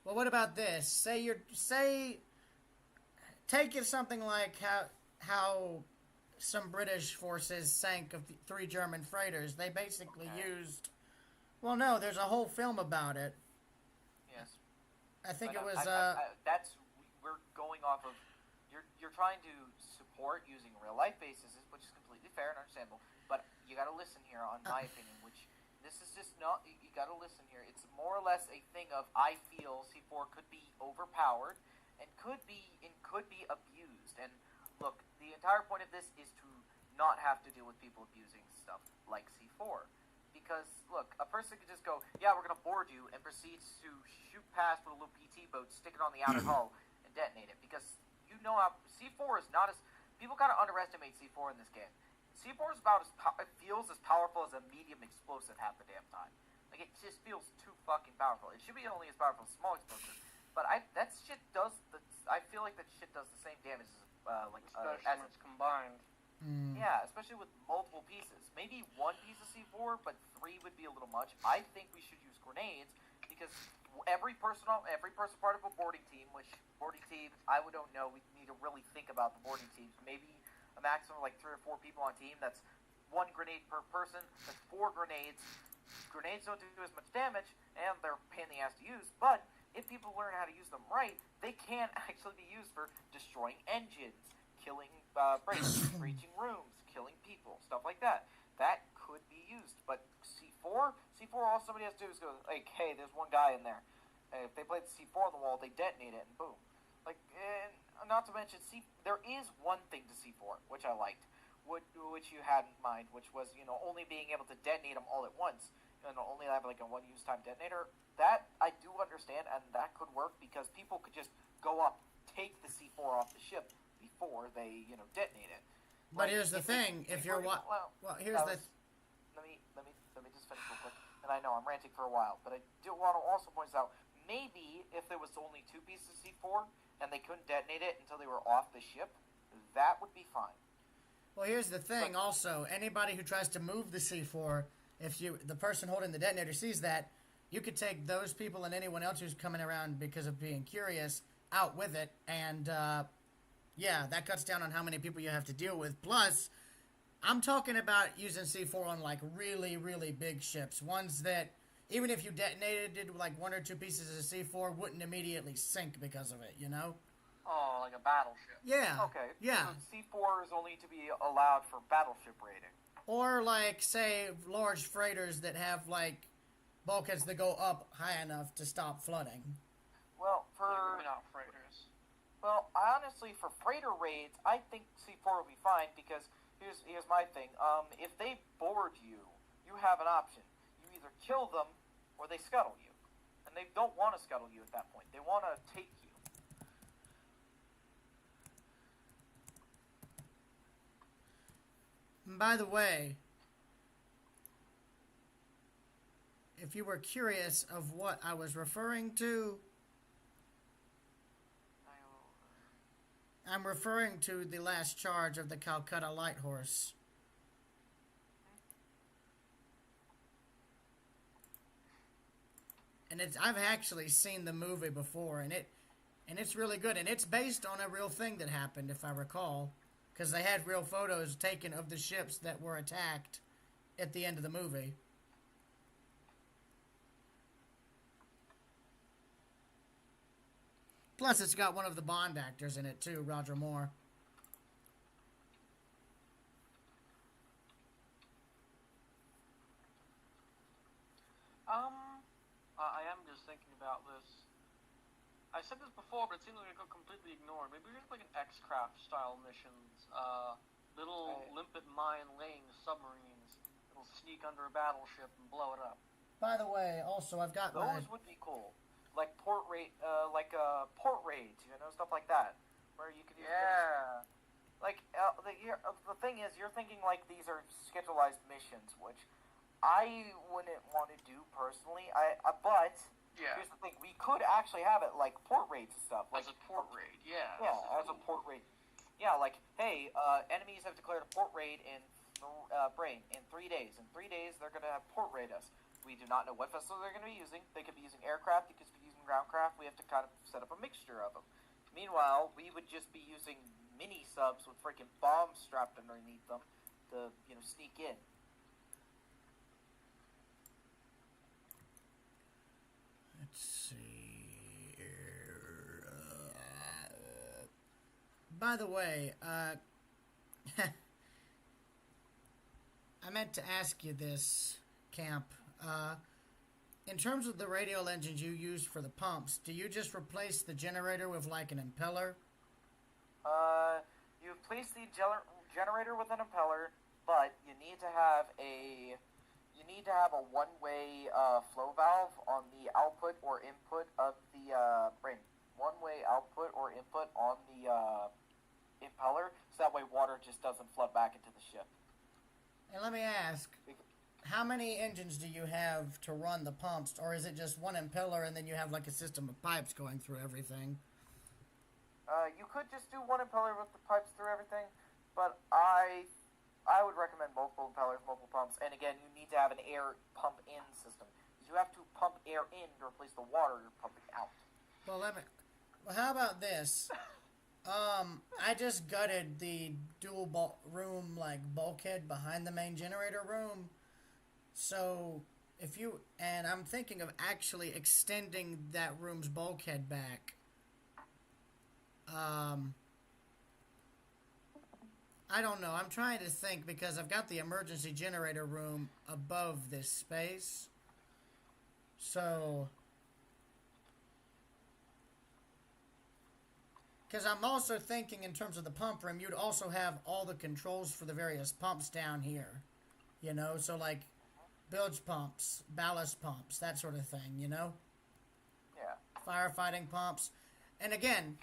well, what about this? Take it something like how some British forces sank 3 German freighters. They basically used... Well, no, there's a whole film about it. Yes. I think but it was... we're going off of... You're trying to support using real-life bases, which is completely fair and understandable, but you gotta listen here on my opinion, which... This is just not... You gotta listen here. It's more or less a thing of, I feel C4 could be overpowered and could be abused. And look, the entire point of this is to not have to deal with people abusing stuff like C4. Because, look, a person could just go, yeah, we're gonna board you, and proceeds to shoot past with a little PT boat, stick it on the outer hull, and detonate it. Because you know how C4 is not as... People kind of underestimate C4 in this game. C4 is about it feels as powerful as a medium explosive half the damn time. Like, it just feels too fucking powerful. It should be only as powerful as small explosives. But I feel like that shit does the same damage as especially when it's combined. Yeah, especially with multiple pieces. Maybe 1 piece of C4, but 3 would be a little much. I think we should use grenades because every person part of a boarding team, which boarding teams I don't know. We need to really think about the boarding teams. Maybe a maximum of like 3 or 4 people on team. That's 1 grenade per person. That's 4 grenades. Grenades don't do as much damage, and they're a pain in the ass to use. But if people learn how to use them right, they can actually be used for destroying engines, killing breaching rooms, killing people, stuff like that. That could be used. But C4, all somebody has to do is go like, hey, there's one guy in there. If they play the C4 on the wall, they detonate it, and boom. Like, and not to mention, there is one thing to C4 which I liked, which you had in mind, which was only being able to detonate them all at once, and only have like a 1 use time detonator. That I do understand, and that could work because people could just go up, take the C4 off the ship before they detonate it. But here's the thing: if you're let me just finish real quick. And I know I'm ranting for a while, but I do want to also point out, maybe if there was only 2 pieces of C4 and they couldn't detonate it until they were off the ship, that would be fine. Well, here's the thing. Also, anybody who tries to move the C4, if the person holding the detonator sees that, you could take those people and anyone else who's coming around because of being curious out with it, and that cuts down on how many people you have to deal with. Plus, I'm talking about using C4 on like really, really big ships, ones that even if you detonated like 1 or 2 pieces of C4, wouldn't immediately sink because of it. Oh, like a battleship. Yeah. Okay. Yeah. So C4 is only to be allowed for battleship rating. Or like, say, large freighters that have like bulkheads that go up high enough to stop flooding. Well, Maybe not freighters. Well, honestly, for freighter raids, I think C4 will be fine because here's my thing. If they board you, you have an option. You either kill them or they scuttle you, and they don't want to scuttle you at that point. They want to take you. By the way, if you were curious of what I was referring to, I'm referring to the last charge of the Calcutta Light Horse. And I've actually seen the movie before, and it's really good, and it's based on a real thing that happened, if I recall, because they had real photos taken of the ships that were attacked at the end of the movie. Plus, it's got one of the Bond actors in it, too, Roger Moore. I am just thinking about this. I said this before, but it seems like it got completely ignored. Maybe we should like an X-Craft style missions. Little limpet mine laying submarines that'll sneak under a battleship and blow it up. By the way, also, I've got those would be cool. Like port raids, stuff like that, where you could use the thing is, you're thinking like these are schedulized missions, which I wouldn't want to do personally. But here's the thing: we could actually have it like port raids and stuff. Like as a port raid, yeah, as a port raid. Yeah, like hey, enemies have declared a port raid in Brain in 3 days. In 3 days, they're gonna port raid us. We do not know what vessels they're going to be using. They could be using aircraft. They could be using groundcraft. We have to kind of set up a mixture of them. Meanwhile, we would just be using mini subs with freaking bombs strapped underneath them to, sneak in. Let's see. By the way, I meant to ask you this, Camp. In terms of the radial engines you use for the pumps, do you just replace the generator with like an impeller? You replace the generator with an impeller, but you need to have a one-way flow valve on the output or input of the brain. One-way output or input on the impeller, so that way water just doesn't flood back into the ship. And let me ask, how many engines do you have to run the pumps, or is it just one impeller and then you have like a system of pipes going through everything? You could just do one impeller with the pipes through everything, but I would recommend multiple impellers, multiple pumps, and again, you need to have an air pump-in system. You have to pump air in to replace the water you're pumping out. Well, how about this? I just gutted the dual room like bulkhead behind the main generator room. So and I'm thinking of actually extending that room's bulkhead back. I don't know. I'm trying to think because I've got the emergency generator room above this space. So, because I'm also thinking in terms of the pump room, you'd also have all the controls for the various pumps down here. You know, so like bilge pumps, ballast pumps, that sort of thing, you know? Yeah. Firefighting pumps. And again,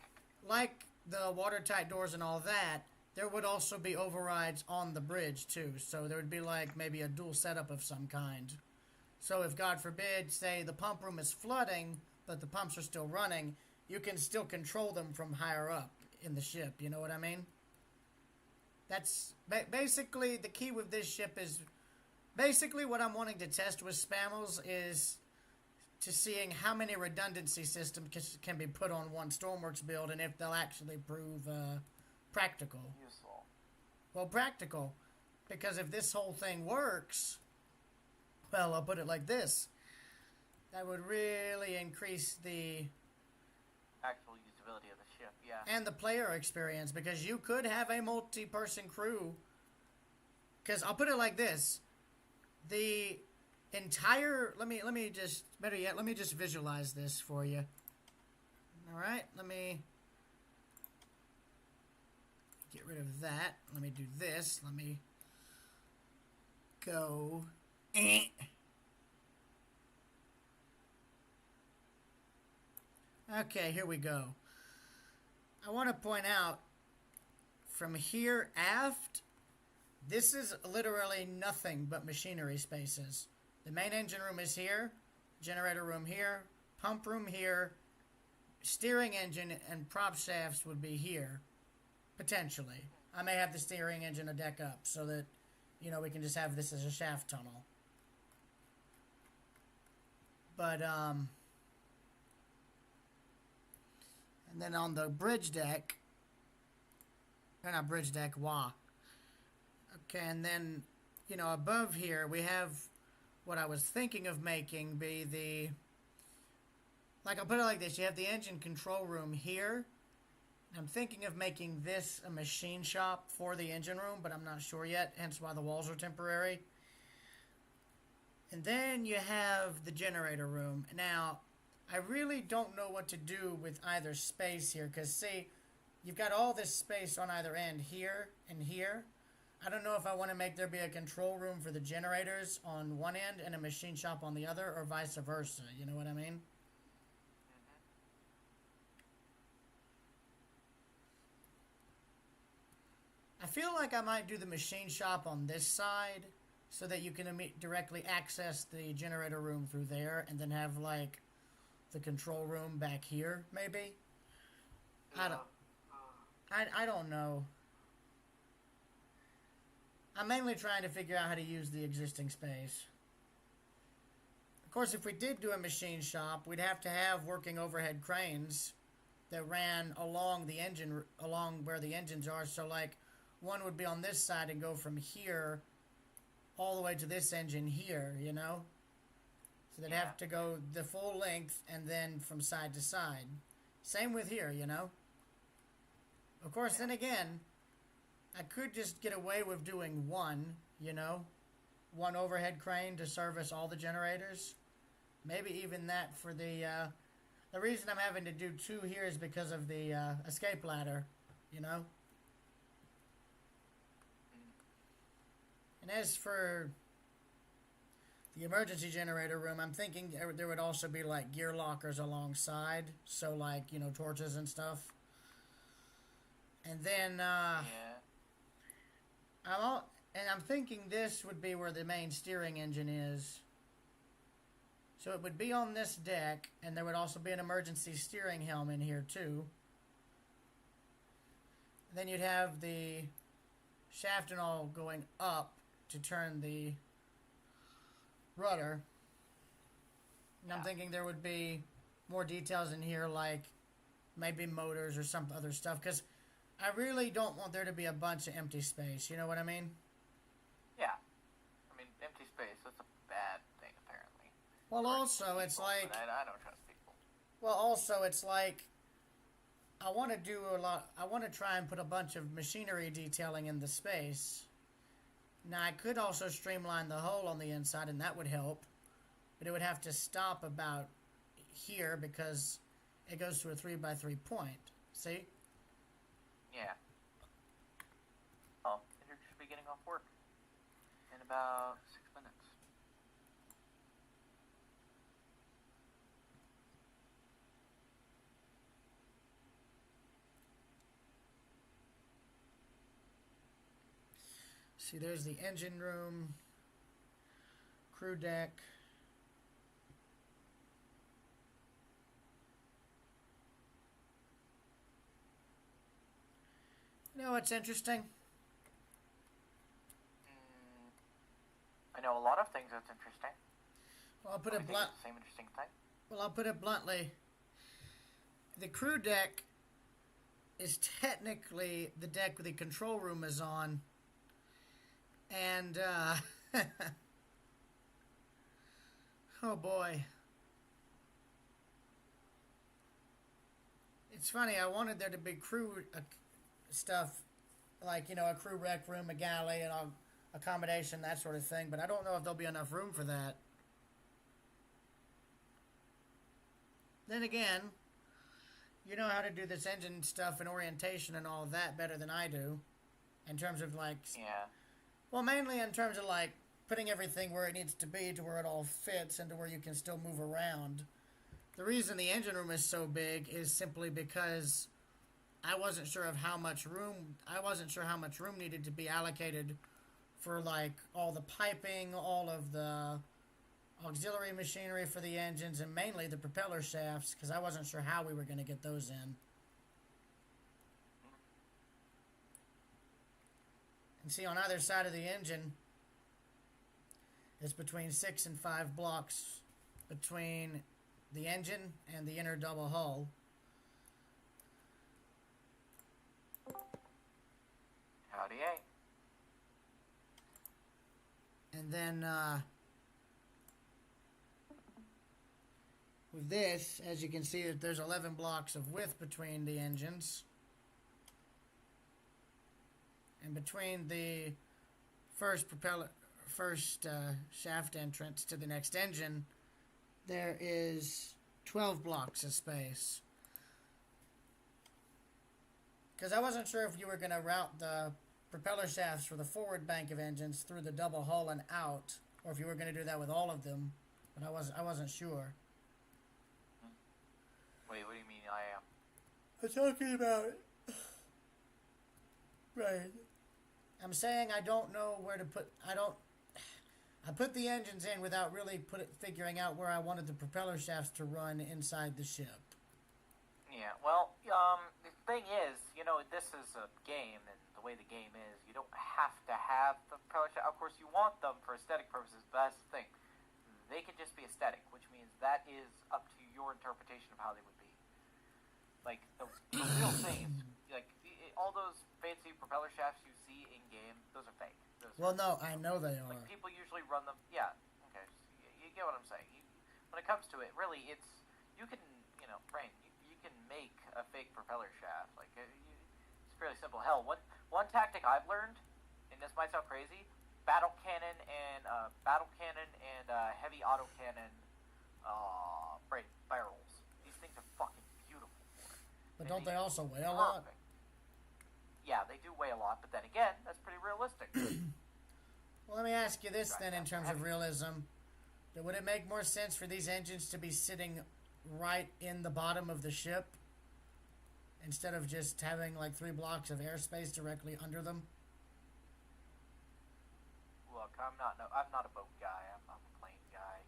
like the watertight doors and all that, there would also be overrides on the bridge too. So there would be like maybe a dual setup of some kind. So if, God forbid, say the pump room is flooding, but the pumps are still running, you can still control them from higher up in the ship. You know what I mean? That's basically the key with this ship is basically what I'm wanting to test with Spammels is to seeing how many redundancy systems can be put on one Stormworks build and if they'll actually prove practical. Useful. Well, practical. Because if this whole thing works, well, I'll put it like this. That would really increase the actual usability of the ship, yeah. And the player experience, because you could have a multi-person crew. Because I'll put it like this. The entire... Let me just visualize this for you. Alright, let me get rid of that. Let me do this. Let me go... Okay, here we go. I want to point out, from here aft, this is literally nothing but machinery spaces. The main engine room is here, generator room here, pump room here, steering engine and prop shafts would be here, potentially. I may have the steering engine a deck up so that, you know, we can just have this as a shaft tunnel. But, and then on the bridge deck, or not bridge deck, Okay, and then, you know, above here, we have what I was thinking of making be the, like, I'll put it like this. You have the engine control room here. I'm thinking of making this a machine shop for the engine room, but I'm not sure yet, hence why the walls are temporary. And then you have the generator room. Now, I really don't know what to do with either space here, because, see, you've got all this space on either end, here and here. I don't know if I want to make there be a control room for the generators on one end and a machine shop on the other, or vice versa. You know what I mean? I feel like I might do the machine shop on this side so that you can directly access the generator room through there and then have, like, the control room back here, maybe? Yeah. I don't know. I'm mainly trying to figure out how to use the existing space. Of course, if we did do a machine shop, we'd have to have working overhead cranes that ran along the engine, along where the engines are. So, like, one would be on this side and go from here all the way to this engine here, you know? So they'd have to go the full length and then from side to side. Same with here, you know? Of course, then again, I could just get away with doing one, you know? One overhead crane to service all the generators. Maybe even that for the reason I'm having to do two here is because of the escape ladder, you know? And as for the emergency generator room, I'm thinking there would also be, like, gear lockers alongside. So, like, you know, torches and stuff. And then, I'm thinking this would be where the main steering engine is. So it would be on this deck, and there would also be an emergency steering helm in here, too. And then you'd have the shaft and all going up to turn the rudder. And I'm thinking there would be more details in here, like maybe motors or some other stuff, because I really don't want there to be a bunch of empty space. You know what I mean? Yeah. I mean, empty space, that's a bad thing, apparently. Well, also, it's like... I don't trust people. Well, also, it's like... I want to do a lot... I want to try and put a bunch of machinery detailing in the space. Now, I could also streamline the hull on the inside, and that would help. But it would have to stop about here because it goes to a 3x3 point. See? Yeah. Oh, you should be getting off work in about 6 minutes. See, there's the engine room, crew deck. You know what's interesting? I know a lot of things that's interesting. Well, I'll put I it think blunt. it's the same interesting thing. Well, I'll put it bluntly. The crew deck is technically the deck the control room is on, and oh boy, it's funny. I wanted there to be crew stuff, like, you know, a crew rec room, a galley, and accommodation, that sort of thing. But I don't know if there'll be enough room for that. Then again, you know how to do this engine stuff and orientation and all of that better than I do, in terms of like, Yeah. well, mainly in terms of like putting everything where it needs to be to where it all fits and to where you can still move around. The reason the engine room is so big is simply because I wasn't sure of how much room needed to be allocated for like all the piping, all of the auxiliary machinery for the engines, and mainly the propeller shafts, because I wasn't sure how we were going to get those in. And see, on either side of the engine, it's between 6 and 5 blocks between the engine and the inner double hull. Howdy, And then, with this, as you can see, there's 11 blocks of width between the engines. And between the first shaft entrance to the next engine, there is 12 blocks of space. Because I wasn't sure if you were going to route the propeller shafts for the forward bank of engines through the double hull and out, or if you were going to do that with all of them, but I wasn't sure. Wait, what do you mean I am? I'm talking about it. Right. I'm saying I don't know where to put... I put the engines in without really figuring out where I wanted the propeller shafts to run inside the ship. Yeah, well, the thing is, you know, this is a game, and the way the game is, you don't have to have the propeller shaft. Of course, you want them for aesthetic purposes, but that's the thing. They can just be aesthetic, which means that is up to your interpretation of how they would be. Like, the real things, like, all those fancy propeller shafts you see in-game, those are fake. Well, no, I know they are. Like, people usually run them, yeah, okay, so you get what I'm saying. When it comes to it, really, you can, you know, Brain, you can make a fake propeller shaft. Like, it's fairly simple. Hell, one tactic I've learned, and this might sound crazy, battle cannon and heavy autocannon barrels. These things are fucking beautiful for it. But don't they also weigh a lot? Yeah, they do weigh a lot, but then again, that's pretty realistic. Well, let me ask you this then, in terms of realism. Would it make more sense for these engines to be sitting right in the bottom of the ship instead of just having like 3 blocks of airspace directly under them? Look, I'm not a boat guy. I'm a plane guy.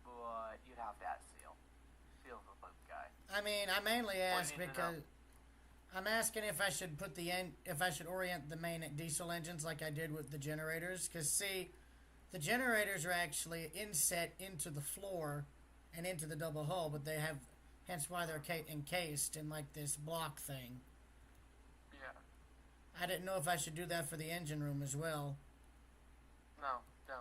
But you'd have to ask Seal. Seal's a boat guy. I mean, I mainly ask because I'm asking if I should orient the main diesel engines like I did with the generators. Because see, the generators are actually inset into the floor and into the double hull, but they have, hence why they're encased in like this block thing. Yeah. I didn't know if I should do that for the engine room as well. No, don't.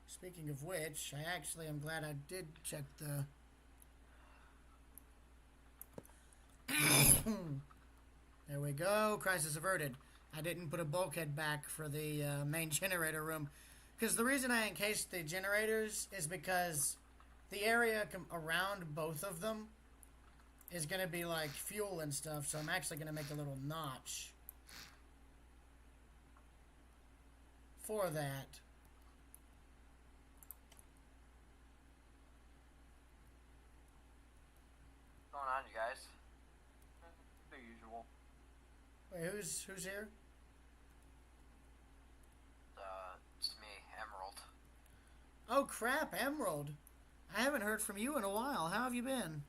Speaking of which, I actually am glad I did check the... There we go. Crisis averted. I didn't put a bulkhead back for the main generator room. Because the reason I encased the generators is because the area around both of them is going to be like fuel and stuff. So I'm actually going to make a little notch for that. What's going on, you guys? The usual. Wait, who's here? It's me, Emerald. Oh crap, Emerald. I haven't heard from you in a while. How have you been?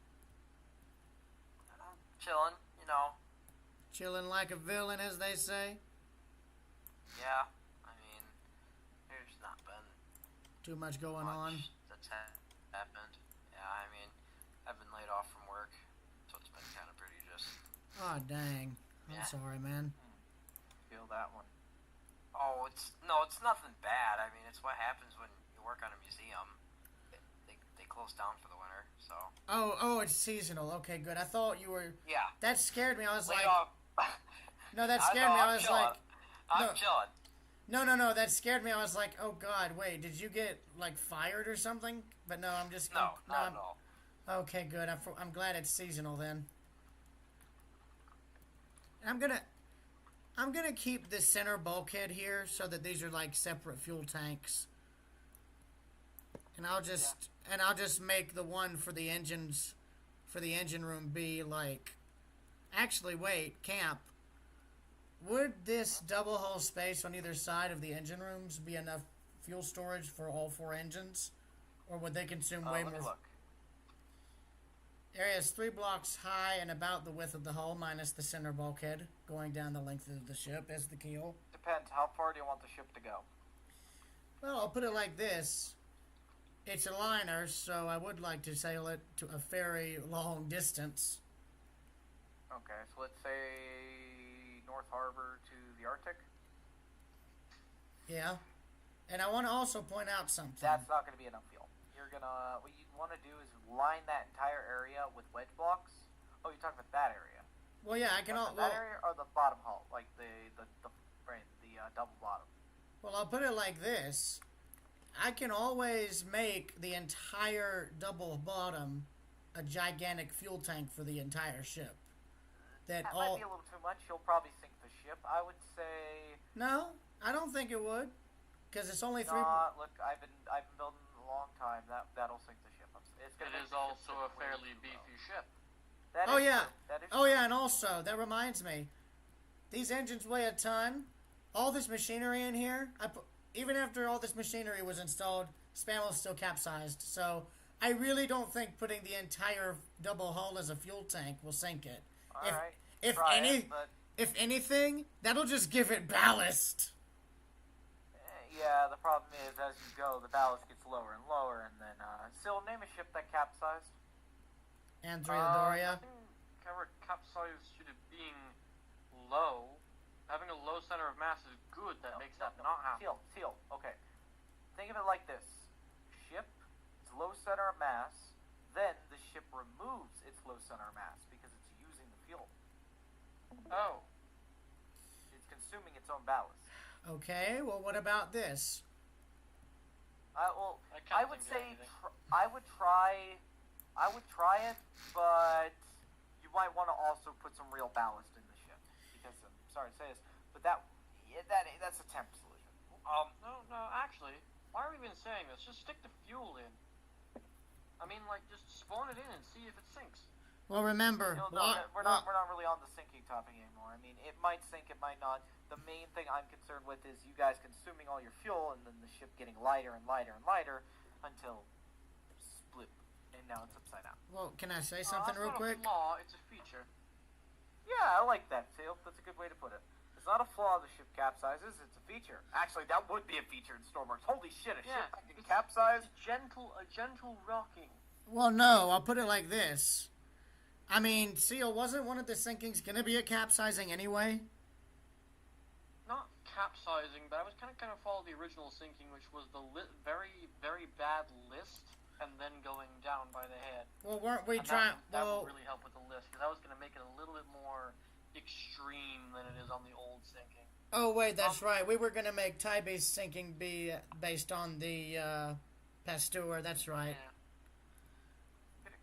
Chilling, you know. Chilling like a villain, as they say. Yeah, I mean, there's not been Too much going much on. that's happened. Yeah, I mean, I've been laid off from work, so it's been kind of pretty just Oh dang. I'm Yeah. sorry, man. feel that one. Oh, it's nothing bad. I mean, it's what happens when you work on a museum. They close down for the winter, so Oh, it's seasonal. Okay, good. I thought you were... yeah. That scared me. I was Laid like... off. No, that scared me. I I'm was chilling. like... I'm no. chilling. No, that scared me. I was like, oh god, wait, did you get, like, fired or something? But no, I'm just... No, not I'm- at all. Okay, good. I'm glad it's seasonal then. I'm gonna keep the center bulkhead here so that these are like separate fuel tanks. And I'll just make the one for the engines, for the engine room be like... Actually, wait, camp. Would this double hull space on either side of the engine rooms be enough fuel storage for all 4 engines? Or would they consume way Let me more? look. Area is 3 blocks high and about the width of the hull, minus the center bulkhead, going down the length of the ship as the keel. Depends. How far do you want the ship to go? Well, I'll put it like this. It's a liner, so I would like to sail it to a very long distance. Okay, so let's say North Harbor to the Arctic. Yeah. And I want to also point out something. That's not going to be enough fuel. What you want to do is line that entire area with wedge blocks. Oh, you're talking about that area. Well, yeah, I can... That area or the bottom hull, like the double bottom. Well, I'll put it like this. I can always make the entire double bottom a gigantic fuel tank for the entire ship. That might be a little too much. You'll probably sink the ship. I would say. No, I don't think it would, because it's only 3. Look, I've been building a long time. That'll sink the ship. It is also a fairly beefy ship. Oh yeah. Oh yeah, and also that reminds me, these engines weigh a ton. All this machinery in here, even after all this machinery was installed, Spam was still capsized. So I really don't think putting the entire double hull as a fuel tank will sink it. If anything, that'll just give it ballast. Yeah, the problem is as you go, the ballast gets lower and lower, and then still name a ship that capsized. Andrea. I think capsized due to being low. Having a low center of mass is good. That makes that not happen. Seal. Okay. Think of it like this: ship is low center of mass. Then the ship removes its low center of mass because it's using the fuel. Oh. It's consuming its own ballast. Okay. Well, what about this? I would say I would try it, but you might want to also put some real ballast in the ship because I'm sorry to say this, but that's a temp solution. No, actually, why are we even saying this? Just stick the fuel in. I mean, like, just spawn it in and see if it sinks. Well, remember, we're not really on the sinking topic anymore. I mean, it might sink, it might not. The main thing I'm concerned with is you guys consuming all your fuel and then the ship getting lighter and lighter and lighter until split, and now it's upside down. Well, can I say something real quick? It's not a flaw, it's a feature. Yeah, I like that, Seal. That's a good way to put it. It's not a flaw the ship capsizes, it's a feature. Actually, that would be a feature in Stormworks. Holy shit, a ship that can capsize? A gentle rocking. Well, no, I'll put it like this. I mean, Seal, wasn't one of the sinkings going to be a capsizing anyway? Not capsizing, but I was kind of follow the original sinking, which was the very, very bad list, and then going down by the head. Well, weren't we And trying... That Well, would really help with the list, because I was going to make it a little bit more extreme than it is on the old sinking. oh, wait, that's right. We were going to make Tybie's sinking be based on the Pasteur. That's right. Yeah.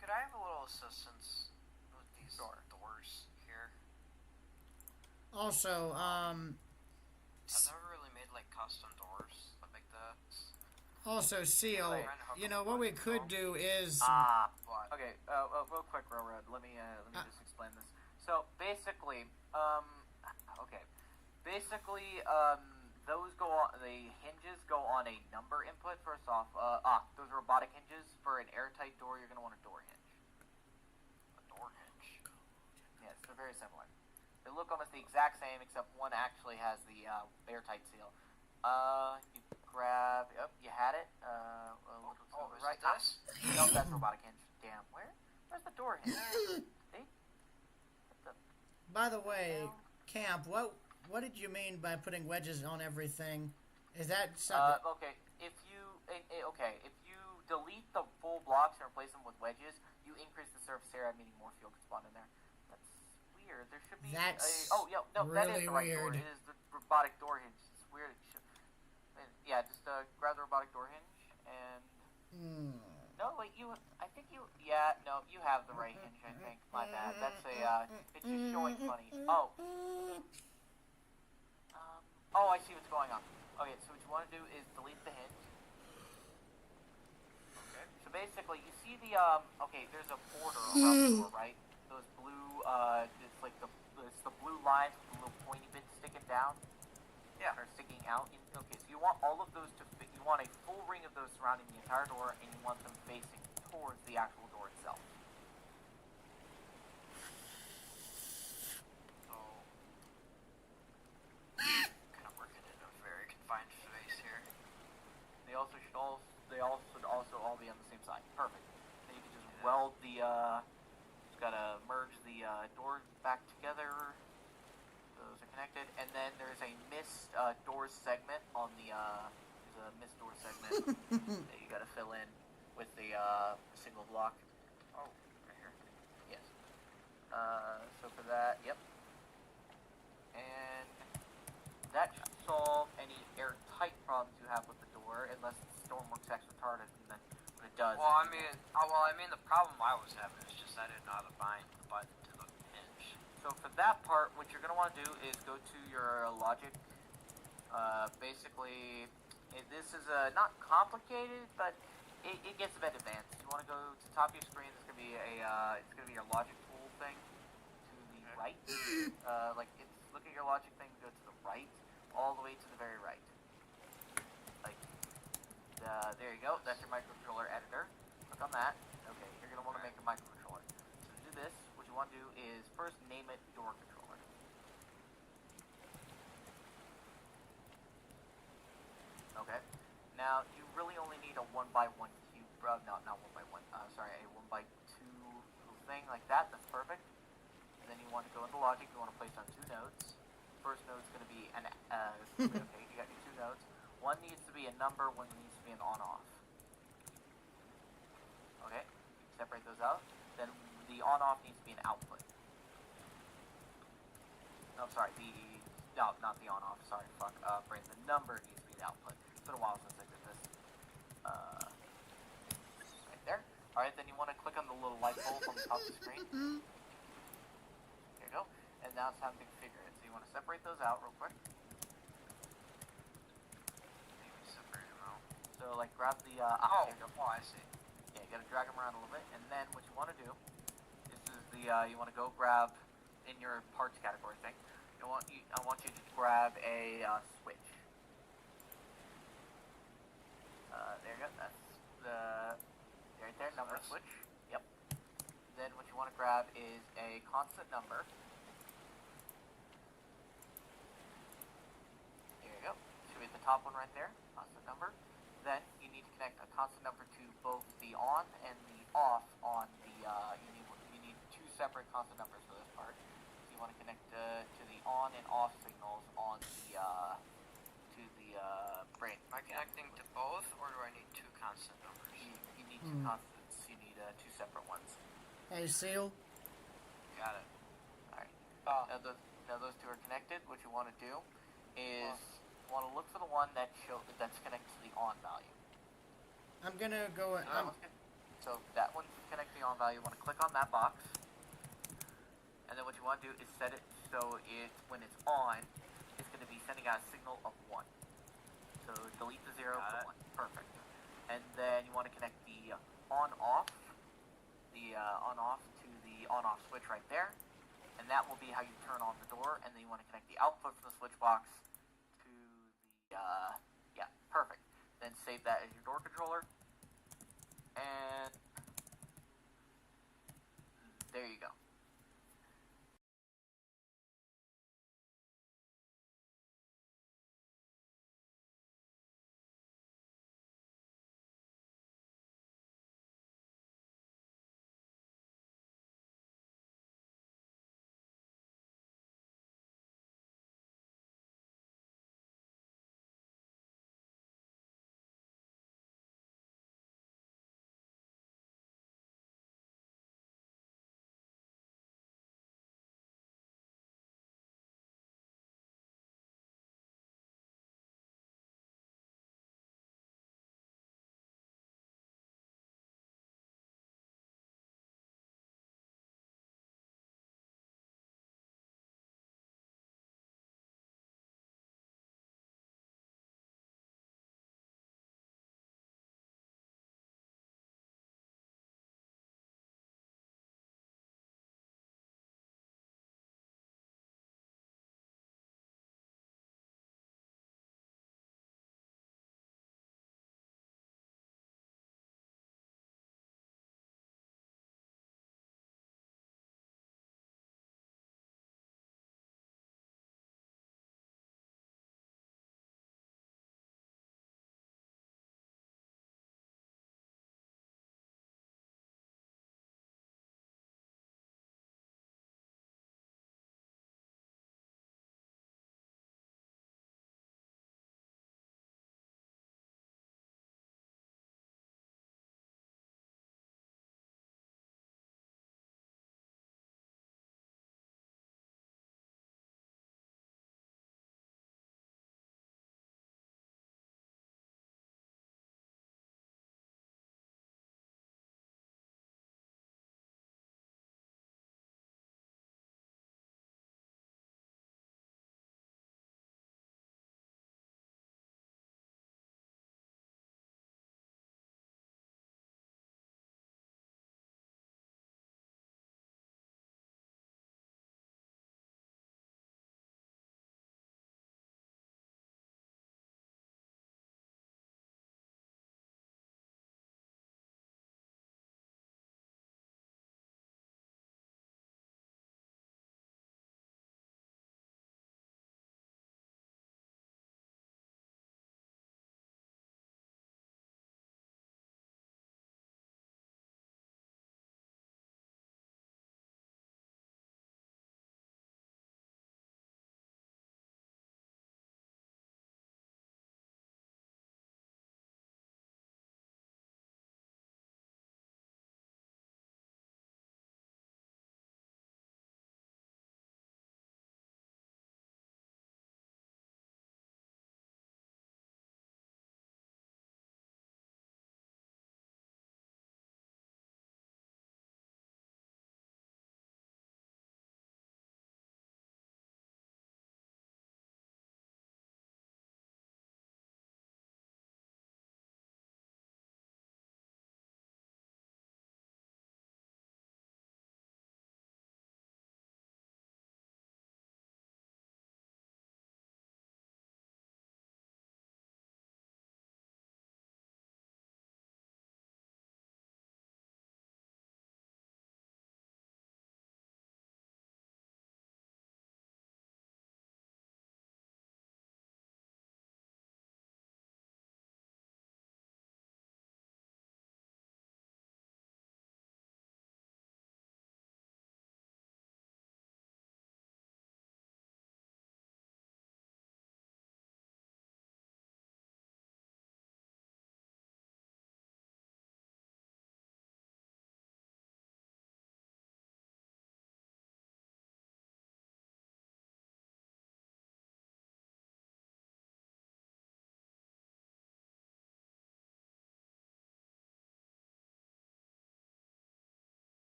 Could I have a little assistance with these doors here? Also, I've never really made like custom doors like that. Also, Seal, you know, what we could do is... What? Okay, real quick, Railroad, let me just explain this. So, basically, those go on, the hinges go on a number input, first off. Those are robotic hinges. For an airtight door, you're going to want a door hinge. A door hinge. Yes, they're very similar. They look almost the exact same, except one actually has the airtight seal. You grab, you had it. Right. This? No, that's robotic hinge. Damn, where's the door hinge? See? By the way, Camp, what did you mean by putting wedges on everything? Is that something... Okay, if you delete the full blocks and replace them with wedges, you increase the surface area, meaning more fuel can spawn in there. That's weird. There should be that is really the right weird. door. It is the robotic door hinge. It's weird. Just grab the robotic door hinge and... No, wait, you have the right hinge, I think. My bad. That's it's just showing funny. I see what's going on. Okay, so what you want to do is delete the hinge. Okay. So basically, you see the, there's a border around the door, right? Those blue, it's the blue lines with the little pointy bits sticking down. Yeah. Or sticking out. Okay, so you want all of those to fit. You want a full ring of those surrounding the entire door, and you want them facing towards the actual door itself. So, kind of working in a very confined space here. They should also all be on the same side. Perfect. Then you can just weld the. Just gotta merge the doors back together. Those are connected, and then there's a missed door segment on the. There's a missed door segment that you gotta fill in with the single block. Oh, right here. Yes. So for that, yep. And that should solve any airtight problems you have with the door, unless the stormworks X retarded, and then when it does. Well, I mean, the problem I was having is just I didn't know how to bind the button to the hinge. So for that part, what you're gonna want to do is go to your logic. Basically, this is not complicated, but it gets a bit advanced. You want to go to the top of your screen. It's gonna be your logic tool thing to the right. Look at your logic thing. Go to the right, all the way to the very right. There you go. That's your microcontroller editor. Click on that. Okay, you're gonna want to make a microcontroller. So to do this, what you want to do is first name it door controller. Okay. Now you really only need a 1x1 cube. Not 1x1. Sorry, a 1x2 little thing like that. That's perfect. And then you want to go into logic. You want to place on 2 nodes. First node is going to be an. Okay, you got your 2 nodes. One needs to be a number. One needs to be an on-off. Okay. Separate those out. Then the on-off needs to be an output. No, sorry. No, not the on-off. Sorry, fuck. Brain. The number needs to be the output. It's been a while since I did this. Right there. Alright, then you want to click on the little light bulb on the top of the screen. There you go. And now it's time to configure it. So you want to separate those out real quick. Maybe separate them out. So, grab the, there you go. I see. Yeah, you gotta drag them around a little bit. And then what you want to do, this is the, you want to go grab, in your parts category thing, I want you to grab a, switch. There you go. That's the right there, number switch. Yep. Then what you want to grab is a constant number. top one right there, constant number. Then you need to connect a constant number to both the on and the off on the, you need two separate constant numbers for this part. So you want to connect to the on and off signals on the, brain. Am I connecting to both, or do I need two constant numbers? You need two constants. You need two separate ones. Hey, Seal. Got it. Alright. Now those two are connected. What you want to do is you want to look for the one that's connected to the on value. I'm gonna go. So that one's connected to the on value. You want to click on that box, and then what you want to do is set it so when it's on, it's going to be sending out a signal of 1. So delete the 0 for 1. Perfect. And then you want to connect the on-off, on-off to the on-off switch right there, and that will be how you turn on the door. And then you want to connect the output from the switch box to the yeah, perfect. Then save that as your door controller, and there you go.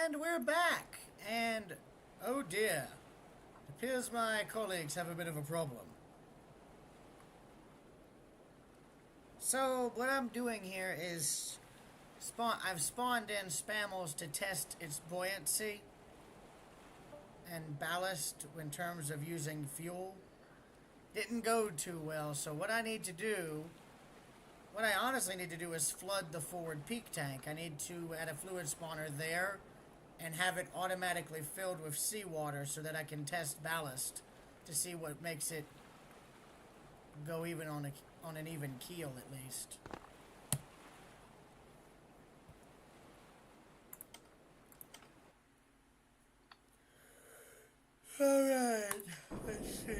And we're back. And, oh dear. It appears my colleagues have a bit of a problem. So, what I'm doing here is... I've spawned in Spammels to test its buoyancy and ballast in terms of using fuel. Didn't go too well, so what I honestly need to do is flood the forward peak tank. I need to add a fluid spawner there and have it automatically filled with seawater so that I can test ballast to see what makes it go even on an even keel at least. Alright, let's see.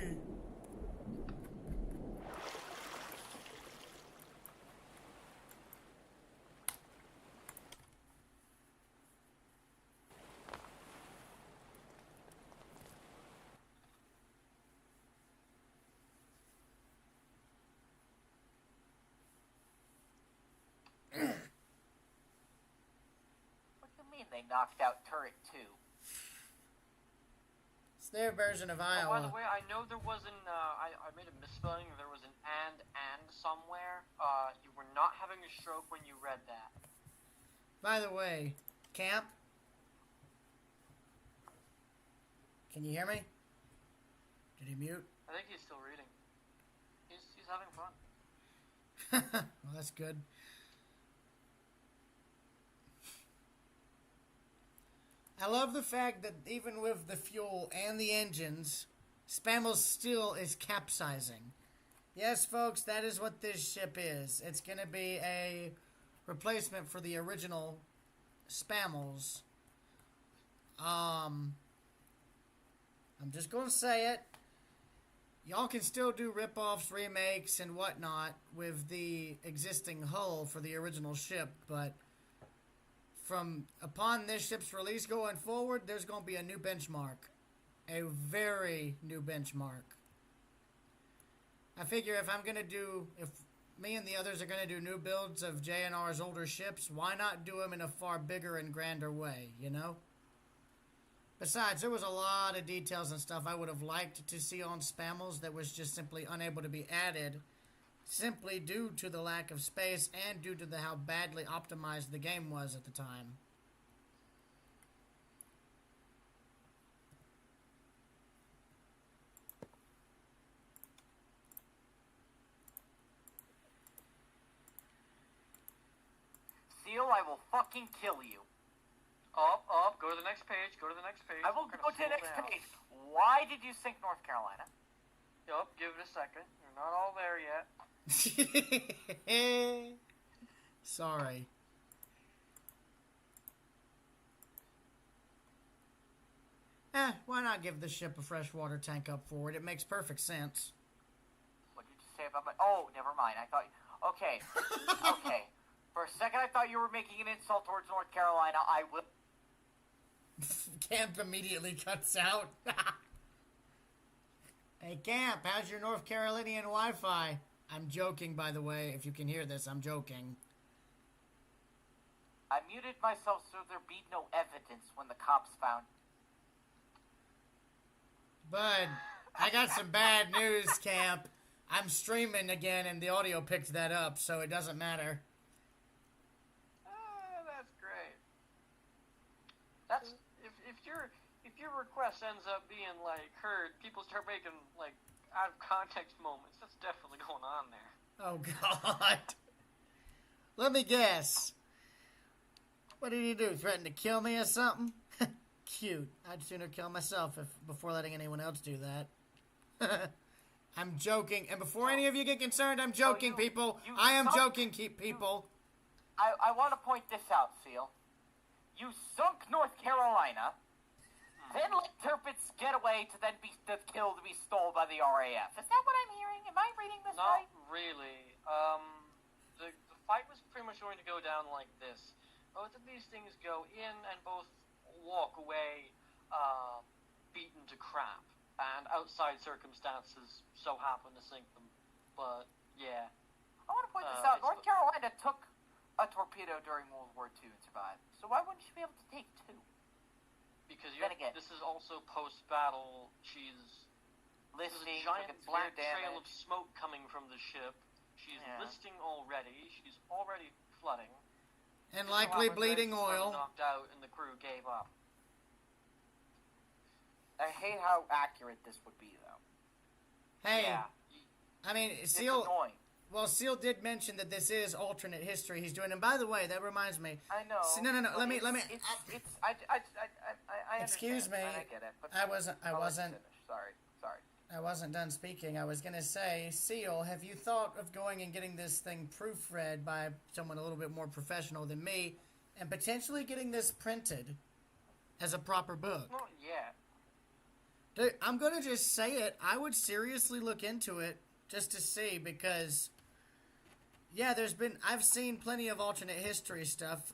What do you mean they knocked out turret 2? It's their version of Oh, Iowa. by the way, I know there was I made a misspelling. There was an and somewhere. You were not having a stroke when you read that. By the way, Camp? Can you hear me? Did he mute? I think he's still reading. He's having fun. Well, that's good. I love the fact that even with the fuel and the engines, Spammels still is capsizing. Yes, folks, that is what this ship is. It's going to be a replacement for the original Spammels. I'm just going to say it. Y'all can still do rip-offs, remakes, and whatnot with the existing hull for the original ship, but upon this ship's release going forward, there's going to be a new benchmark. A very new benchmark. I figure if me and the others are going to do new builds of JNR's older ships, why not do them in a far bigger and grander way, you know? Besides, there was a lot of details and stuff I would have liked to see on Spammels that was just simply unable to be added, simply due to the lack of space and due to how badly optimized the game was at the time. Seal, I will fucking kill you. Up, go to the next page, go to the next page. I will We're go gonna to the slow next down. page. Why did you sink North Carolina? Yup, give it a second. You're not all there yet. Sorry. Why not give the ship a freshwater tank up forward? It makes perfect sense. What did you say about my... Oh, never mind. I thought... Okay. Okay. For a second, I thought you were making an insult towards North Carolina. I will... Camp immediately cuts out. Hey, Camp, how's your North Carolinian Wi-Fi? I'm joking, by the way. If you can hear this, I'm joking. I muted myself so there be no evidence when the cops found... Bud, I got some bad news, Camp. I'm streaming again, and the audio picked that up, so it doesn't matter. That's great. That's... If your request ends up being like heard, people start making like out of context moments. That's definitely going on there. Oh God. Let me guess. What did he do? Threaten to kill me or something? Cute. I'd sooner kill myself before letting anyone else do that. I'm joking. And before any of you get concerned, I'm joking, people. I am joking, people. I want to point this out, Seal. You sunk North Carolina, then let Tirpitz get away to then be killed to be stole by the RAF. Is that what I'm hearing? Am I reading this Not right? really. The fight was pretty much going to go down like this. Both of these things go in and both walk away beaten to crap. And outside circumstances so happen to sink them. But, yeah. I want to point this out. North Carolina took a torpedo during World War II and survived. So why wouldn't she be able to take two? This is also post-battle. There's a Listing, giant like black trail damage. of smoke coming from the ship. She's Yeah. listing already. She's already flooding. And Just so likely happens that bleeding she was oil. knocked out, and the crew gave up. I hate how accurate this would be, though. Hey, Yeah, I mean, it's Seal. annoying. Well, Seal did mention that this is alternate history he's doing. And by the way, that reminds me. I know. No. but Let me. I Excuse understand, me. and I get it. But I wasn't. I'll let you finish. Sorry. I wasn't done speaking. I was gonna say, Seal, have you thought of going and getting this thing proofread by someone a little bit more professional than me, and potentially getting this printed as a proper book? Not yet. Dude, I'm gonna just say it. I would seriously look into it just to see, because yeah, I've seen plenty of alternate history stuff.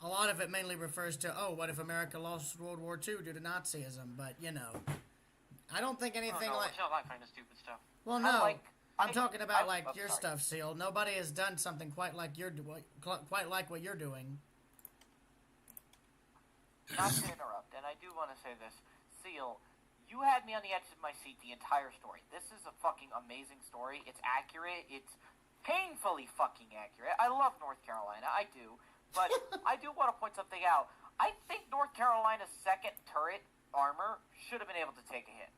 A lot of it mainly refers to, oh, what if America lost World War II due to Nazism? But, you know, I don't think anything no, like... it's not that kind of stupid stuff. Well, no, I'm talking about, oh, your sorry. stuff, Seal. Nobody has done something quite like what you're doing. Not to interrupt, and I do want to say this. Seal, you had me on the edge of my seat the entire story. This is a fucking amazing story. It's accurate. It's painfully fucking accurate. I love North Carolina. I do. But I do want to point something out. I think North Carolina's second turret armor should have been able to take a hit.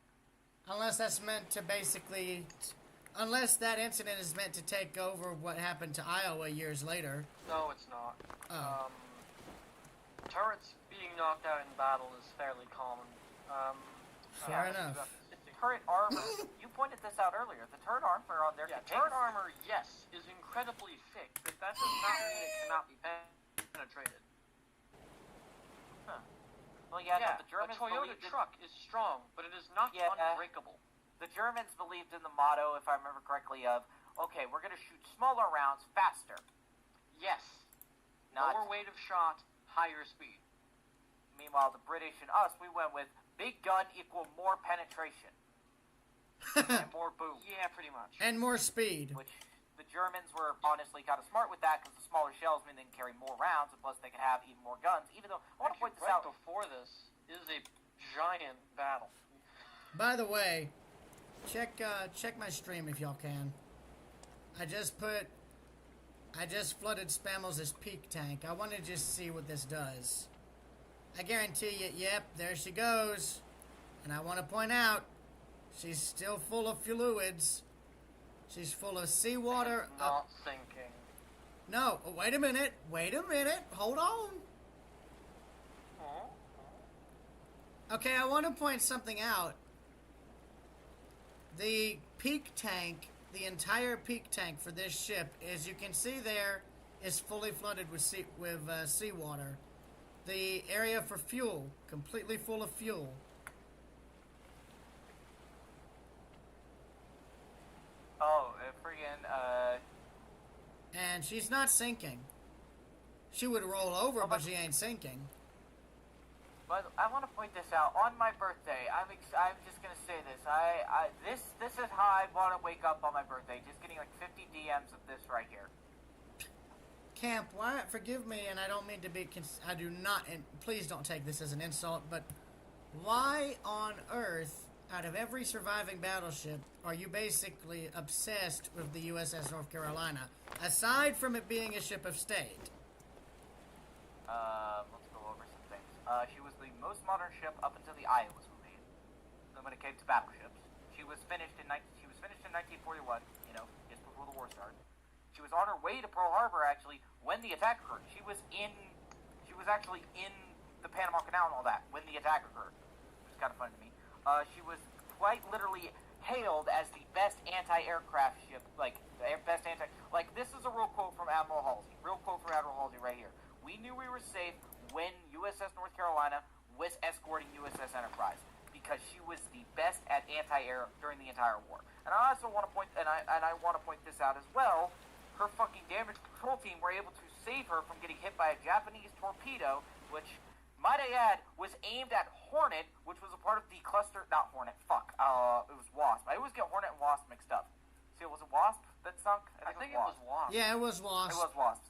Unless that's meant to basically... Unless that incident is meant to take over what happened to Iowa years later. No, it's not. Oh. Turrets being knocked out in battle is fairly common. Fair enough. The turret armor, you pointed this out earlier. The turret armor on there. Yeah, turret armor, yes, is incredibly thick, but that does not mean it cannot be penetrated. Huh. Well, yeah, no, the a Germans Toyota believed truck is strong, but it is not unbreakable. The Germans believed in the motto, if I remember correctly, of, okay, we're going to shoot smaller rounds faster. Yes. Not, lower weight of shot, higher speed. Meanwhile, the British and us, we went with big gun equal more penetration. And more boom. Yeah, pretty much. And more speed. Which the Germans were honestly kind of smart with that, because the smaller shells mean they can carry more rounds, and plus they can have even more guns. Even though, I want to point this out. Before this is a giant battle. By the way, check my stream if y'all can. I just flooded Spammels' peak tank. I want to just see what this does. I guarantee you, yep, there she goes. And I want to point out, she's still full of fluids. She's full of seawater. Not sinking. No, wait a minute. Hold on. Okay, I want to point something out. The peak tank, the entire peak tank for this ship, as you can see there, is fully flooded with seawater. The area for fuel, completely full of fuel. Oh, friggin', And she's not sinking. She would roll over, but she ain't sinking. But I want to point this out. On my birthday, I'm just gonna say this. This is how I want to wake up on my birthday. Just getting like 50 DMs of this right here. Camp, why? Forgive me, and I don't mean to be. I do not, and please don't take this as an insult. But why on earth, out of every surviving battleship, are you basically obsessed with the USS North Carolina? Aside from it being a ship of state. Let's go over some things. She was the most modern ship up until the Iowas were made. Then when it came to battleships, she was finished in 1941. You know, just before the war started. She was on her way to Pearl Harbor actually when the attack occurred. She was actually in the Panama Canal and all that when the attack occurred, which is kind of funny to me. She was quite literally hailed as the best anti-aircraft ship, like this is a real quote from Admiral Halsey. Right here. We knew we were safe when USS North Carolina was escorting USS Enterprise because she was the best at anti-air during the entire war. And I also want to point, and I want to point this out as well. Her fucking damage control team were able to save her from getting hit by a Japanese torpedo, which, might I add, was aimed at Hornet, which was a part of the cluster. Not Hornet. It was Wasp. I always get Hornet and Wasp mixed up. See, was it Wasp that sunk? I think it was Wasp. Yeah, it was Wasp. It was Wasp.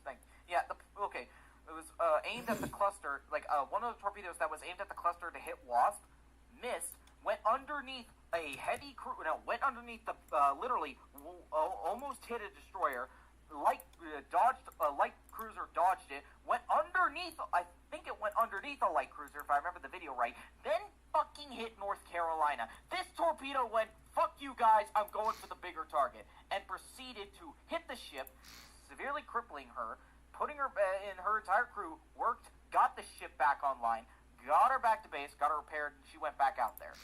Yeah. Okay. It was aimed at the cluster. Like one of the torpedoes that was aimed at the cluster to hit Wasp missed. Went underneath a heavy went underneath the literally almost hit a destroyer. Light cruiser dodged it. Went underneath. I think it went underneath a light cruiser if I remember the video right. Then fucking hit North Carolina. This torpedo went, "Fuck you guys, I'm going for the bigger target," and proceeded to hit the ship, severely crippling her, putting her in her entire crew. Worked, got the ship back online, got her back to base, got her repaired, and she went back out there.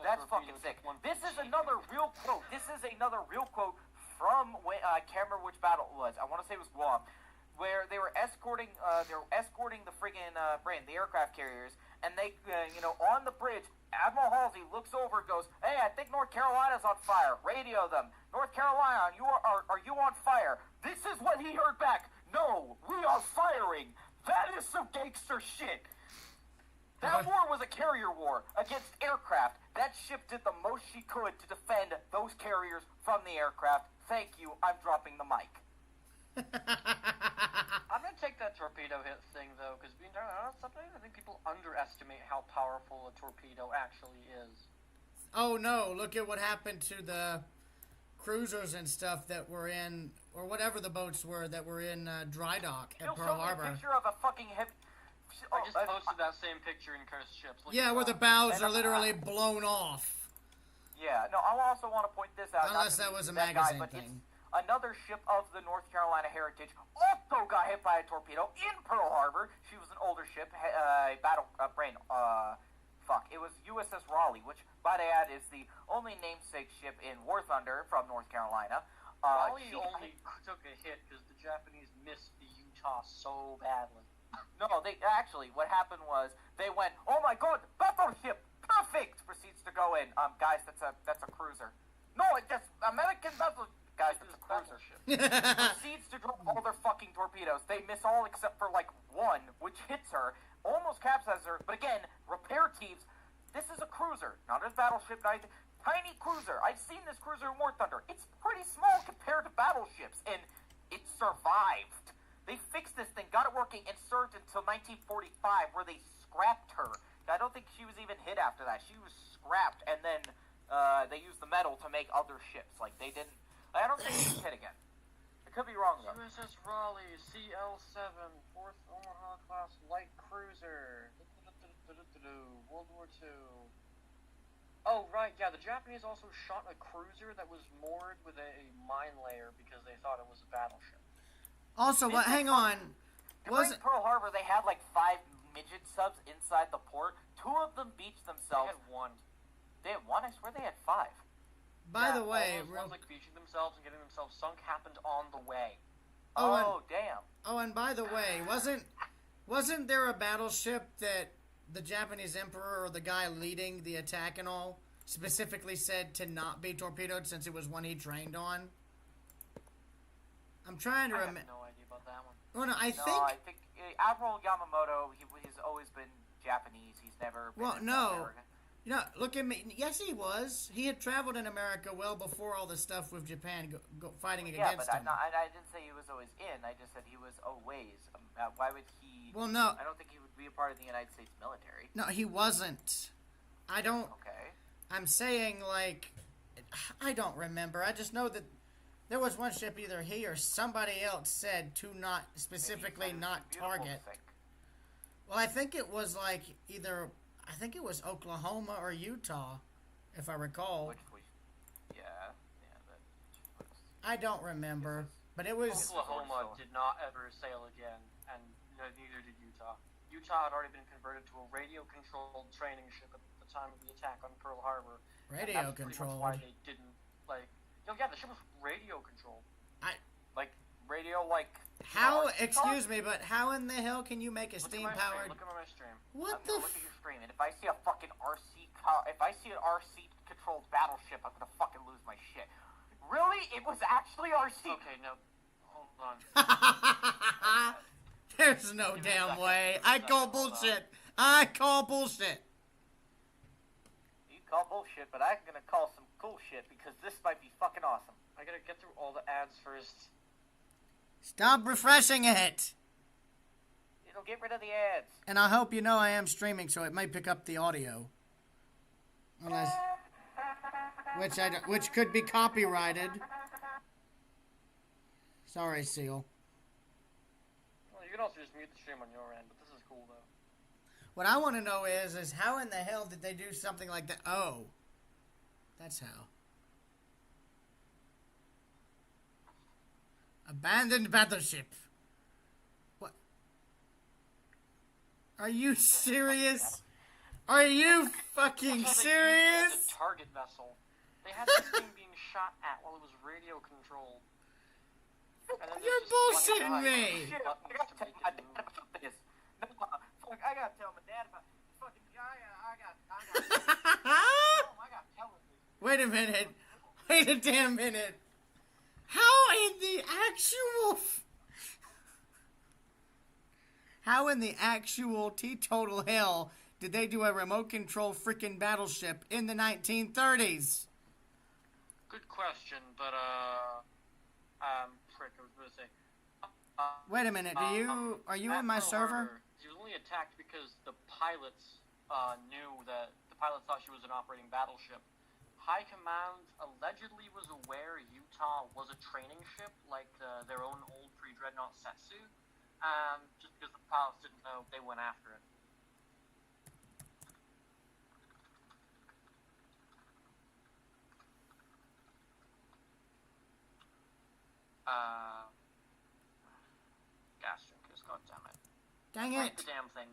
That's fucking sick. This is another real quote. From I can't remember which battle it was. I want to say it was Guam, where they were escorting the friggin' the aircraft carriers, and they on the bridge, Admiral Halsey looks over and goes, "Hey, I think North Carolina's on fire. Radio them. North Carolina, are you on fire?" This is what he heard back. "No, we are firing. That is some gangster shit." That war was a carrier war against aircraft. That ship did the most she could to defend those carriers from the aircraft. Thank you. I'm dropping the mic. I'm gonna take that torpedo hit thing though, because being honest, sometimes I think people underestimate how powerful a torpedo actually is. Oh no! Look at what happened to the cruisers and stuff that were in, or whatever the boats were that were in dry dock at Pearl Harbor. A picture of a fucking hip. I just posted that same picture in cursed ships. Yeah, where the bows are literally blown off. Yeah, no, I also want to point this out. Unless that was a magazine thing. Another ship of the North Carolina heritage also got hit by a torpedo in Pearl Harbor. She was an older ship, it was USS Raleigh, which, by the add, is the only namesake ship in War Thunder from North Carolina. Raleigh only took a hit because the Japanese missed the Utah so badly. No, what happened was they went, "Oh my god, battleship, perfect!" Proceeds to go in. Guys, that's a cruiser. No, it's just American battle. Guys, that's a cruiser. Proceeds to drop all their fucking torpedoes. They miss all except for like one, which hits her, almost capsizes her. But again, repair teams. This is a cruiser, not a battleship. Tiny cruiser. I've seen this cruiser in War Thunder. It's pretty small compared to battleships, and it survived. They fixed this thing, got it working, and served until 1945, where they scrapped her. I don't think she was even hit after that. She was scrapped, and then they used the metal to make other ships. Like, they didn't... I don't think she was hit again. I could be wrong, though. USS Raleigh, CL-7, 4th Omaha class light cruiser. World War II. Oh, right, yeah, the Japanese also shot a cruiser that was moored with a mine layer because they thought it was a battleship. Also, hang on. During Pearl Harbor, they had like 5 midget subs inside the port. 2 of them beached themselves. They had 1. They had 1? I swear they had 5. By the way, all those ones like beaching themselves and getting themselves sunk happened on the way. Damn. Oh, and by the way, wasn't there a battleship that the Japanese emperor or the guy leading the attack and all specifically said to not be torpedoed since it was one he trained on? I'm trying to remember. I have no idea about that one. Well, no, I think Admiral Yamamoto, he's always been Japanese. He's never been American. Look at me. Yes, he was. He had traveled in America well before all the stuff with Japan fighting against him. Yeah, but I didn't say he was always in. I just said he was always. Why would he... Well, no. I don't think he would be a part of the United States military. No, he wasn't. I don't... Okay. I'm saying, like... I don't remember. I just know that there was one ship either he or somebody else said to not... specifically not target. Well, I think it was, like, either... I think it was Oklahoma or Utah, if I recall. I don't remember, but it was... Oklahoma did not ever sail again, and neither did Utah. Utah had already been converted to a radio-controlled training ship at the time of the attack on Pearl Harbor. Radio-controlled? Why they didn't, like... yeah, the ship was radio-controlled. How, excuse me, but how in the hell can you make a steam-powered... Look at my stream. What the look at your stream, and if I see a fucking RC-controlled battleship, I'm gonna fucking lose my shit. Really? It was actually RC? Okay, no. Hold on. There's no damn way. I call bullshit. I call bullshit. You call bullshit, but I'm gonna call some cool shit, because this might be fucking awesome. I gotta get through all the ads first. Stop refreshing it. It'll get rid of the ads. And I hope you know I am streaming, so it may pick up the audio. Unless... Which could be copyrighted. Sorry, Seal. Well, you can also just mute the stream on your end, but this is cool, though. What I want to know is how in the hell did they do something like that? Oh. That's how. Abandoned battleship. What? Are you serious? Are you fucking serious? The target vessel. They had this thing being shot at while it was radio controlled. You're bullshitting me. Shit, I gotta tell my dad about this. No, fuck, I gotta tell my dad about fucking. I gotta tell him this. Wait a minute. Wait a damn minute. How in the actual teetotal hell did they do a remote control freaking battleship in the 1930s? Good question, but frick, I was gonna say. Wait a minute. Are you in my server? He was only attacked because the pilots knew that the pilots thought she was an operating battleship. High Command allegedly was aware Utah was a training ship, like their own old pre-dreadnought Setsu. Just because the pilots didn't know, they went after it. Gas drinkers, goddammit. Dang Break it. the damn thing.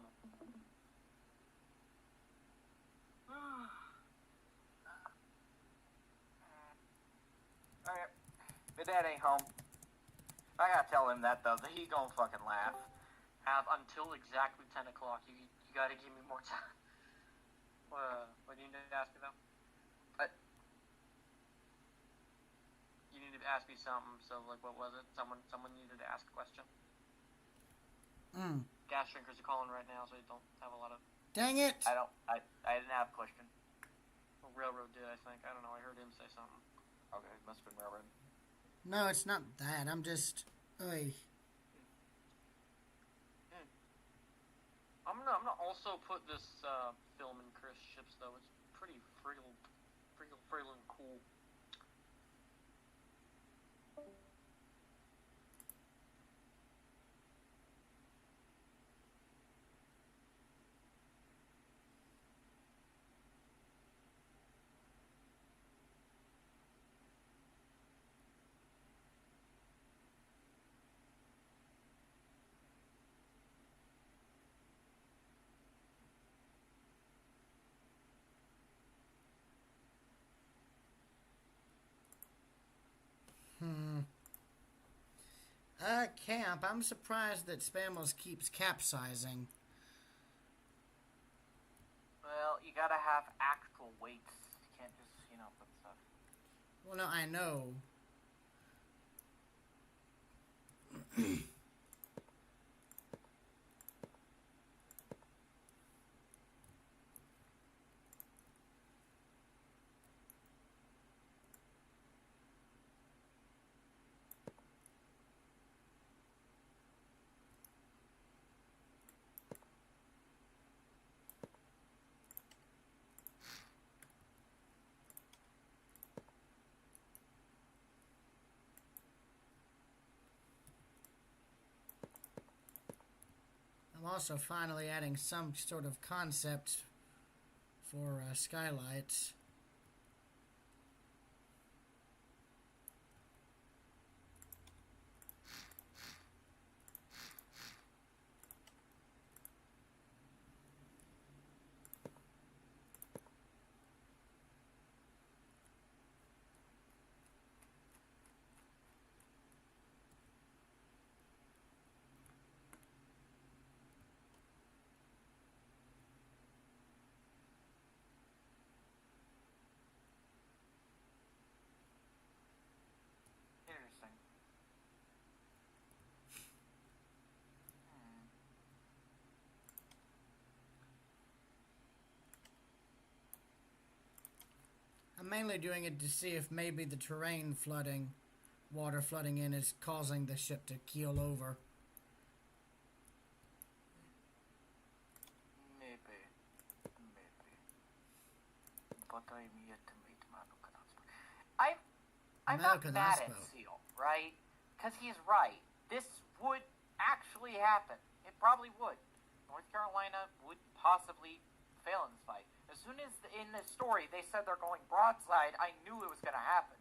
Alright. My dad ain't home. I gotta tell him that, though. He gonna fucking laugh. Have until exactly 10 o'clock. You gotta give me more time. What do you need to ask me, though? You need to ask me something, so, like, what was it? Someone needed to ask a question. Gas drinkers are calling right now, so you don't have a lot of... Dang it. I didn't have a question. Well, Railroad did, I think. I don't know, I heard him say something. Okay, it must have been railroad. No, it's not that. I'm just... Oy. I'm gonna also put this film in Chris ships, though. It's pretty friggin' cool. Camp, I'm surprised that Spamos keeps capsizing. Well, you gotta have actual weights. You can't just, put stuff. Well, no, I know. I'm also finally adding some sort of concept for skylights. Interesting. I'm mainly doing it to see if maybe the terrain flooding, water flooding in, is causing the ship to keel over. but I'm yet to meet Manuka Natsuko. I'm not Manuka mad at Natsuko. Seal, right? Because he's right. This would actually happen. It probably would. North Carolina would possibly fail in this fight. As soon as in the story they said they're going broadside, I knew it was going to happen.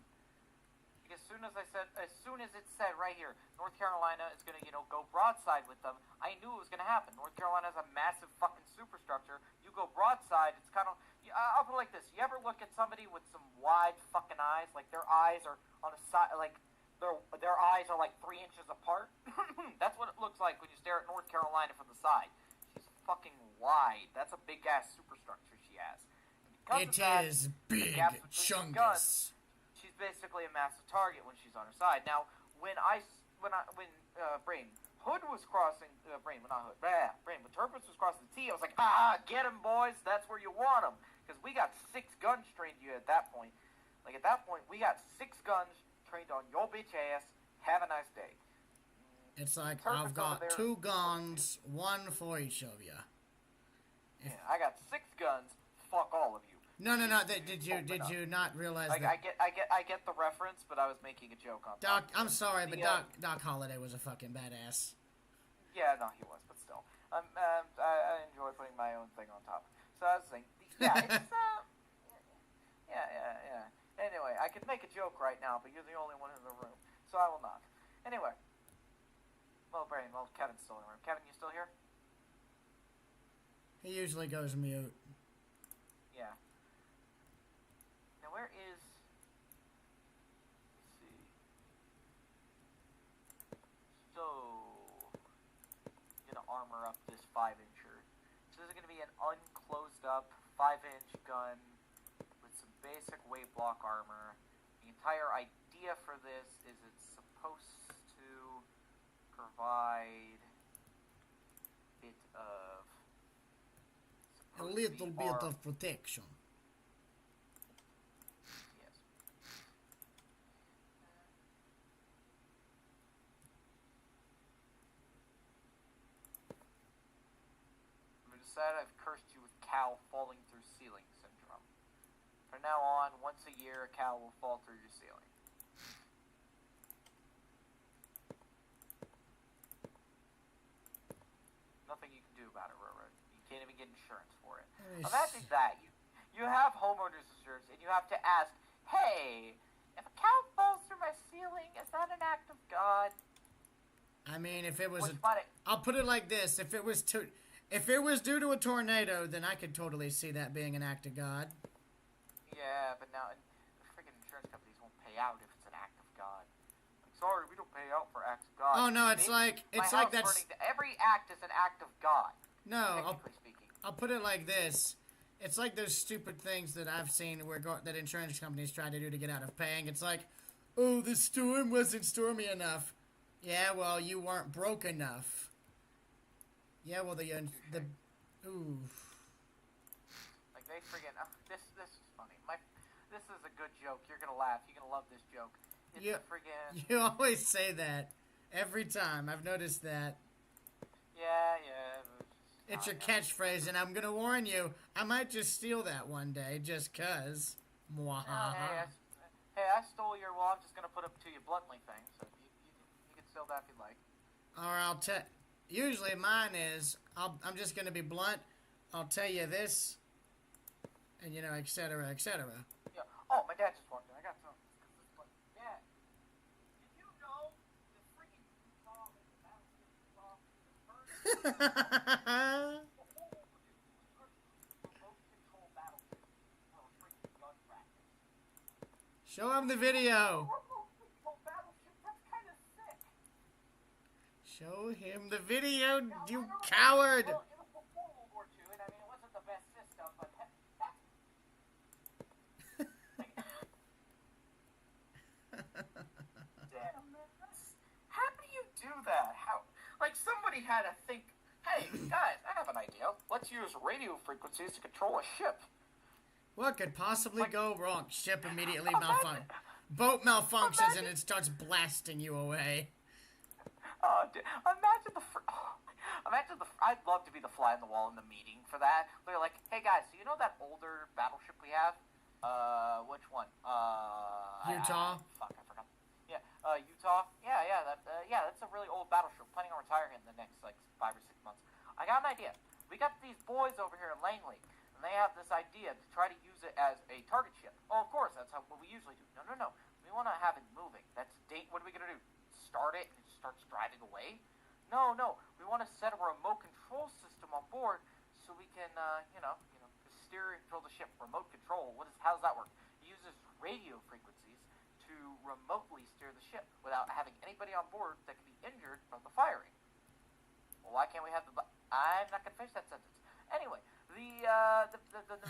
As soon as it said right here, North Carolina is going to, go broadside with them, I knew it was going to happen. North Carolina has a massive fucking superstructure. You go broadside, it's kind of, I'll put it like this. You ever look at somebody with some wide fucking eyes, like their eyes are on the side, like their eyes are like 3 inches apart? That's what it looks like when you stare at North Carolina from the side. She's fucking wide. That's a big ass superstructure she has. It is big chungus. She's basically a massive target when she's on her side. Now, when Hood was crossing, when Turpus was crossing the T, I was like, get him, boys. That's where you want him. Because we got 6 guns trained you at that point. Like, at that point, we got 6 guns trained on your bitch ass. Have a nice day. It's like, Turpus I've got over there- 2 guns, 1 for each of you. Yeah, I got 6 guns. Fuck all of you. No. Did you not realize Like, that? I get the reference, but I was making a joke on Doc, that. I'm sorry, but Doc Holliday was a fucking badass. Yeah, no, he was, but still. I enjoy putting my own thing on top. So I was saying, yeah, it's, yeah. Anyway, I could make a joke right now, but you're the only one in the room, so I will not. Anyway. Kevin's still in the room. Kevin, you still here? He usually goes mute. Yeah. Now, where is... Let's see. So... I'm gonna armor up this 5-incher. So this is gonna be an unclosed up 5-inch gun with some basic weight block armor. The entire idea for this is it's supposed to provide a bit of... A little bit of protection. Yes. I'm decided I've cursed you with cow falling through ceiling syndrome. From now on, once a year, a cow will fall through your ceiling. Nothing you can do about it, Roro. You can't even get insurance for it. Imagine that. You have homeowners insurance, and you have to ask, hey, if a cow falls through my ceiling, is that an act of God? I mean, if it was Which I'll put it like this: if it was due to a tornado, then I could totally see that being an act of God. Yeah, but now the freaking insurance companies won't pay out if it's an act of God. Like, sorry, we don't pay out for acts of God. Oh no, it's like that's every act is an act of God. no. Technically speaking. I'll put it like this: it's like those stupid things that I've seen that insurance companies try to do to get out of paying. It's like, oh, the storm wasn't stormy enough. Yeah, well, you weren't broke enough. Yeah, well, ooh. Like they friggin' this is funny. This is a good joke. You're gonna laugh. You're gonna love this joke. It's a friggin'. You always say that every time. I've noticed that. Yeah. It's your catchphrase, and I'm gonna warn you, I might just steal that one day, just cause. Mwahaha. Hey, I stole your. Well, I'm just gonna put it to you bluntly thing. So you can steal that if you like. Or I'll tell. Usually mine is, I'm just gonna be blunt. I'll tell you this, and et cetera, et cetera. Yeah. Oh, my dad just walked in. I got some. Dad, did you know the freaking Utah is the battlefield Utah? Show him the video. Show him the video, you coward. Well, it was before World War II, and I mean, it wasn't the best system, but damn, man. How do you do that? Like, somebody had to think, hey, guys, I have an idea. Let's use radio frequencies to control a ship. What could possibly go wrong? Ship immediately malfunctions. Boat malfunctions and it starts blasting you away. I'd love to be the fly on the wall in the meeting for that. They're like, hey guys, so you know that older battleship we have? Which one? Utah? Fuck, I forgot. Yeah, Utah. Yeah, that's a really old battleship. Planning on retiring it in the next, like, 5 or 6 months. I got an idea. We got these boys over here in Langley, and they have this idea to try to use it as a target ship. Oh, of course, that's what we usually do. No. We want to have it moving. What are we going to do? Start it and it starts driving away? No. We want to set a remote control system on board so we can, steer and control the ship. Remote control. How does that work? It uses radio frequencies to remotely steer the ship without having anybody on board that can be injured from the firing. Well, why can't we have I'm not going to finish that sentence. Anyway, the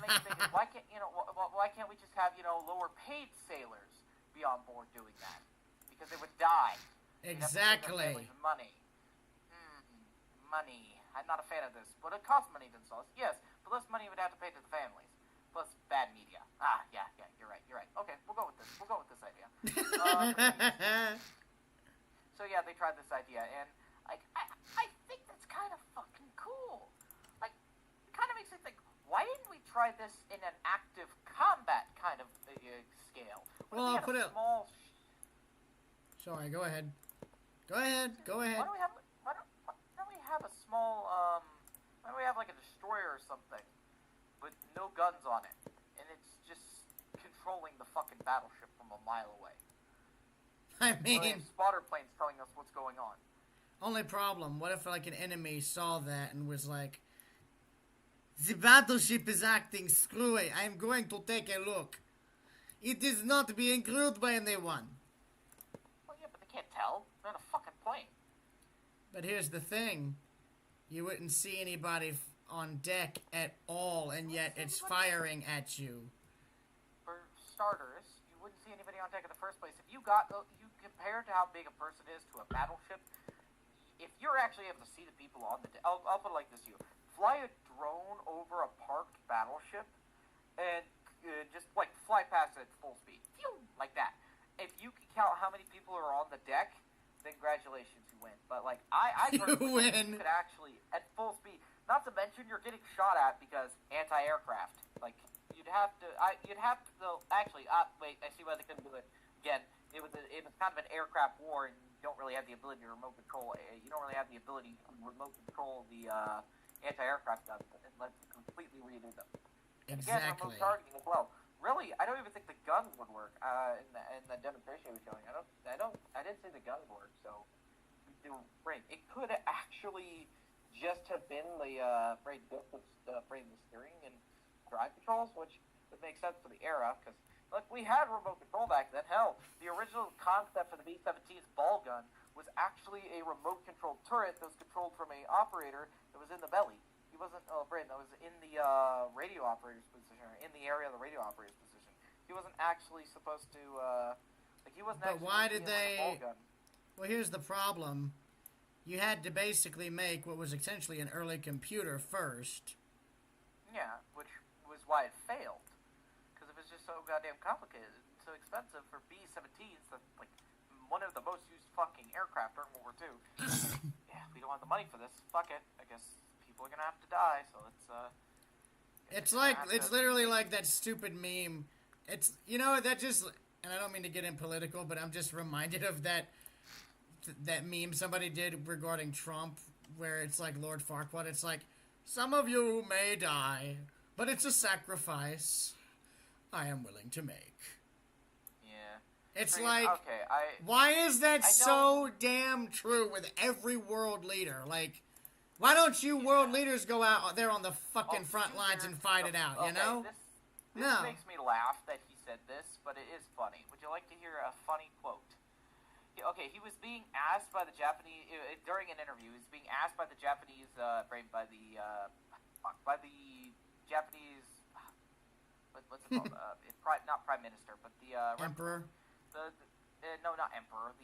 main thing is why can't we just have lower paid sailors be on board doing that? Because they would die. Exactly. Money. Money. I'm not a fan of this, but it costs money to install this. Yes, but less money would have to pay to the families. Plus bad media. Yeah. You're right. Okay, we'll go with this idea. So yeah, they tried this idea, and I think that's kind of fucking cool. Like, it kind of makes me think, why didn't we try this in an active combat kind of scale? Well, I'll put it. Sorry, go ahead. Why don't we have a small, why don't we have like a destroyer or something with no guns on it, and it's just controlling the fucking battleship from a mile away? I mean, spotter planes telling us what's going on. Only problem, what if like an enemy saw that and was like, the battleship is acting screwy, I'm going to take a look. It is not being crewed by anyone. Well, yeah, but they can't tell. They're in a fucking plane. But here's the thing. You wouldn't see anybody on deck at all, and yet it's firing at you. For starters, you wouldn't see anybody on deck in the first place. If you compare to how big a person is to a battleship, if you're actually able to see the people on the deck, I'll put it like this to you. Fly a drone over a parked battleship, and just, like, fly past it at full speed. Phew, like that. If you can count how many people are on the deck, then congratulations, you win. But, like, I personally think you could actually, at full speed, not to mention you're getting shot at because anti-aircraft. Like, you'd have to, actually, wait, I see why they couldn't do it. Again, it was kind of an aircraft war, and you don't really have the ability to remote control, you don't really have the ability to remote control the, anti-aircraft guns, unless you completely redo them. Exactly. Again, remote targeting as well. Really, I don't even think the guns would work. In the demonstration he was showing, I didn't see the guns work. So, it could actually just have been the steering and drive controls, which would make sense for the era, because look, we had remote control back then. Hell, the original concept for the B-17's ball gun was actually a remote controlled turret that was controlled from a operator that was in the belly. He wasn't, that was in the radio operator's position, or in the area of the radio operator's position. He wasn't actually supposed to, he wasn't but actually why did they... Like a ball gun. Well, here's the problem. You had to basically make what was essentially an early computer first. Yeah, which was why it failed. Because it was just so goddamn complicated and so expensive for B-17s, that, like, one of the most used fucking aircraft during World War II. Yeah, we don't have the money for this. Fuck it. I guess people are gonna have to die, so it's literally like that stupid meme. It's, that just, and I don't mean to get in political, but I'm just reminded of that meme somebody did regarding Trump, where it's like Lord Farquaad. It's like, some of you may die, but it's a sacrifice I am willing to make. Yeah. It's like, okay, why is that so damn true with every world leader? Like, why don't you world leaders go out there on the fucking front lines and fight it out, you know? This makes me laugh that he said this, but it is funny. Would you like to hear a funny quote? He was being asked by the Japanese, during an interview, he was being asked by the Japanese, by the Japanese, what's it called? Not Prime Minister, but the, Emperor? No, not Emperor.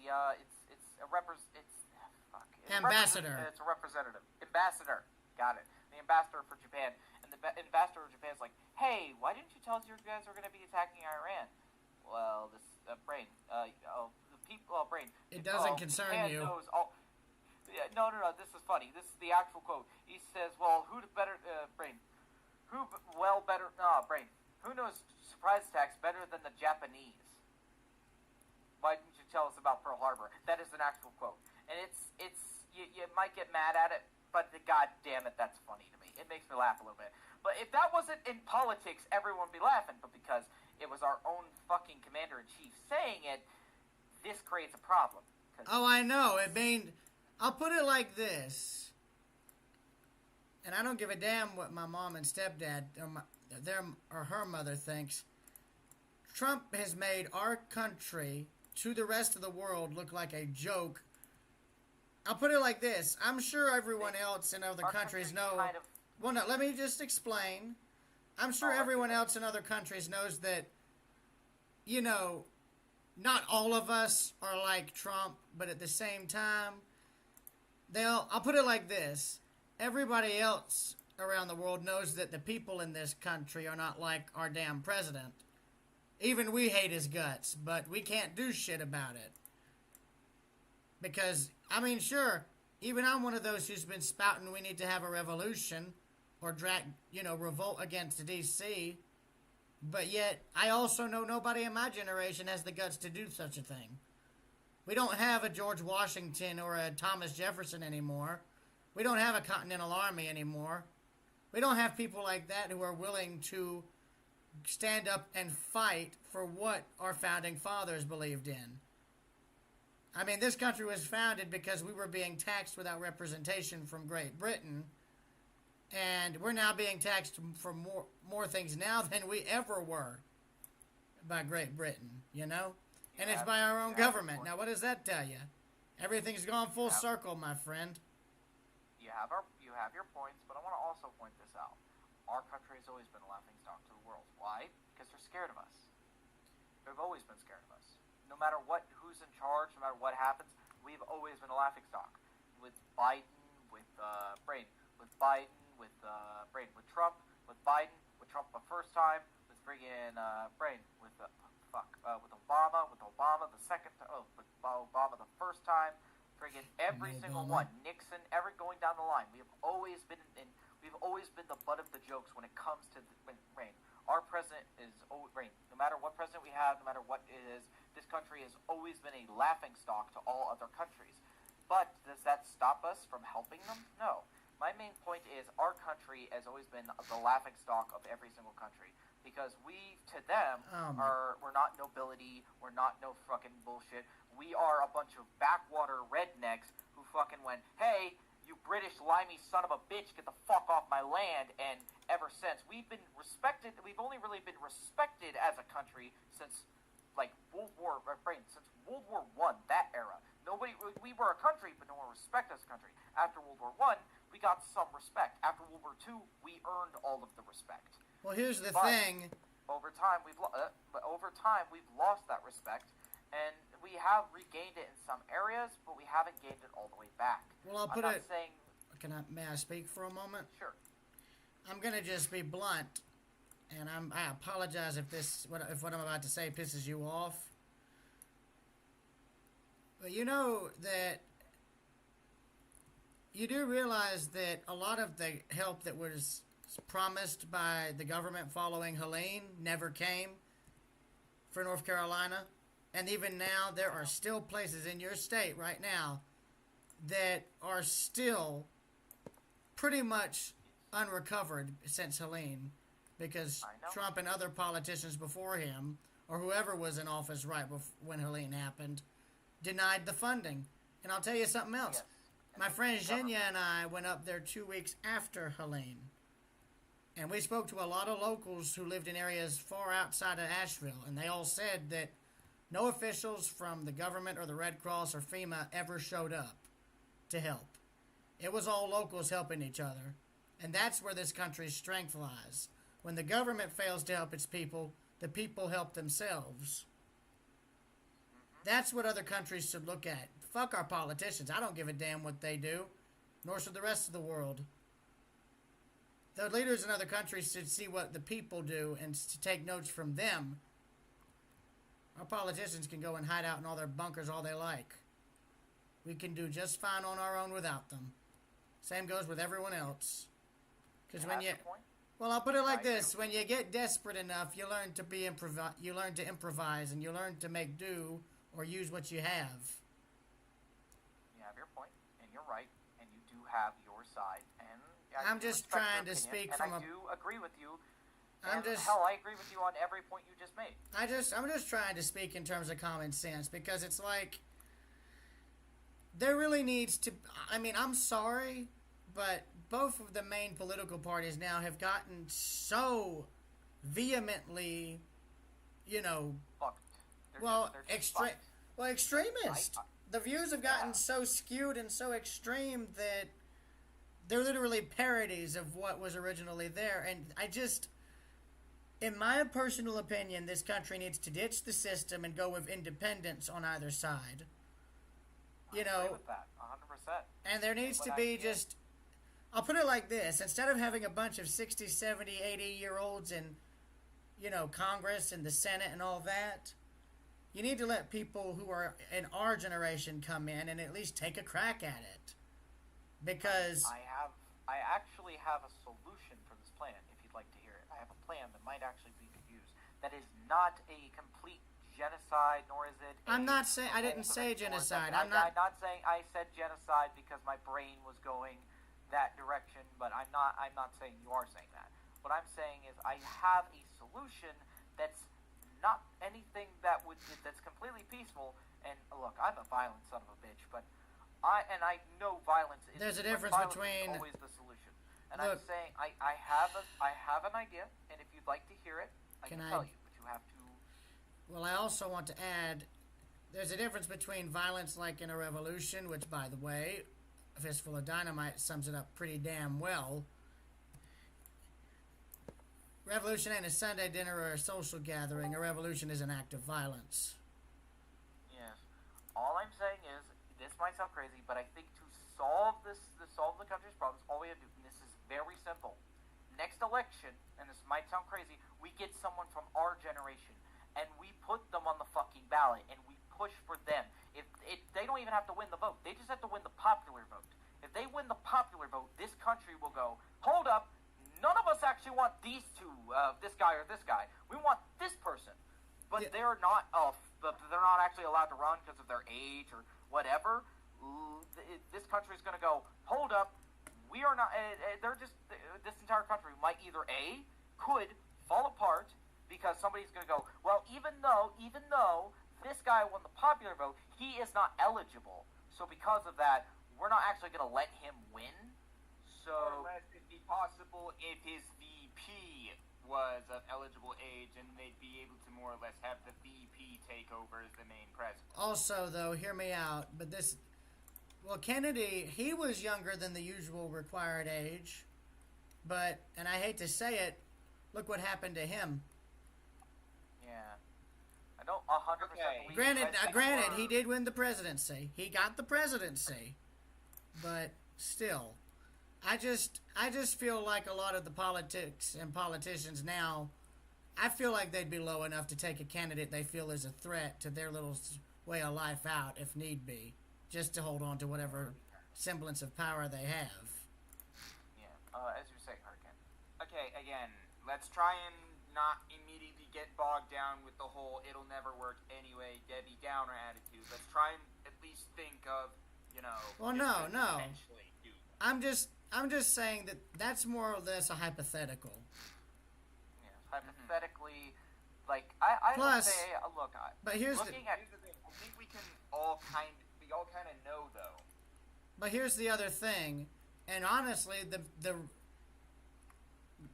Ambassador. It's a representative. Ambassador. Got it. The ambassador for Japan. And the ambassador of Japan's like, hey, why didn't you tell us you guys were going to be attacking Iran? Well, this, Brain. Brain. It doesn't concern Japan you. Knows all... Yeah, no, this is funny. This is the actual quote. He says, well, Brain. Who knows surprise attacks better than the Japanese. Why didn't you tell us about Pearl Harbor? That is an actual quote. And you might get mad at it, but god damn it, that's funny to me. It makes me laugh a little bit. But if that wasn't in politics, everyone would be laughing. But because it was our own fucking commander-in-chief saying it, this creates a problem. Oh, I know. I'll put it like this. And I don't give a damn what my mom and stepdad or her mother thinks. Trump has made our country to the rest of the world look like a joke. I'll put it like this. I'm sure everyone else in other countries know. Well, no, let me just explain. I'm sure everyone else in other countries knows that, not all of us are like Trump, but at the same time, I'll put it like this. Everybody else around the world knows that the people in this country are not like our damn president. Even we hate his guts, but we can't do shit about it. Because, sure, even I'm one of those who's been spouting we need to have a revolution or revolt against the D.C., but yet I also know nobody in my generation has the guts to do such a thing. We don't have a George Washington or a Thomas Jefferson anymore. We don't have a Continental Army anymore. We don't have people like that who are willing to stand up and fight for what our founding fathers believed in. This country was founded because we were being taxed without representation from Great Britain, and we're now being taxed for more things now than we ever were by Great Britain, And it's by our own government. Now, what does that tell you? Everything's gone full circle, my friend. You have your points, but I want to also point this out. Our country has always been a laughingstock to the world. Why? Because they're scared of us. They've always been scared of us. No matter who's in charge, no matter what happens, we've always been a laughingstock. With Biden, with Trump, with Trump the first time, with friggin' with Obama the second time, with Obama the first time, friggin' every single one, Nixon, going down the line. We've always been the butt of the jokes when it comes to rain. Our president is rain. No matter what president we have, no matter what it is, this country has always been a laughingstock to all other countries. But does that stop us from helping them? No. My main point is our country has always been the laughingstock of every single country. Because we, to them, we're not nobility, we're not no fucking bullshit. We are a bunch of backwater rednecks who fucking went, hey, you British limey son of a bitch, get the fuck off my land. And ever since, we've been respected, we've only really been respected as a country since, World War I, that era. We were a country, but no one respected us as a country. After World War I, we got some respect. After World War II, we earned all of the respect. Well, here's the thing. Over time, we've lost that respect, and we have regained it in some areas, but we haven't gained it all the way back. Well, may I speak for a moment? Sure. I'm gonna just be blunt, and I apologize if what I'm about to say pisses you off. But you know that you do realize that a lot of the help that was promised by the government following Helene never came for North Carolina. And even now, there are still places in your state right now that are still pretty much unrecovered since Helene, because Trump and other politicians before him, or whoever was in office right when Helene happened, denied the funding. And I'll tell you something else. Yes. My friend Zhenya and I went up there 2 weeks after Helene. And we spoke to a lot of locals who lived in areas far outside of Asheville, and they all said that no officials from the government or the Red Cross or FEMA ever showed up to help. It was all locals helping each other. And that's where this country's strength lies. When the government fails to help its people, the people help themselves. That's what other countries should look at. Fuck our politicians. I don't give a damn what they do, nor should the rest of the world. The leaders in other countries should see what the people do and to take notes from them. Our politicians can go and hide out in all their bunkers all they like. We can do just fine on our own without them. Same goes with everyone else. Because when you... Well, I'll put it like I agree this: with when you get desperate enough, you learn to you learn to improvise, and you learn to make do or use what you have. You have your point, and you're right, and you do have your side, and I'm do just respect your trying to opinion, speak and from I a. do agree with you. I'm And just. hell, I agree with you on every point you just made. I'm just trying to speak in terms of common sense because it's like there really needs to. I mean, I'm sorry, but both of the main political parties now have gotten so vehemently, you know, Fucked. They're just extreme. fucked. Well, extremist. The views have gotten so skewed and so extreme that they're literally parodies of what was originally there. And I just, in my personal opinion, this country needs to ditch the system and go with independence on either side. You I know, agree with that, 100%. and there needs to be just, I'll put it like this: instead of having a bunch of 60, 70, 80-year-olds in, you know, Congress and the Senate and all that, you need to let people who are in our generation come in and at least take a crack at it. Because I actually have a solution for this plan, if you'd like to hear it. I have a plan that might actually be used. That is not a complete genocide, nor is it. I'm not saying I didn't say genocide. I'm not saying I said genocide because my brain was going that direction, but I'm not saying you are saying that. What I'm saying is I have a solution that's not anything that's completely peaceful. And look, I'm a violent son of a bitch, but I know violence is. There's a difference violence between. is always the solution. And Look, I'm saying I have an idea, and if you'd like to hear it, I can tell you, but you have to. Well, I also want to add, there's a difference between violence like in a revolution, which, by the way, A Fistful of Dynamite sums it up pretty damn well. Revolution ain't a Sunday dinner or a social gathering. A revolution is an act of violence. Yes. All I'm saying is, this might sound crazy, but I think to solve solve the country's problems, all we have to do, and this is very simple. Next election, and this might sound crazy, we get someone from our generation, and we put them on the fucking ballot, and we push for them. If they don't even have to win the vote, they just have to win the popular vote. If they win the popular vote, this country will go, hold up, none of us actually want these two, this guy or this guy. We want this person. But Yeah. they're not actually allowed to run because of their age or whatever. This country is going to go, hold up, we are not, this entire country might either could fall apart because somebody's going to go, well, even though this guy won the popular vote, he is not eligible. So because of that, we're not actually going to let him win. So, unless it'd be possible if his VP was of eligible age, and they'd be able to more or less have the VP take over as the main president. Also, though, hear me out, but Kennedy, he was younger than the usual required age, but, and I hate to say it, look what happened to him. yeah. I don't 100% Okay. believe Granted, he did win the presidency. He got the presidency, but still, I just feel like a lot of the politics and politicians now, I feel like they'd be low enough to take a candidate they feel is a threat to their little way of life out, if need be, just to hold on to whatever semblance of power they have. Yeah, as you're saying, Hurricane. Okay, again, let's try and not immediately get bogged down with the whole it'll never work anyway, Debbie Downer attitude. Let's try and at least think of, Well, this no, could no. potentially do. I'm just saying that that's more or less a hypothetical. Yeah, hypothetically, like, I would Plus, say, look, but here's looking at, Here's the thing. I think we all kind of know though. But here's the other thing, and honestly,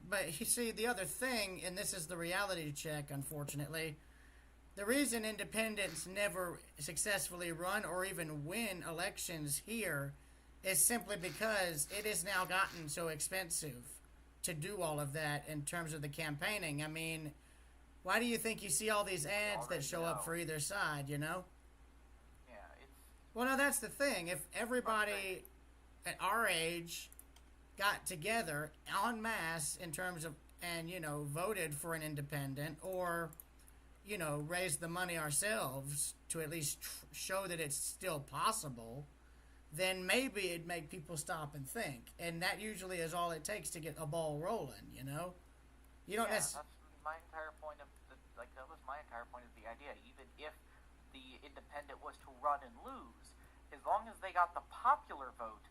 but you see, the other thing, and this is the reality check, unfortunately, the reason independents never successfully run or even win elections here is simply because it has now gotten so expensive to do all of that in terms of the campaigning. I mean, why do you think you see all these ads that show up for either side, yeah, it's... Well, no, that's the thing. If everybody at our age got together en masse in terms of, and, voted for an independent or, raised the money ourselves to at least show that it's still possible, then maybe it'd make people stop and think. And that usually is all it takes to get a ball rolling, you know? You don't necessarily... That's my entire point of that was my entire point of the idea. Even if the independent was to run and lose, as long as they got the popular vote,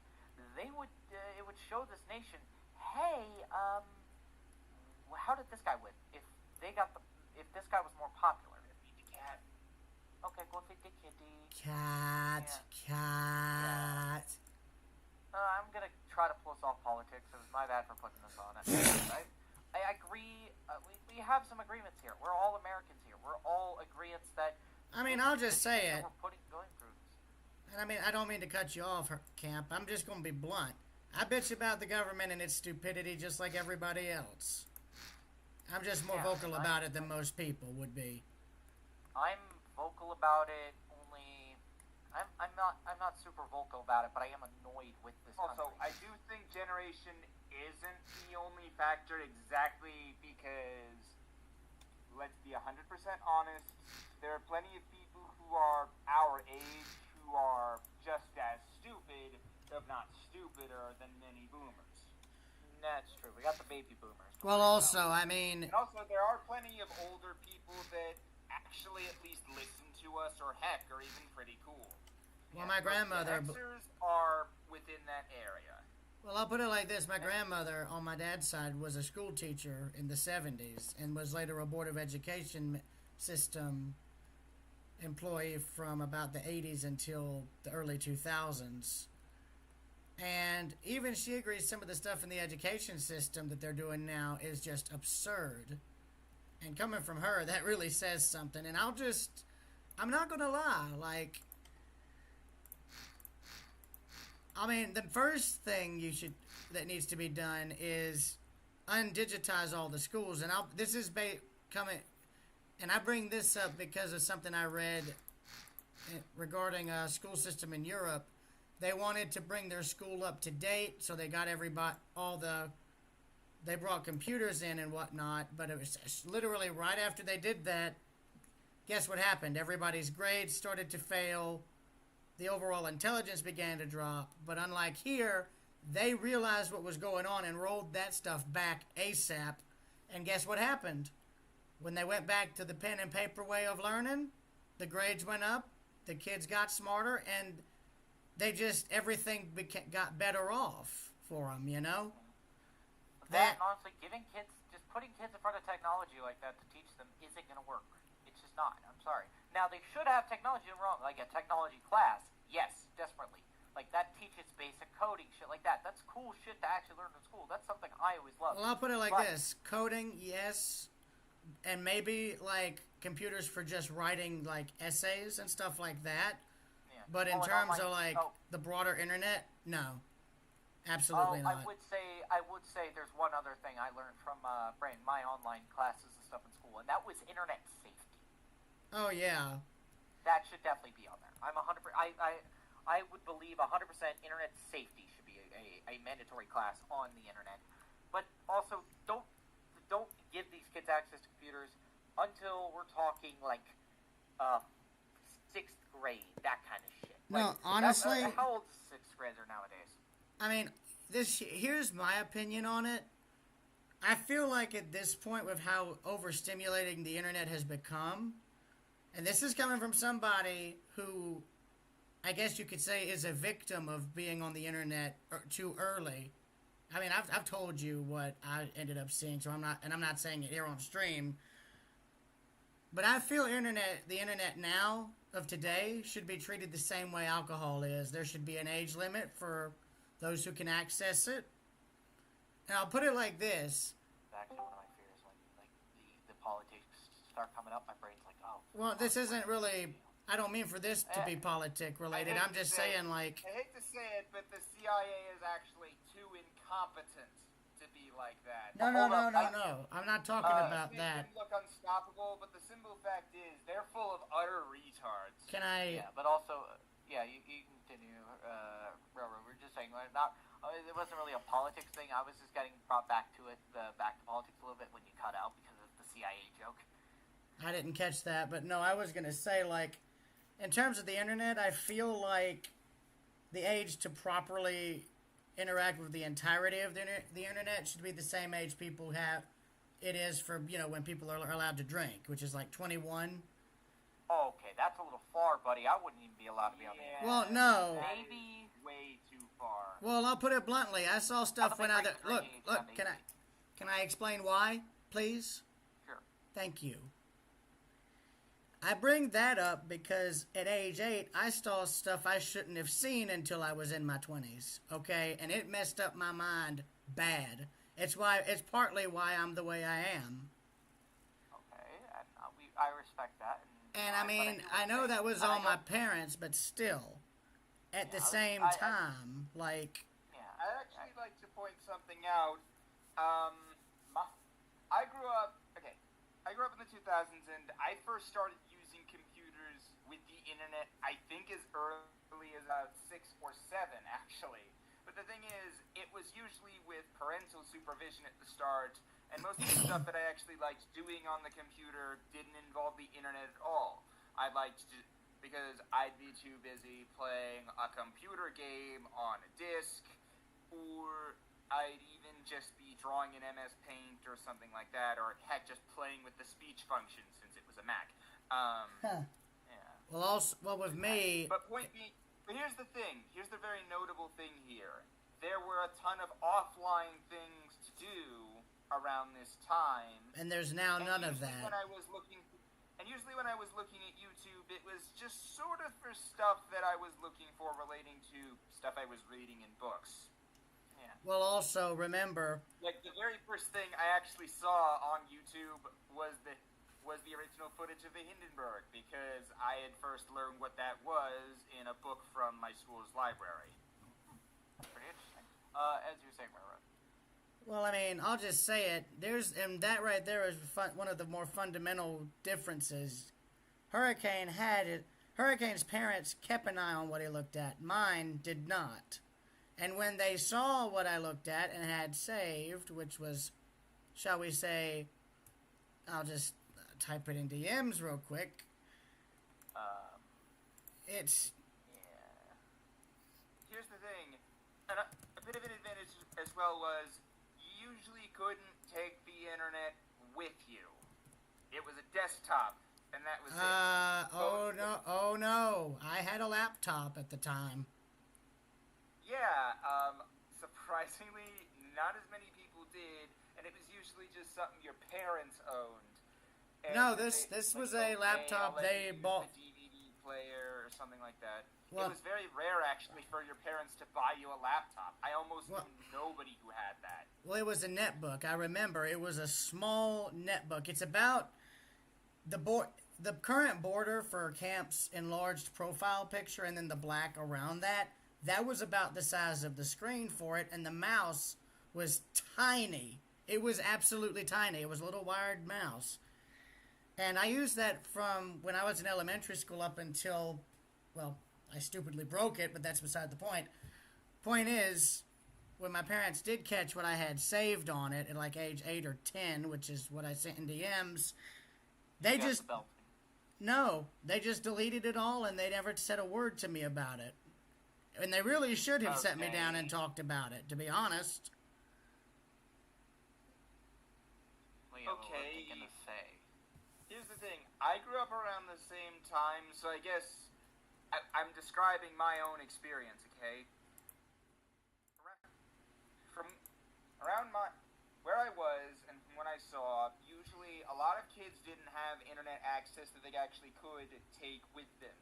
they would it would show this nation, hey, how did this guy win? If this guy was more popular, okay, go feed the kitty. Cat. I'm gonna try to pull us off politics. It was my bad for putting this on. I agree. We have some agreements here. We're all Americans here. We're all agreements that. I mean, I'll just say it. We're going through this. And I mean, I don't mean to cut you off, Camp. I'm just going to be blunt. I bitch about the government and its stupidity just like everybody else. I'm just more vocal about it than most people would be. I'm vocal about it. Only, I'm not super vocal about it, but I am annoyed with this. Also, country. I do think generation isn't the only factor exactly because, let's be 100% honest, there are plenty of people who are our age who are just as stupid, if not stupider, than many boomers. That's true. We got the baby boomers. Well, also, I mean... And also, there are plenty of older people that actually at least listen to us, or heck, are even pretty cool. Well, my grandmother... The Xers are within that area. Well, I'll put it like this. My grandmother, on my dad's side, was a school teacher in the 70s and was later a Board of Education system employee from about the 80s until the early 2000s. And even she agrees some of the stuff in the education system that they're doing now is just absurd. And coming from her, that really says something. And I'm not going to lie, like... I mean, the first thing that needs to be done is undigitize all the schools. And this is coming, and I bring this up because of something I read regarding a school system in Europe. They wanted to bring their school up to date, so they got they brought computers in and whatnot. But it was literally right after they did that. Guess what happened? Everybody's grades started to fail. The overall intelligence began to drop, but unlike here, they realized what was going on and rolled that stuff back ASAP. And guess what happened? When they went back to the pen and paper way of learning, the grades went up, the kids got smarter, and everything got better off for them, you know? That, honestly, putting kids in front of technology like that to teach them isn't going to work. It's just not. I'm sorry. Now, they should have technology wrong, like a technology class. Yes, desperately. Like, that teaches basic coding, shit like that. That's cool shit to actually learn in school. That's something I always love. Well, I'll put it like this. Coding, yes. And maybe, like, computers for just writing, like, essays and stuff like that. Yeah. But in terms of, like, the broader internet, no. Absolutely not. I would say there's one other thing I learned from my online classes and stuff in school, and that was internet safety. Oh, yeah. That should definitely be on there. I'm 100%. I would believe 100% internet safety should be a mandatory class on the internet. But also, don't give these kids access to computers until we're talking like 6th grade, that kind of shit. No, honestly, how old is 6th grader nowadays? I mean, here's my opinion on it. I feel like at this point, with how overstimulating the internet has become, and this is coming from somebody who, I guess you could say, is a victim of being on the internet too early. I mean, I've told you what I ended up seeing, so I'm not saying it here on stream. But I feel the internet now of today should be treated the same way alcohol is. There should be an age limit for those who can access it. And I'll put it like this. Actually, one of my fears when like the politics start coming up, my brain's like, oh. Well, this isn't really. I don't mean for this to be politic related. I'm just saying, like. I hate to say it, but the CIA is actually too incompetent to be like that. No. I'm not talking about that. They look unstoppable, but the simple fact is they're full of utter retards. Can I? Yeah, but also, yeah, you continue. Railroad. We're just saying, it wasn't really a politics thing. I was just getting brought back to back to politics a little bit when you cut out because of the CIA joke. I didn't catch that, but no, I was gonna say, like, in terms of the internet, I feel like the age to properly interact with the entirety of the internet should be the same age people have it is for, when people are allowed to drink, which is like 21. Okay, that's a little far, buddy. I wouldn't even be allowed to be on the internet. Well, no. Maybe way too far. Well, I'll put it bluntly. I saw stuff when I... Look, can I explain why, please? Sure. Thank you. I bring that up because at age 8, I saw stuff I shouldn't have seen until I was in my 20s, okay? And it messed up my mind bad. It's partly why I'm the way I am. Okay, I respect that. And I mean, I know that was all my parents, but still, at the same time, like... Yeah, I'd actually like to point something out. I grew up in the 2000s, and I first started using computers with the internet, I think as early as 6 or 7, actually. But the thing is, it was usually with parental supervision at the start, and most of the stuff that I actually liked doing on the computer didn't involve the internet at all. I liked to, because I'd be too busy playing a computer game on a disc, or I'd even just be drawing in MS Paint or something like that, or heck, just playing with the speech function since it was a Mac. Yeah. Well, with me... But here's the thing. Here's the very notable thing here. There were a ton of offline things to do around this time. And there's now none of that. Usually when I was looking at YouTube, it was just sort of for stuff that I was looking for relating to stuff I was reading in books. Yeah. Well, also, remember... Like, the very first thing I actually saw on YouTube was the original footage of the Hindenburg, because I had first learned what that was in a book from my school's library. Pretty interesting. As you were saying, Marat. Well, I mean, I'll just say it. And that right there is one of the more fundamental differences. Hurricane's parents kept an eye on what he looked at. Mine did not. And when they saw what I looked at and had saved, which was, shall we say, I'll just type it in DMs real quick. It's... Yeah. Here's the thing. And a bit of an advantage as well was you usually couldn't take the internet with you. It was a desktop, and that was it. Oh no. I had a laptop at the time. Yeah, surprisingly, not as many people did, and it was usually just something your parents owned. And no, this was a laptop they bought. A DVD player or something like that. Well, it was very rare, actually, for your parents to buy you a laptop. I almost knew nobody who had that. Well, it was a netbook. I remember it was a small netbook. It's about the current border for Camp's enlarged profile picture, and then the black around that. That was about the size of the screen for it, and the mouse was tiny. It was absolutely tiny. It was a little wired mouse. And I used that from when I was in elementary school up until, well, I stupidly broke it, but that's beside the point. Point is, when my parents did catch what I had saved on it at like age 8 or 10, which is what I sent in DMs, they just... No, they just deleted it all, and they never said a word to me about it. And they really should have sat me down and talked about it, to be honest. Okay. Here's the thing. I grew up around the same time, so I guess I'm describing my own experience, okay? From around where I was and from what I saw, usually a lot of kids didn't have internet access that they actually could take with them.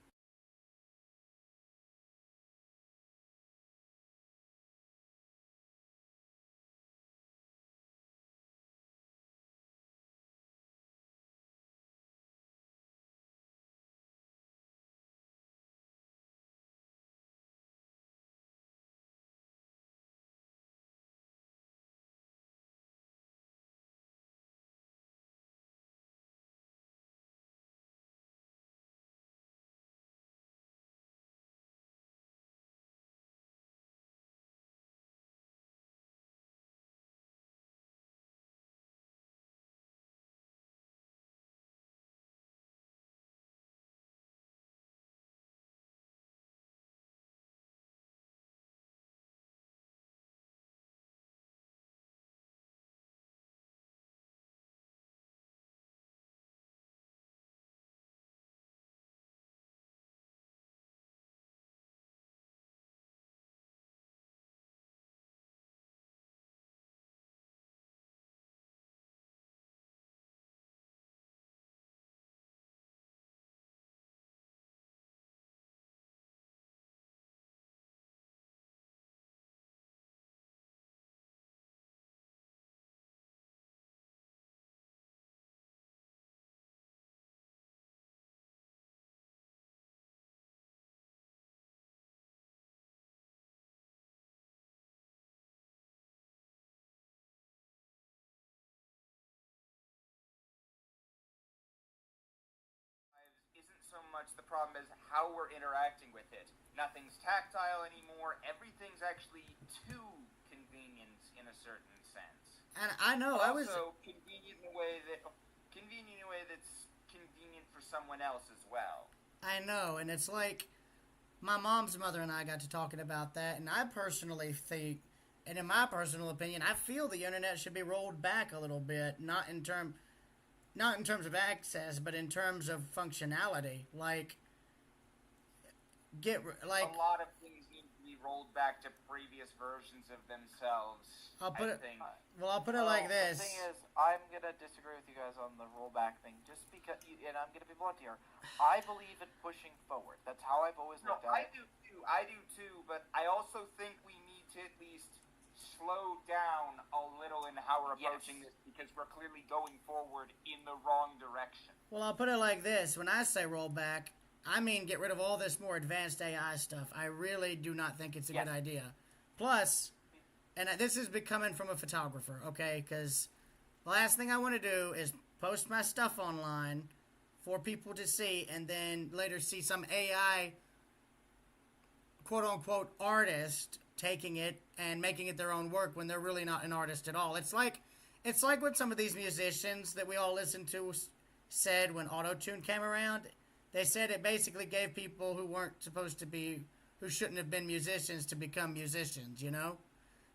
much. The problem is how we're interacting with it. Nothing's tactile anymore. Everything's actually too convenient in a certain sense. And I know Also, convenient in a way that's convenient for someone else as well. I know, and it's like my mom's mother and I got to talking about that, and I personally think, and in my personal opinion, I feel the internet should be rolled back a little bit, not in terms of access, but in terms of functionality. Like, A lot of things need to be rolled back to previous versions of themselves. I'll put it Well, like this. The thing is, I'm gonna disagree with you guys on the rollback thing, just because, and I'm gonna be blunt here. I believe in pushing forward. That's how I've always looked at it. I do too, but I also think we need to at least slow down a little in how we're approaching this, because we're clearly going forward in the wrong direction. Well, I'll put it like this. When I say rollback, I mean get rid of all this more advanced AI stuff. I really do not think it's a good idea. Plus, and this is coming from a photographer, okay? Because the last thing I want to do is post my stuff online for people to see and then later see some AI, quote-unquote, artist taking it and making it their own work when they're really not an artist at all. It's like what some of these musicians that we all listen to said when auto-tune came around. They said it basically gave people who weren't supposed to be, who shouldn't have been musicians, to become musicians, you know?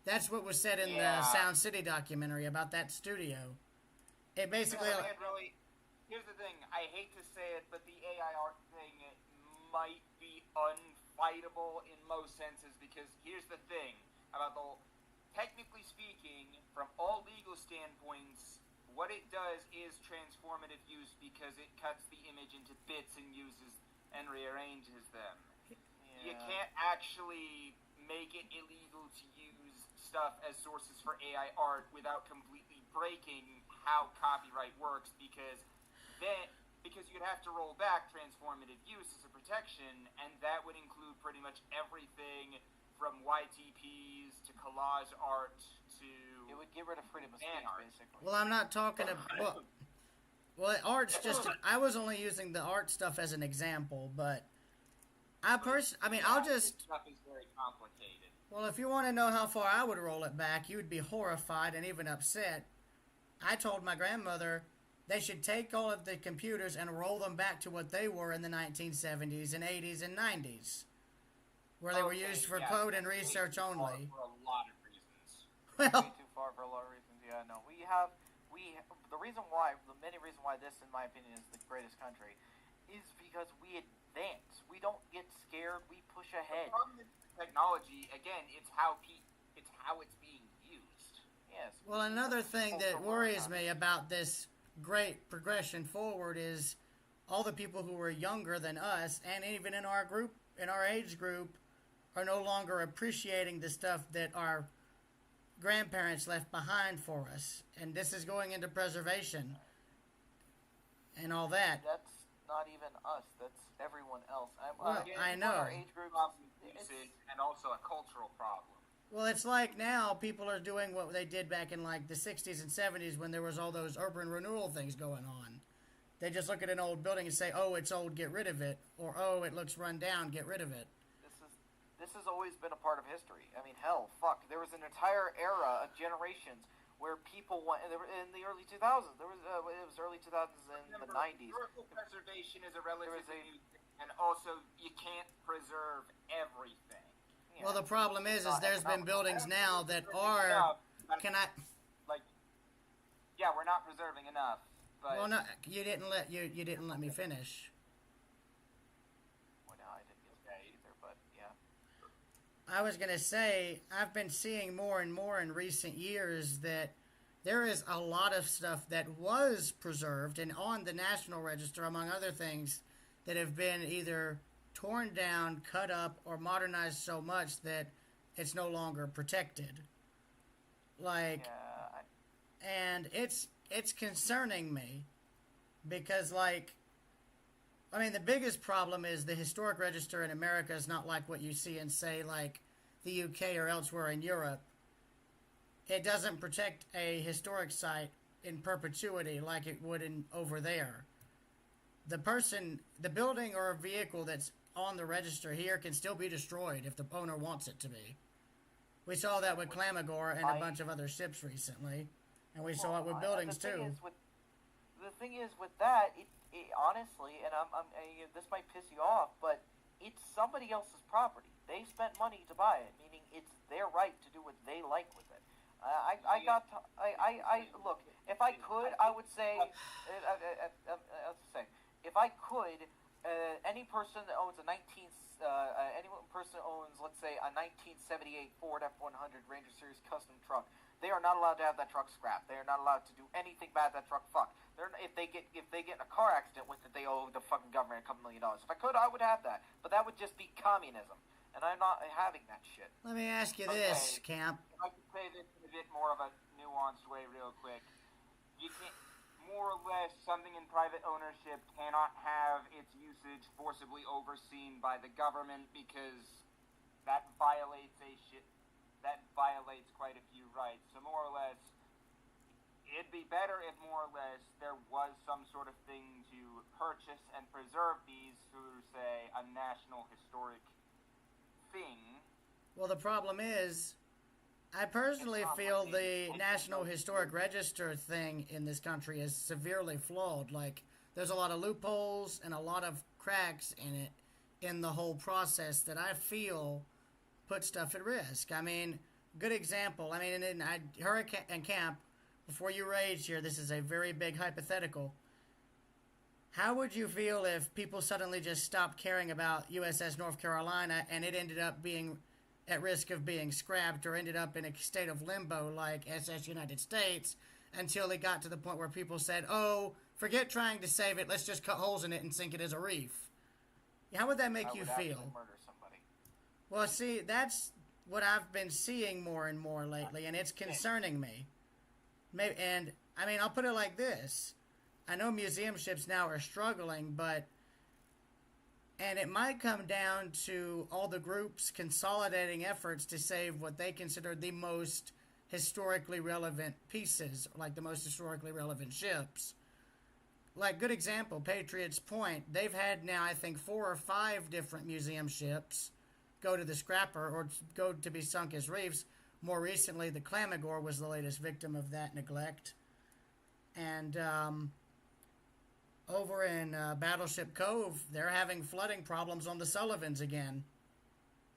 That's what was said in the Sound City documentary about that studio. It basically... Here's the thing. I hate to say it, but the AI art thing might be unfightable in most senses, because here's the thing about the whole... Technically speaking, from all legal standpoints, what it does is transformative use, because it cuts the image into bits and rearranges them. Yeah. You can't actually make it illegal to use stuff as sources for AI art without completely breaking how copyright works, because you'd have to roll back transformative use as a protection, and that would include pretty much everything from YTPs to collage art to... It would get rid of freedom of speech, basically. Well, I'm not talking about... Well, art's just... I was only using the art stuff as an example, but... I'll just... Stuff is very complicated. Well, if you want to know how far I would roll it back, you would be horrified and even upset. I told my grandmother they should take all of the computers and roll them back to what they were in the 1970s and 80s and 90s, where they were used for code and research only. For a lot of reasons. Well, way too far for a lot of reasons. Yeah, no, the many reasons why this, in my opinion, is the greatest country, is because we advance. We don't get scared. We push ahead. The problem with technology, again, it's how it's being used. Yes. Well, another thing that worries me about this great progression forward is all the people who were younger than us, and even in our age group, are no longer appreciating the stuff that our grandparents left behind for us. And this is going into preservation and all that. That's not even us. That's everyone else. I know. Our age group, and also a cultural problem. Well, it's like now people are doing what they did back in like the 60s and 70s when there was all those urban renewal things going on. They just look at an old building and say, oh, it's old, get rid of it. Or, oh, it looks run down, get rid of it. This has always been a part of history. I mean, hell, fuck. There was an entire era of generations where people went in the early 2000s. It was early 2000s and the 90s. Historical preservation is a relatively new thing, and also you can't preserve everything. Yeah. Well, the problem is there's been buildings now that are... Yeah, we're not preserving enough. But well, no, you didn't let me finish. Well, no, I didn't get that either, but yeah. I was going to say, I've been seeing more and more in recent years that there is a lot of stuff that was preserved and on the National Register, among other things, that have been either torn down, cut up, or modernized so much that it's no longer protected. And it's concerning me because, the biggest problem is the historic register in America is not like what you see in, say, like the UK or elsewhere in Europe. It doesn't protect a historic site in perpetuity like it would over there. the building or a vehicle that's on the register here can still be destroyed if the owner wants it to be. We saw that with Clamagore and a bunch of other ships recently, and we saw it with buildings too. The thing is with that, it honestly, and this might piss you off, but it's somebody else's property. They spent money to buy it, meaning it's their right to do what they like with it. Look, if I could, I would say, if I could, any person that owns any person that owns, let's say, a 1978 Ford F100 Ranger Series custom truck, they are not allowed to have that truck scrapped. They are not allowed to do anything bad to that truck. If they get in a car accident with it, they owe the fucking government a couple $1 million. If I could, I would have that, but that would just be communism, and I'm not having that shit. Let me ask you this, Camp. If I could say this in a bit more of a nuanced way, real quick. You can't, more or less, something in private ownership cannot have its usage forcibly overseen by the government because that violates quite a few rights. So more or less, it'd be better if more or less there was some sort of thing to purchase and preserve these through, say, a national historic thing. Well, the problem is, I personally feel the National Historic Register thing in this country is severely flawed. Like, there's a lot of loopholes and a lot of cracks in it, in the whole process, that I feel put stuff at risk. I mean, good example. I mean, Hurricane and Camp, before you rage here, this is a very big hypothetical. How would you feel if people suddenly just stopped caring about USS North Carolina and it ended up being at risk of being scrapped or ended up in a state of limbo like SS United States until it got to the point where people said, oh, forget trying to save it, let's just cut holes in it and sink it as a reef? How would that make you feel? Murder somebody. Well, see, that's what I've been seeing more and more lately, and it's concerning me. And, I mean, I'll put it like this. I know museum ships now are struggling, and it might come down to all the groups consolidating efforts to save what they consider the most historically relevant pieces, like the most historically relevant ships. Like, good example, Patriots Point. They've had now, I think, 4 or 5 different museum ships go to the scrapper or go to be sunk as reefs. More recently, the Clamagore was the latest victim of that neglect. And over in Battleship Cove, they're having flooding problems on the Sullivans again.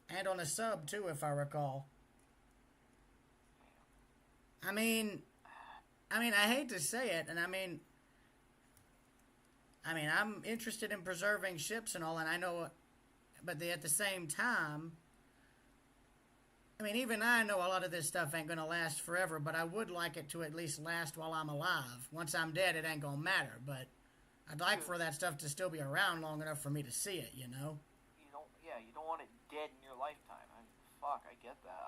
And on a sub, too, if I recall. I mean, I hate to say it, and I mean, I'm interested in preserving ships and all, and I know, but at the same time, I mean, even I know a lot of this stuff ain't going to last forever, but I would like it to at least last while I'm alive. Once I'm dead, it ain't going to matter, but I'd like for that stuff to still be around long enough for me to see it, you know? You don't want it dead in your lifetime. I get that.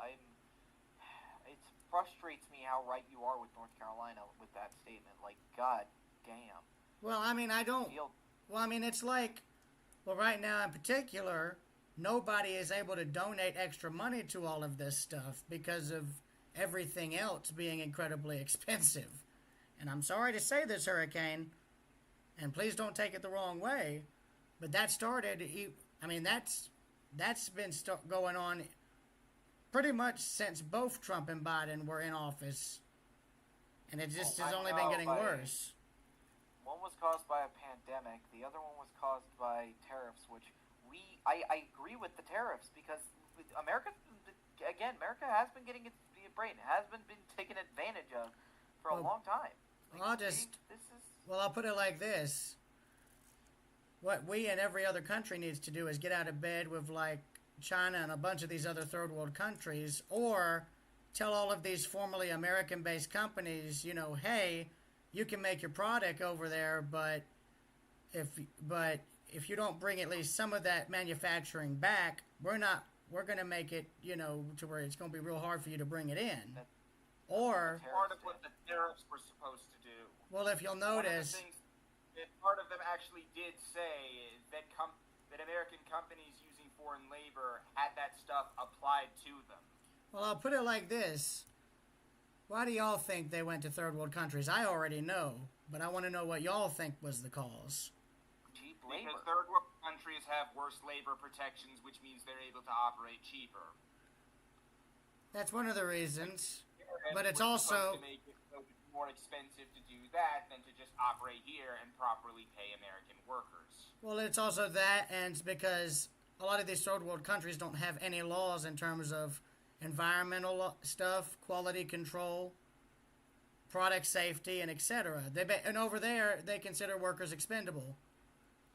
It frustrates me how right you are with North Carolina with that statement. Like, god damn. Well, I mean, it's like, well, right now in particular, nobody is able to donate extra money to all of this stuff because of everything else being incredibly expensive. And I'm sorry to say this, Hurricane, and please don't take it the wrong way, but that started, that's been going on pretty much since both Trump and Biden were in office. And it just has only been getting worse. One was caused by a pandemic. The other one was caused by tariffs, which I agree with the tariffs because America has been getting its brain, has been taken advantage of for a long time. I'll put it like this. What we and every other country needs to do is get out of bed with, like, China and a bunch of these other third world countries, or tell all of these formerly American-based companies, you know, hey, you can make your product over there, but if you don't bring at least some of that manufacturing back, we're going to make it, you know, to where it's going to be real hard for you to bring it in. Or part of what the tariffs were supposed to do. Well, if you'll notice, part of them actually did say that American companies using foreign labor had that stuff applied to them. Well, I'll put it like this. Why do y'all think they went to third world countries? I already know, but I want to know what y'all think was the cause. Because labor. third world countries have worse labor protections, which means they're able to operate cheaper. That's one of the reasons. And But it's we're supposed also... to make it so it's more expensive to do that than to just operate here and properly pay American workers. Well, it's also that, and it's because a lot of these third world countries don't have any laws in terms of environmental stuff, quality control, product safety, and etc. And over there, they consider workers expendable.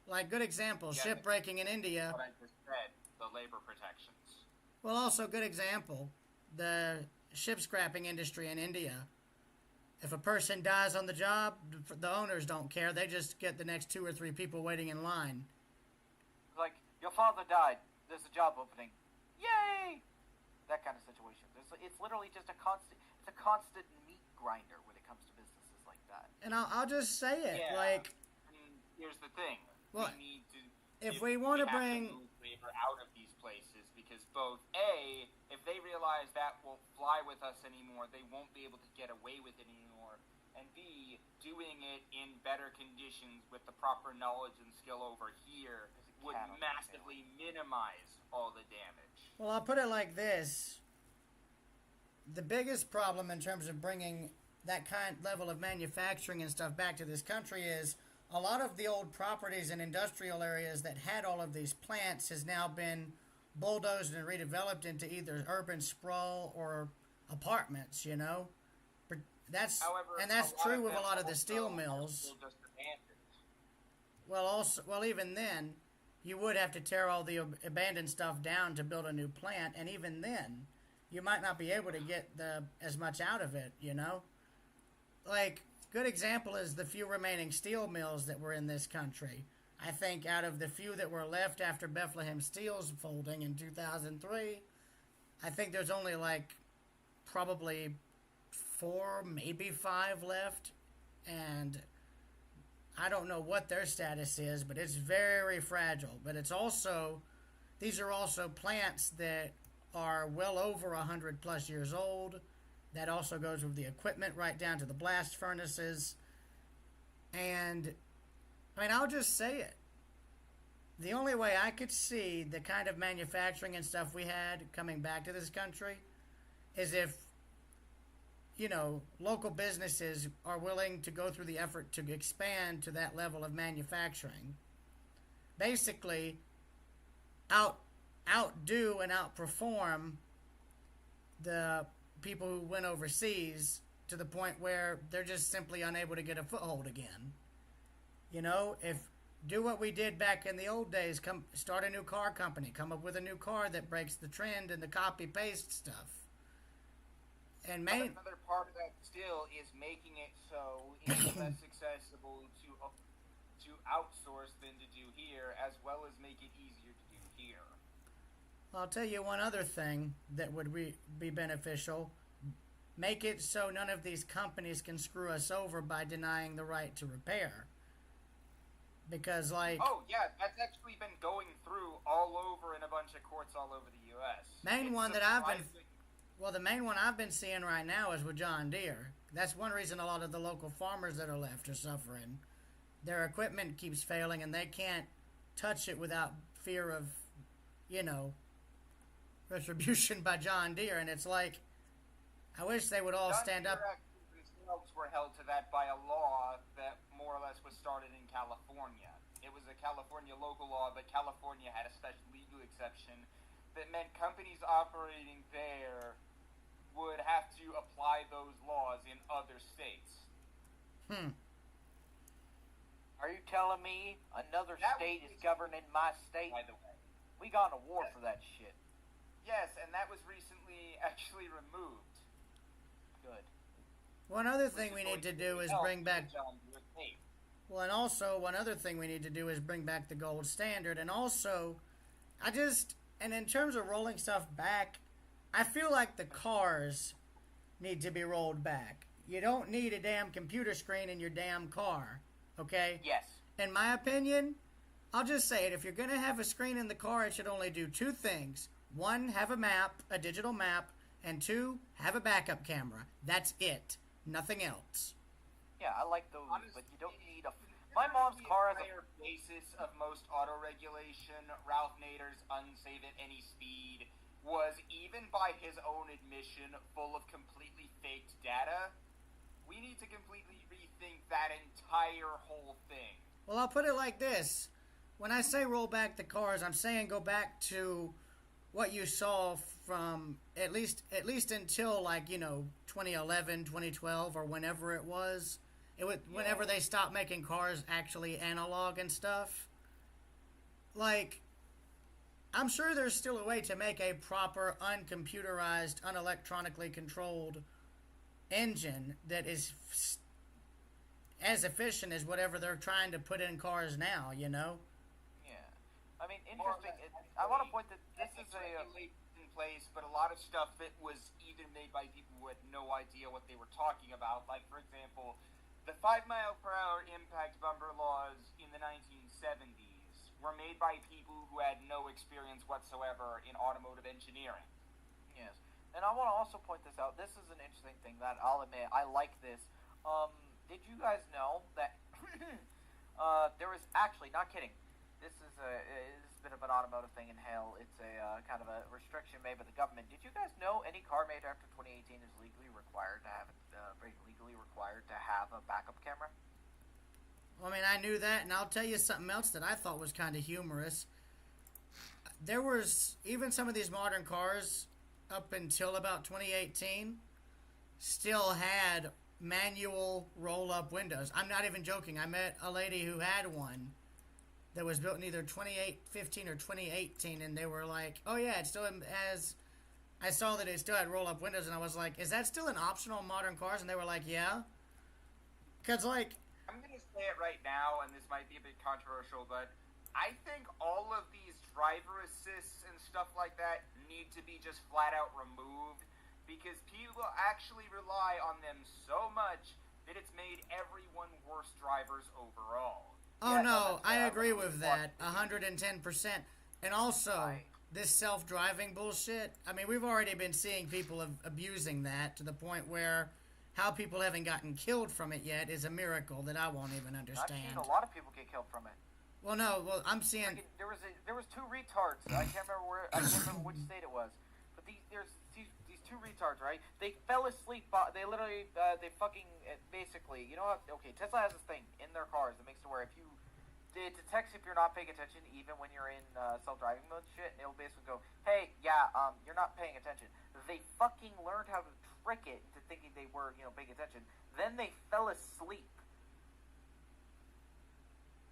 Like, good example, Yeah, shipbreaking in India. What I just said, the labor protections. Well, also, good example, the ship scrapping industry in India. If a person dies on the job, the owners don't care. They just get the next 2 or 3 people waiting in line. Like, your father died. There's a job opening. Yay! That kind of situation. It's literally just a constant meat grinder when it comes to businesses like that. And I'll just say it, Yeah. like... I mean, here's the thing. Well, we need to... if we want to have bring... move labor out of these places, because both, A, if they realize that won't fly with us anymore, they won't be able to get away with it anymore, and B, doing it in better conditions with the proper knowledge and skill over here would massively minimize all the damage. Well, I'll put it like this. The biggest problem in terms of bringing that kind level of manufacturing and stuff back to this country is a lot of the old properties and industrial areas that had all of these plants has now been bulldozed and redeveloped into either urban sprawl or apartments, you know? That's true with a lot of the steel mills. Well, even then, you would have to tear all the abandoned stuff down to build a new plant, and even then, you might not be able to get as much out of it, you know? Like, good example is the few remaining steel mills that were in this country. I think out of the few that were left after Bethlehem Steel's folding in 2003, I think there's only like probably 4, maybe 5 left, and I don't know what their status is, but it's very fragile. But it's also, these are also plants that are well over 100 plus years old. That also goes with the equipment right down to the blast furnaces. And, I mean, I'll just say it. The only way I could see the kind of manufacturing and stuff we had coming back to this country is if, you know, local businesses are willing to go through the effort to expand to that level of manufacturing. Basically, outdo and outperform the people who went overseas to the point where they're just simply unable to get a foothold again. You know, do what we did back in the old days, start a new car company, come up with a new car that breaks the trend and the copy-paste stuff. And another part of that still is making it so it's less accessible to outsource than to do here, as well as make it easier to do here. I'll tell you one other thing that would be beneficial. Make it so none of these companies can screw us over by denying the right to repair. Because, like... Oh, yeah, that's actually been going through all over in a bunch of courts all over the U.S. The main one I've been seeing right now is with John Deere. That's one reason a lot of the local farmers that are left are suffering. Their equipment keeps failing and they can't touch it without fear of, you know, retribution by John Deere. And it's like, I wish they would all stand up. Themselves were held to that by a law that more or less was started in California. It was a California local law, but California had a special legal exception that meant companies operating there would have to apply those laws in other states. Are you telling me another state is governing my state? By the way. We got in a war for that shit. Yes, and that was recently actually removed. Good. One other thing we need to do is bring back... Well, and also, one other thing we need to do is bring back the gold standard. And also, and in terms of rolling stuff back, I feel like the cars need to be rolled back. You don't need a damn computer screen in your damn car, okay? Yes. In my opinion, I'll just say it. If you're going to have a screen in the car, it should only do 2 things. 1, have a map, a digital map, and 2, have a backup camera. That's it. Nothing else. Yeah, I like those, but you don't need My mom's car has a entire basis of most auto regulation, Ralph Nader's unsafe at any speed, was, even by his own admission, full of completely faked data. We need to completely rethink that entire whole thing. Well, I'll put it like this. When I say roll back the cars, I'm saying go back to what you saw from at least until, like, 2011, 2012, or whenever it was. Whenever they stopped making cars actually analog and stuff. Like, I'm sure there's still a way to make a proper, uncomputerized, unelectronically controlled engine that is as efficient as whatever they're trying to put in cars now, Yeah. I mean, interesting. I want to point that this is in place, but a lot of stuff that was either made by people who had no idea what they were talking about. Like, for example, the 5-mile-per-hour impact bumper laws in the 1970s were made by people who had no experience whatsoever in automotive engineering. Yes. And I want to also point this out. This is an interesting thing that I'll admit. I like this. Did you guys know that there was actually, not kidding, this is a bit of an automotive thing in hell. It's a kind of a restriction made by the government. Did you guys know any car made after 2018 is legally required to have a backup camera? Well, I mean, I knew that, and I'll tell you something else that I thought was kind of humorous. There was, even some of these modern cars, up until about 2018, still had manual roll-up windows. I'm not even joking. I met a lady who had one that was built in either 2015 or 2018, and they were like, oh yeah, it still has... I saw that it still had roll-up windows, and I was like, is that still an optional on modern cars? And they were like, yeah. Because, like... I'm going to say it right now, and this might be a bit controversial, but I think all of these driver assists and stuff like that need to be just flat-out removed, because people actually rely on them so much that it's made everyone worse drivers overall. Oh, no, I agree with that, 110%. And also, this self-driving bullshit, I mean, we've already been seeing people abusing that to the point where how people haven't gotten killed from it yet is a miracle that I won't even understand. I've seen a lot of people get killed from it. Well, no, I'm seeing... There was two retards. I can't remember which state it was. But there's these two retards, right? They fell asleep. They literally, basically, you know what? Okay, Tesla has this thing in their cars that makes it where if you... It detects if you're not paying attention, even when you're in self-driving mode shit, and it'll basically go, hey, yeah, you're not paying attention. They fucking learned how to trick it into thinking they were, paying attention. Then they fell asleep.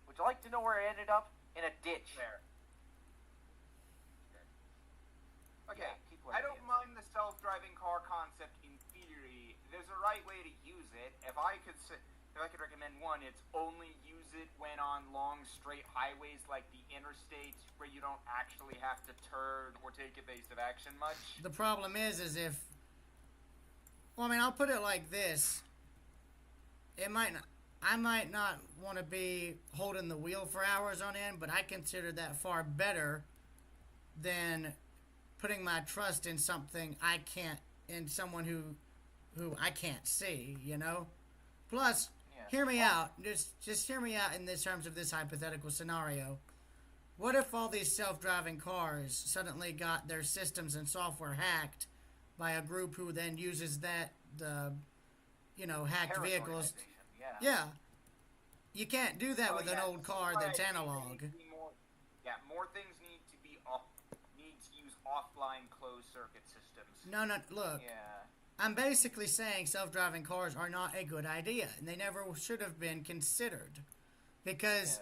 Would you like to know where it ended up? In a ditch. There. Okay, yeah, I don't mind the self-driving car concept in theory. There's a right way to use it. If I could recommend one, it's only use it when on long straight highways like the interstates where you don't actually have to turn or take evasive action much. The problem is if... Well, I mean, I'll put it like this. I might not want to be holding the wheel for hours on end, but I consider that far better than putting my trust in something in someone who I can't see, Plus, hear me out. Just hear me out in the terms of this hypothetical scenario. What if all these self-driving cars suddenly got their systems and software hacked by a group who then uses hacked vehicles? Yeah. You can't do that with an old car that's analog. More things need to use offline closed circuit systems. No, look. Yeah. I'm basically saying self-driving cars are not a good idea, and they never should have been considered. Because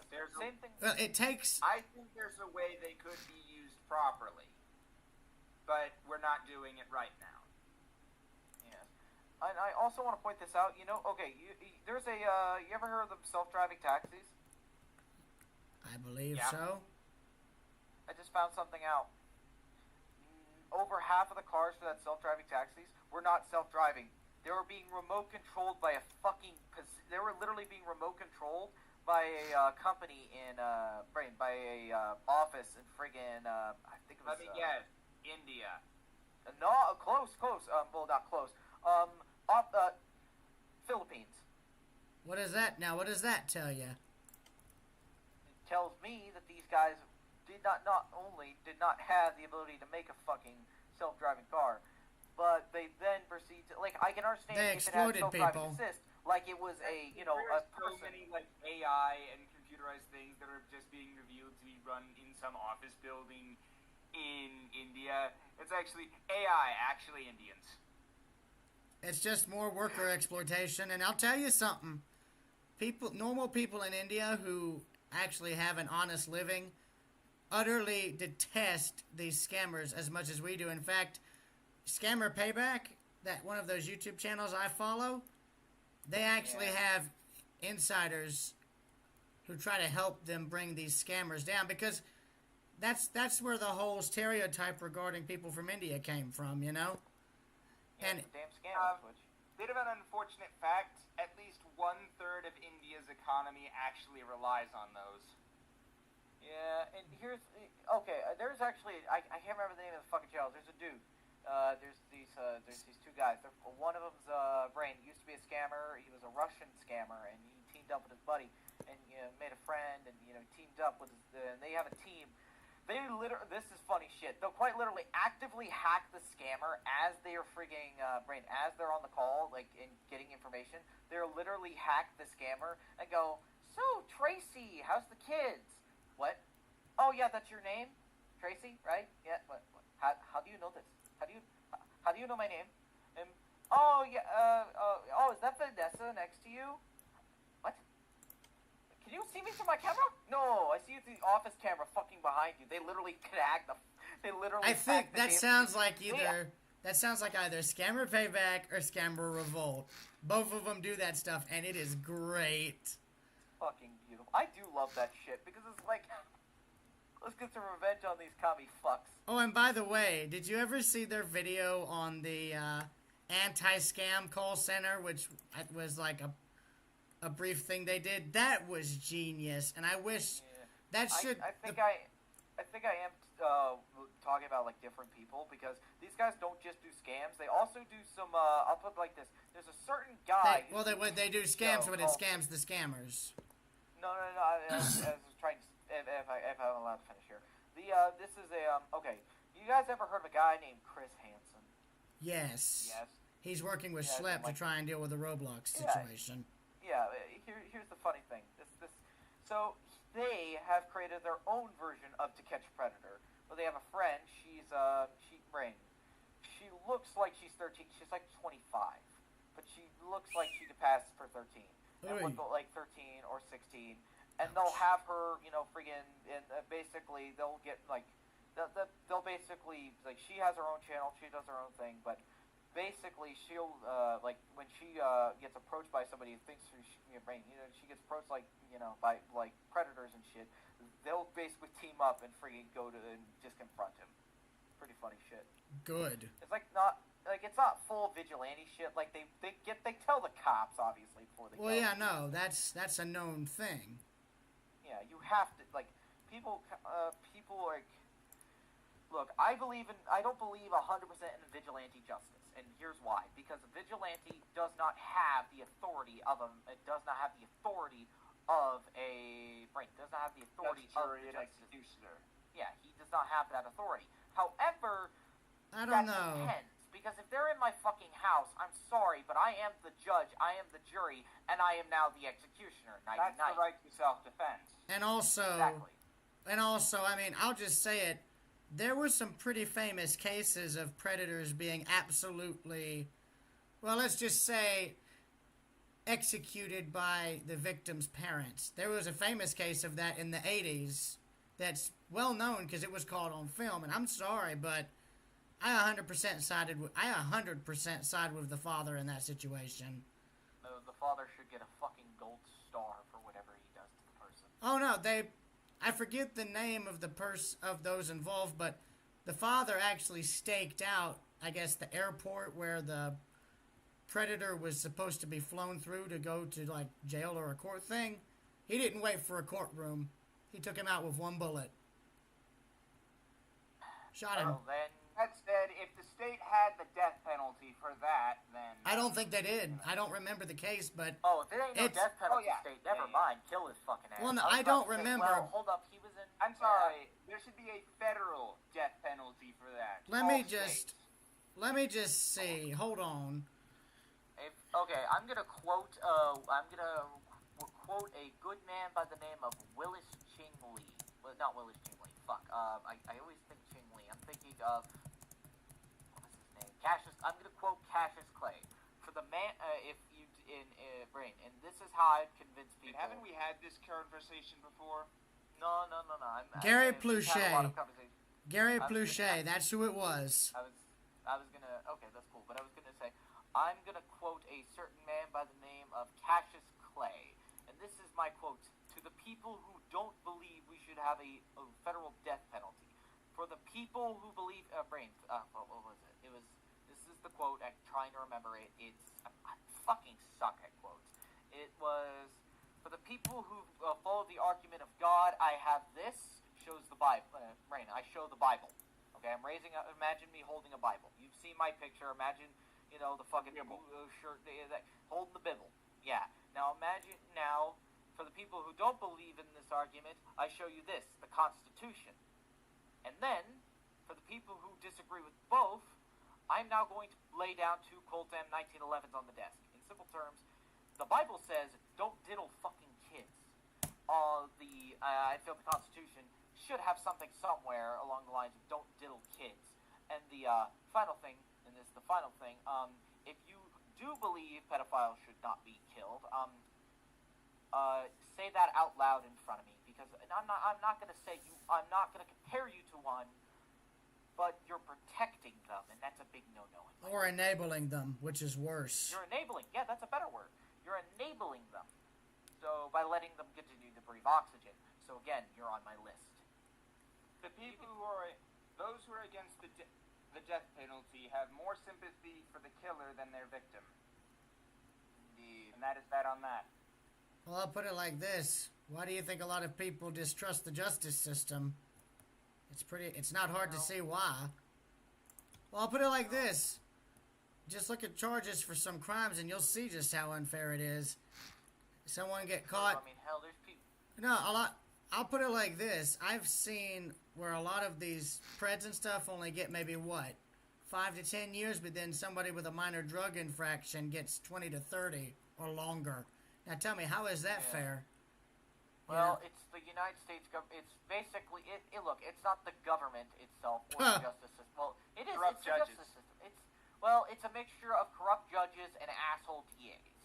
it takes... I think there's a way they could be used properly, but we're not doing it right now. Yes. And I also want to point this out, there's a, you ever heard of the self-driving taxis? I believe so. I just found something out. Over half of the cars for that self-driving taxis were not self-driving. They were being remote controlled by they were literally being remote controlled by a company in, by a office in friggin', I think it was... Let me guess. India. No, close. Well, not close. Philippines. What is that now? What does that tell you? tells me that these guys not only did not have the ability to make a fucking self-driving car, but they then proceed to, like, I can understand They if it had exploited self-driving people. assist, like it was a, you know, There a are so person. many like AI and computerized things that are just being revealed to be run in some office building in India. It's actually AI, actually Indians. It's just more worker exploitation, and I'll tell you something. Normal people in India who actually have an honest living utterly detest these scammers as much as we do. In fact, Scammer Payback, that one of those YouTube channels I follow, they actually have insiders who try to help them bring these scammers down, because that's where the whole stereotype regarding people from India came from, you know? Yeah, And it's a damn scammers, which... Bit of an unfortunate fact, at least 1/3 of India's economy actually relies on those. Yeah, and here's... Okay, there's actually... I can't remember the name of the fucking channel. There's a dude. There's these two guys. One of them's Brain. He used to be a scammer. He was a Russian scammer, and he teamed up with his buddy, and made a friend, and teamed up with his. And they have a team. They literally. This is funny shit. They'll quite literally actively hack the scammer as they are frigging Brain, as they're on the call, like in getting information. They'll literally hack the scammer and go, "So Tracy, how's the kids? What? Oh yeah, that's your name, Tracy, right? Yeah. What? How do you know this? How do you know my name? Oh yeah. Oh, is that Vanessa next to you? What? Can you see me through my camera? No, I see you through the office camera, fucking behind you. They literally could hack the. They literally. I think that sounds like Yeah. that sounds like either Scammer Payback or Scammer Revolt. Both of them do that stuff, and it is great. Fucking beautiful. I do love that shit because it's like, let's get some revenge on these commie fucks. Oh, and by the way, did you ever see their video on the anti-scam call center, which was like a brief thing they did? That was genius, and I wish that should. I think I am talking about like different people, because these guys don't just do scams. They also do some. I'll put it like this. There's a certain guy. They do scams, but it scams the scammers. No. I was trying to. If I'm allowed to finish here. This is a okay. You guys ever heard of a guy named Chris Hansen? Yes. Yes. He's working with Yeah, Schlepp to like- try and deal with the Roblox situation. Yeah. Here's the funny thing. So they have created their own version of To Catch a Predator. Where they have a friend. She looks like she's 13. She's like 25, but she looks like she could pass for 13. And Oy. would go like 13 or 16. And they'll have her, friggin', and basically they'll get like, they'll basically, like, she has her own channel, she does her own thing, but basically she'll, like, when she gets approached by somebody who thinks she gets approached like, by like predators and shit, they'll basically team up and friggin' go to and just confront him. Pretty funny shit. Good. It's like not. Like, it's not full vigilante shit. Like, they tell the cops, obviously, before they go. Well, yeah, no, that's a known thing. Yeah, you have to, like, people like, look, I don't believe 100% in vigilante justice, and here's why. Because a vigilante does not have the authority of a brain, does not have the authority of an justice. executioner. Yeah, he does not have that authority. However, I don't that know. depends. Because if they're in my fucking house, I'm sorry, but I am the judge, I am the jury, and I am now the executioner. That's the right to self-defense. And also, Exactly. I mean, I'll just say it. There were some pretty famous cases of predators being absolutely, well, let's just say, executed by the victim's parents. There was a famous case of that in the 80s that's well known because it was caught on film, and I'm sorry, but I 100% side with the father in that situation. The father should get a fucking gold star for whatever he does to the person. Oh no, I forget the name of of those involved, but the father actually staked out, I guess, the airport where the predator was supposed to be flown through to go to like jail or a court thing. He didn't wait for a courtroom. He took him out with one bullet. Shot him. Well, then, That said, if the state had the death penalty for that, then... I don't think they did. I don't remember the case, but... Oh, if it ain't no It's- death penalty Oh, yeah. state, never Yeah, yeah. mind. Kill his fucking ass. Well, no, was I about don't to say, remember. Well, hold up. He was in... I'm sorry. There should be a federal death penalty for that. Let All me states. just see. Hold on. Okay, I'm gonna quote quote a good man by the name of Willis Chingley. Well, not Willis Chingley. Fuck. I always think Chingley. I'm thinking of what's his name? Cassius. I'm gonna quote Cassius Clay for the man. If you in brain, and this is how I'd convince And people. haven't we had this conversation before? No. Gary we've had a lot of Pluchet. conversation. Gary I'm Pluchet. That's who it was. I was gonna. Okay, that's cool. But I was gonna say, I'm gonna quote a certain man by the name of Cassius Clay, and this is my quote to the people who don't believe we should have a federal death penalty. For the people who believe, what was it? It was. This is the quote. I'm trying to remember it. I fucking suck at quotes. It was for the people who follow the argument of God. I have this. Shows the Bible. Rain. I show the Bible. Okay, I'm raising. Imagine me holding a Bible. You've seen my picture. Imagine, the fucking shirt, holding the Bible. Yeah. Now imagine for the people who don't believe in this argument, I show you this, the Constitution. And then, for the people who disagree with both, I'm now going to lay down two Coltam 1911s on the desk. In simple terms, the Bible says, don't diddle fucking kids. I feel the Constitution should have something somewhere along the lines of don't diddle kids. And the final thing, and this is the final thing, if you do believe pedophiles should not be killed, say that out loud in front of me, because I'm not going to say you, I'm not going to compare you to one, but you're protecting them, and that's a big no-no. Or enabling them, which is worse. You're enabling, yeah, that's a better word. You're enabling them. So, by letting them continue to breathe oxygen. So again, you're on my list. The people those who are against the death penalty have more sympathy for the killer than their victim. Indeed. And that is that on that. Well, I'll put it like this. Why do you think a lot of people distrust the justice system? It's not hard to see why. Well, I'll put it like this. Just look at charges for some crimes and you'll see just how unfair it is. Someone get caught. I mean, hell, there's people. No, I'll put it like this. I've seen where a lot of these preds and stuff only get maybe 5 to 10 years, but then somebody with a minor drug infraction gets 20 to 30 or longer. Now tell me, how is that fair? Well, it's the United States government. It's basically look. It's not the government itself or the justice system. Well, it is. Corrupt It's the judges. justice system. It's a mixture of corrupt judges and asshole DAs.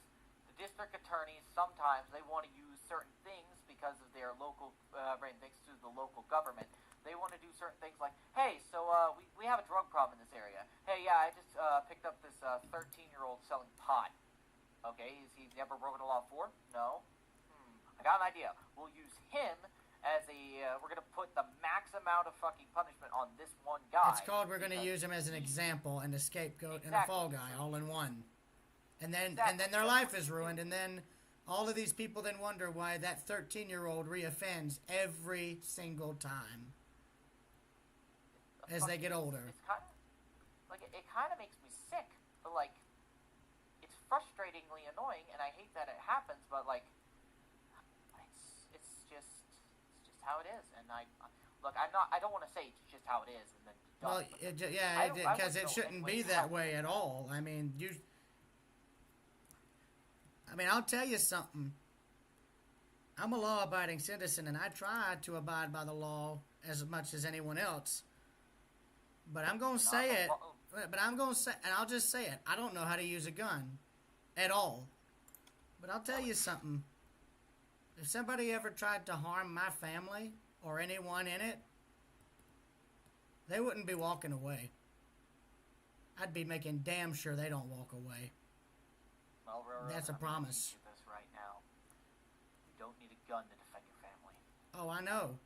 The district attorneys sometimes they want to use certain things because of their local, thanks to the local government. They want to do certain things like, hey, so we have a drug problem in this area. Hey, yeah, I just picked up this 13-year-old selling pot. Okay, has he never broken the law before? No. I got an idea. We'll use him as we're going to put the max amount of fucking punishment on this one guy. It's called we're going to use him as an example and a scapegoat and a fall guy all in one. And then their life is ruined, and then all of these people then wonder why that 13-year-old reoffends every single time as they get older. It's kind of, it kind of makes me sick, but, it's frustratingly annoying, and I hate that it happens, but, it's just how it is, and I don't want to say it's just how it is, and then Well, because it shouldn't be that way at all. I mean, I'll tell you something. I'm a law-abiding citizen, and I try to abide by the law as much as anyone else. But I'm going to say it. But I'm going to say, and I'll just say it. I don't know how to use a gun at all. But I'll tell you something. If somebody ever tried to harm my family or anyone in it, they wouldn't be walking away. I'd be making damn sure they don't walk away. Well, That's a promise. This right now. You don't need a gun to defend your family. Oh, I know.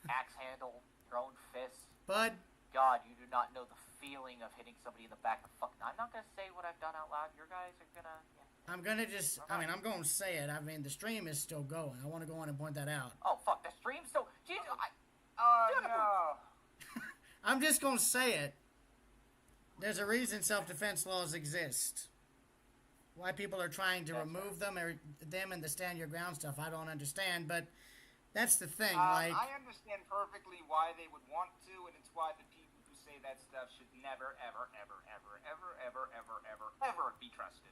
Axe handle, your own fist. Bud. God, you do not know the feeling of hitting somebody in the back of fucking... I'm not going to say what I've done out loud. Your guys are going to... Yeah. I'm going to just... I'm going to say it. The stream is still going. I want to go on and point that out. Oh, fuck. The stream's still... Jesus, Oh, no. I'm just gonna say it. There's a reason self-defense laws exist. Why people are trying to remove them or them and the stand your ground stuff, I don't understand. But that's the thing. I understand perfectly why they would want to, and it's why the people who say that stuff should never, ever, ever, ever, ever, ever, ever, ever, ever be trusted.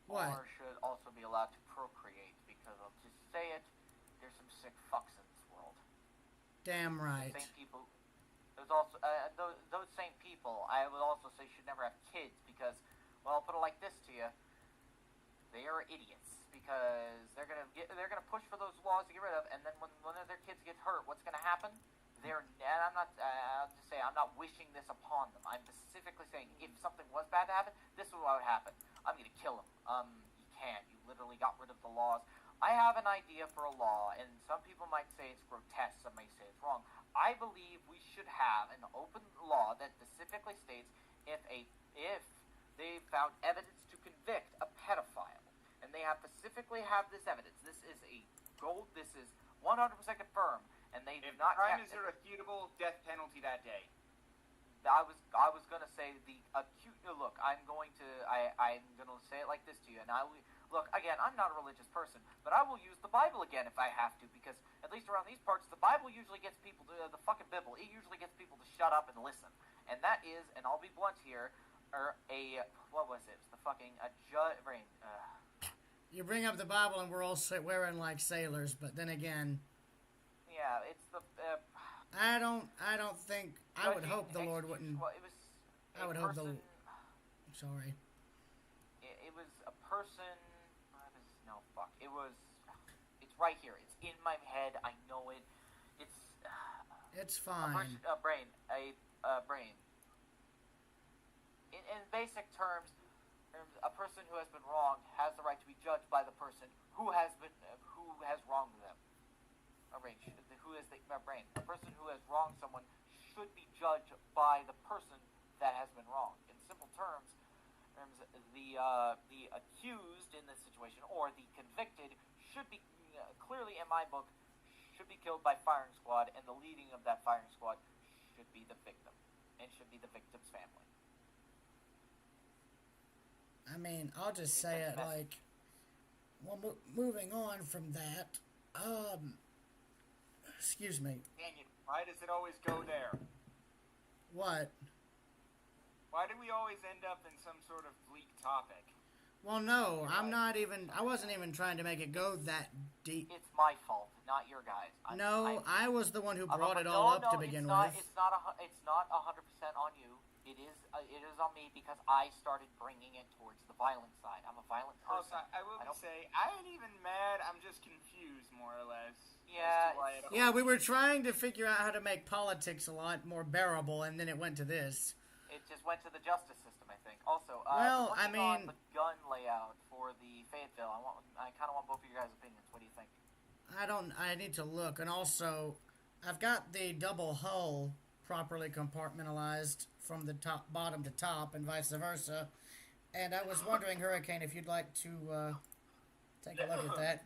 What? Or should also be allowed to procreate, because I'll just say it, there's some sick fucks in this world. Damn right. The same people. There's also those same people. I would also say should never have kids because, well, I'll put it like this to you: they are idiots because they're gonna push for those laws to get rid of, and then when one of their kids gets hurt, what's gonna happen? And I'm not. I'll just say I'm not wishing this upon them. I'm specifically saying if something was bad to happen, this is what would happen. I'm gonna kill them. You can't. You literally got rid of the laws. I have an idea for a law, and some people might say it's grotesque, some may say it's wrong. I believe we should have an open law that specifically states if they found evidence to convict a pedophile, and they have specifically have this evidence. This is 100% confirmed, and they do If not. crime is irrefutable, death penalty that day. I was gonna say the acute. Look, I'm gonna say it like this to you, and look again. I'm not a religious person, but I will use the Bible again if I have to, because at least around these parts, the Bible usually gets people to the fucking Bible. It usually gets people to shut up and listen, and that is, and I'll be blunt here, what was it? It's the fucking brain. You bring up the Bible and we're all wearing like sailors, but then again, yeah, it's the. I don't think. I would hope the Lord wouldn't. Well, it was. I would hope the. Sorry. It was a person. No, fuck. It was. It's right here. It's in my head. I know it. It's. It's fine. A brain. In basic terms, a person who has been wronged has the right to be judged by the person who has wronged them. A brain. A person who has wronged someone should be judged by the person that has been wronged. In simple terms, the accused in this situation or the convicted should be clearly, in my book, should be killed by firing squad, and the leading of that firing squad should be the victim and should be the victim's family. I mean, I'll just say it like. Well, moving on from that, excuse me. Daniel, why does it always go there? What? Why do we always end up in some sort of bleak topic? Well, no, I wasn't even trying to make it go that deep. It's my fault, not your guys. I was the one who brought it all up to begin with. It's not 100% on you. It is on me because I started bringing it towards the violent side. I'm a violent person. Also, I will say, I ain't even mad. I'm just confused, more or less. Yeah, we were trying to figure out how to make politics a lot more bearable, and then it went to this. It just went to the justice system, I think. Also, well, I mean, on the gun layout for the Fayetteville, I kind of want both of your guys' opinions. What do you think? I need to look, and also, I've got the double hull properly compartmentalized from the bottom to top, and vice versa. And I was wondering, Hurricane, if you'd like to take a look at that.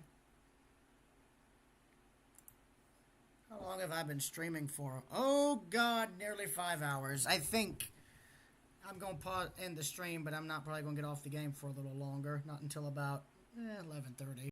How long have I been streaming for? Oh God, nearly 5 hours. I think I'm going to end the stream, but I'm not probably going to get off the game for a little longer. Not until about 11:30.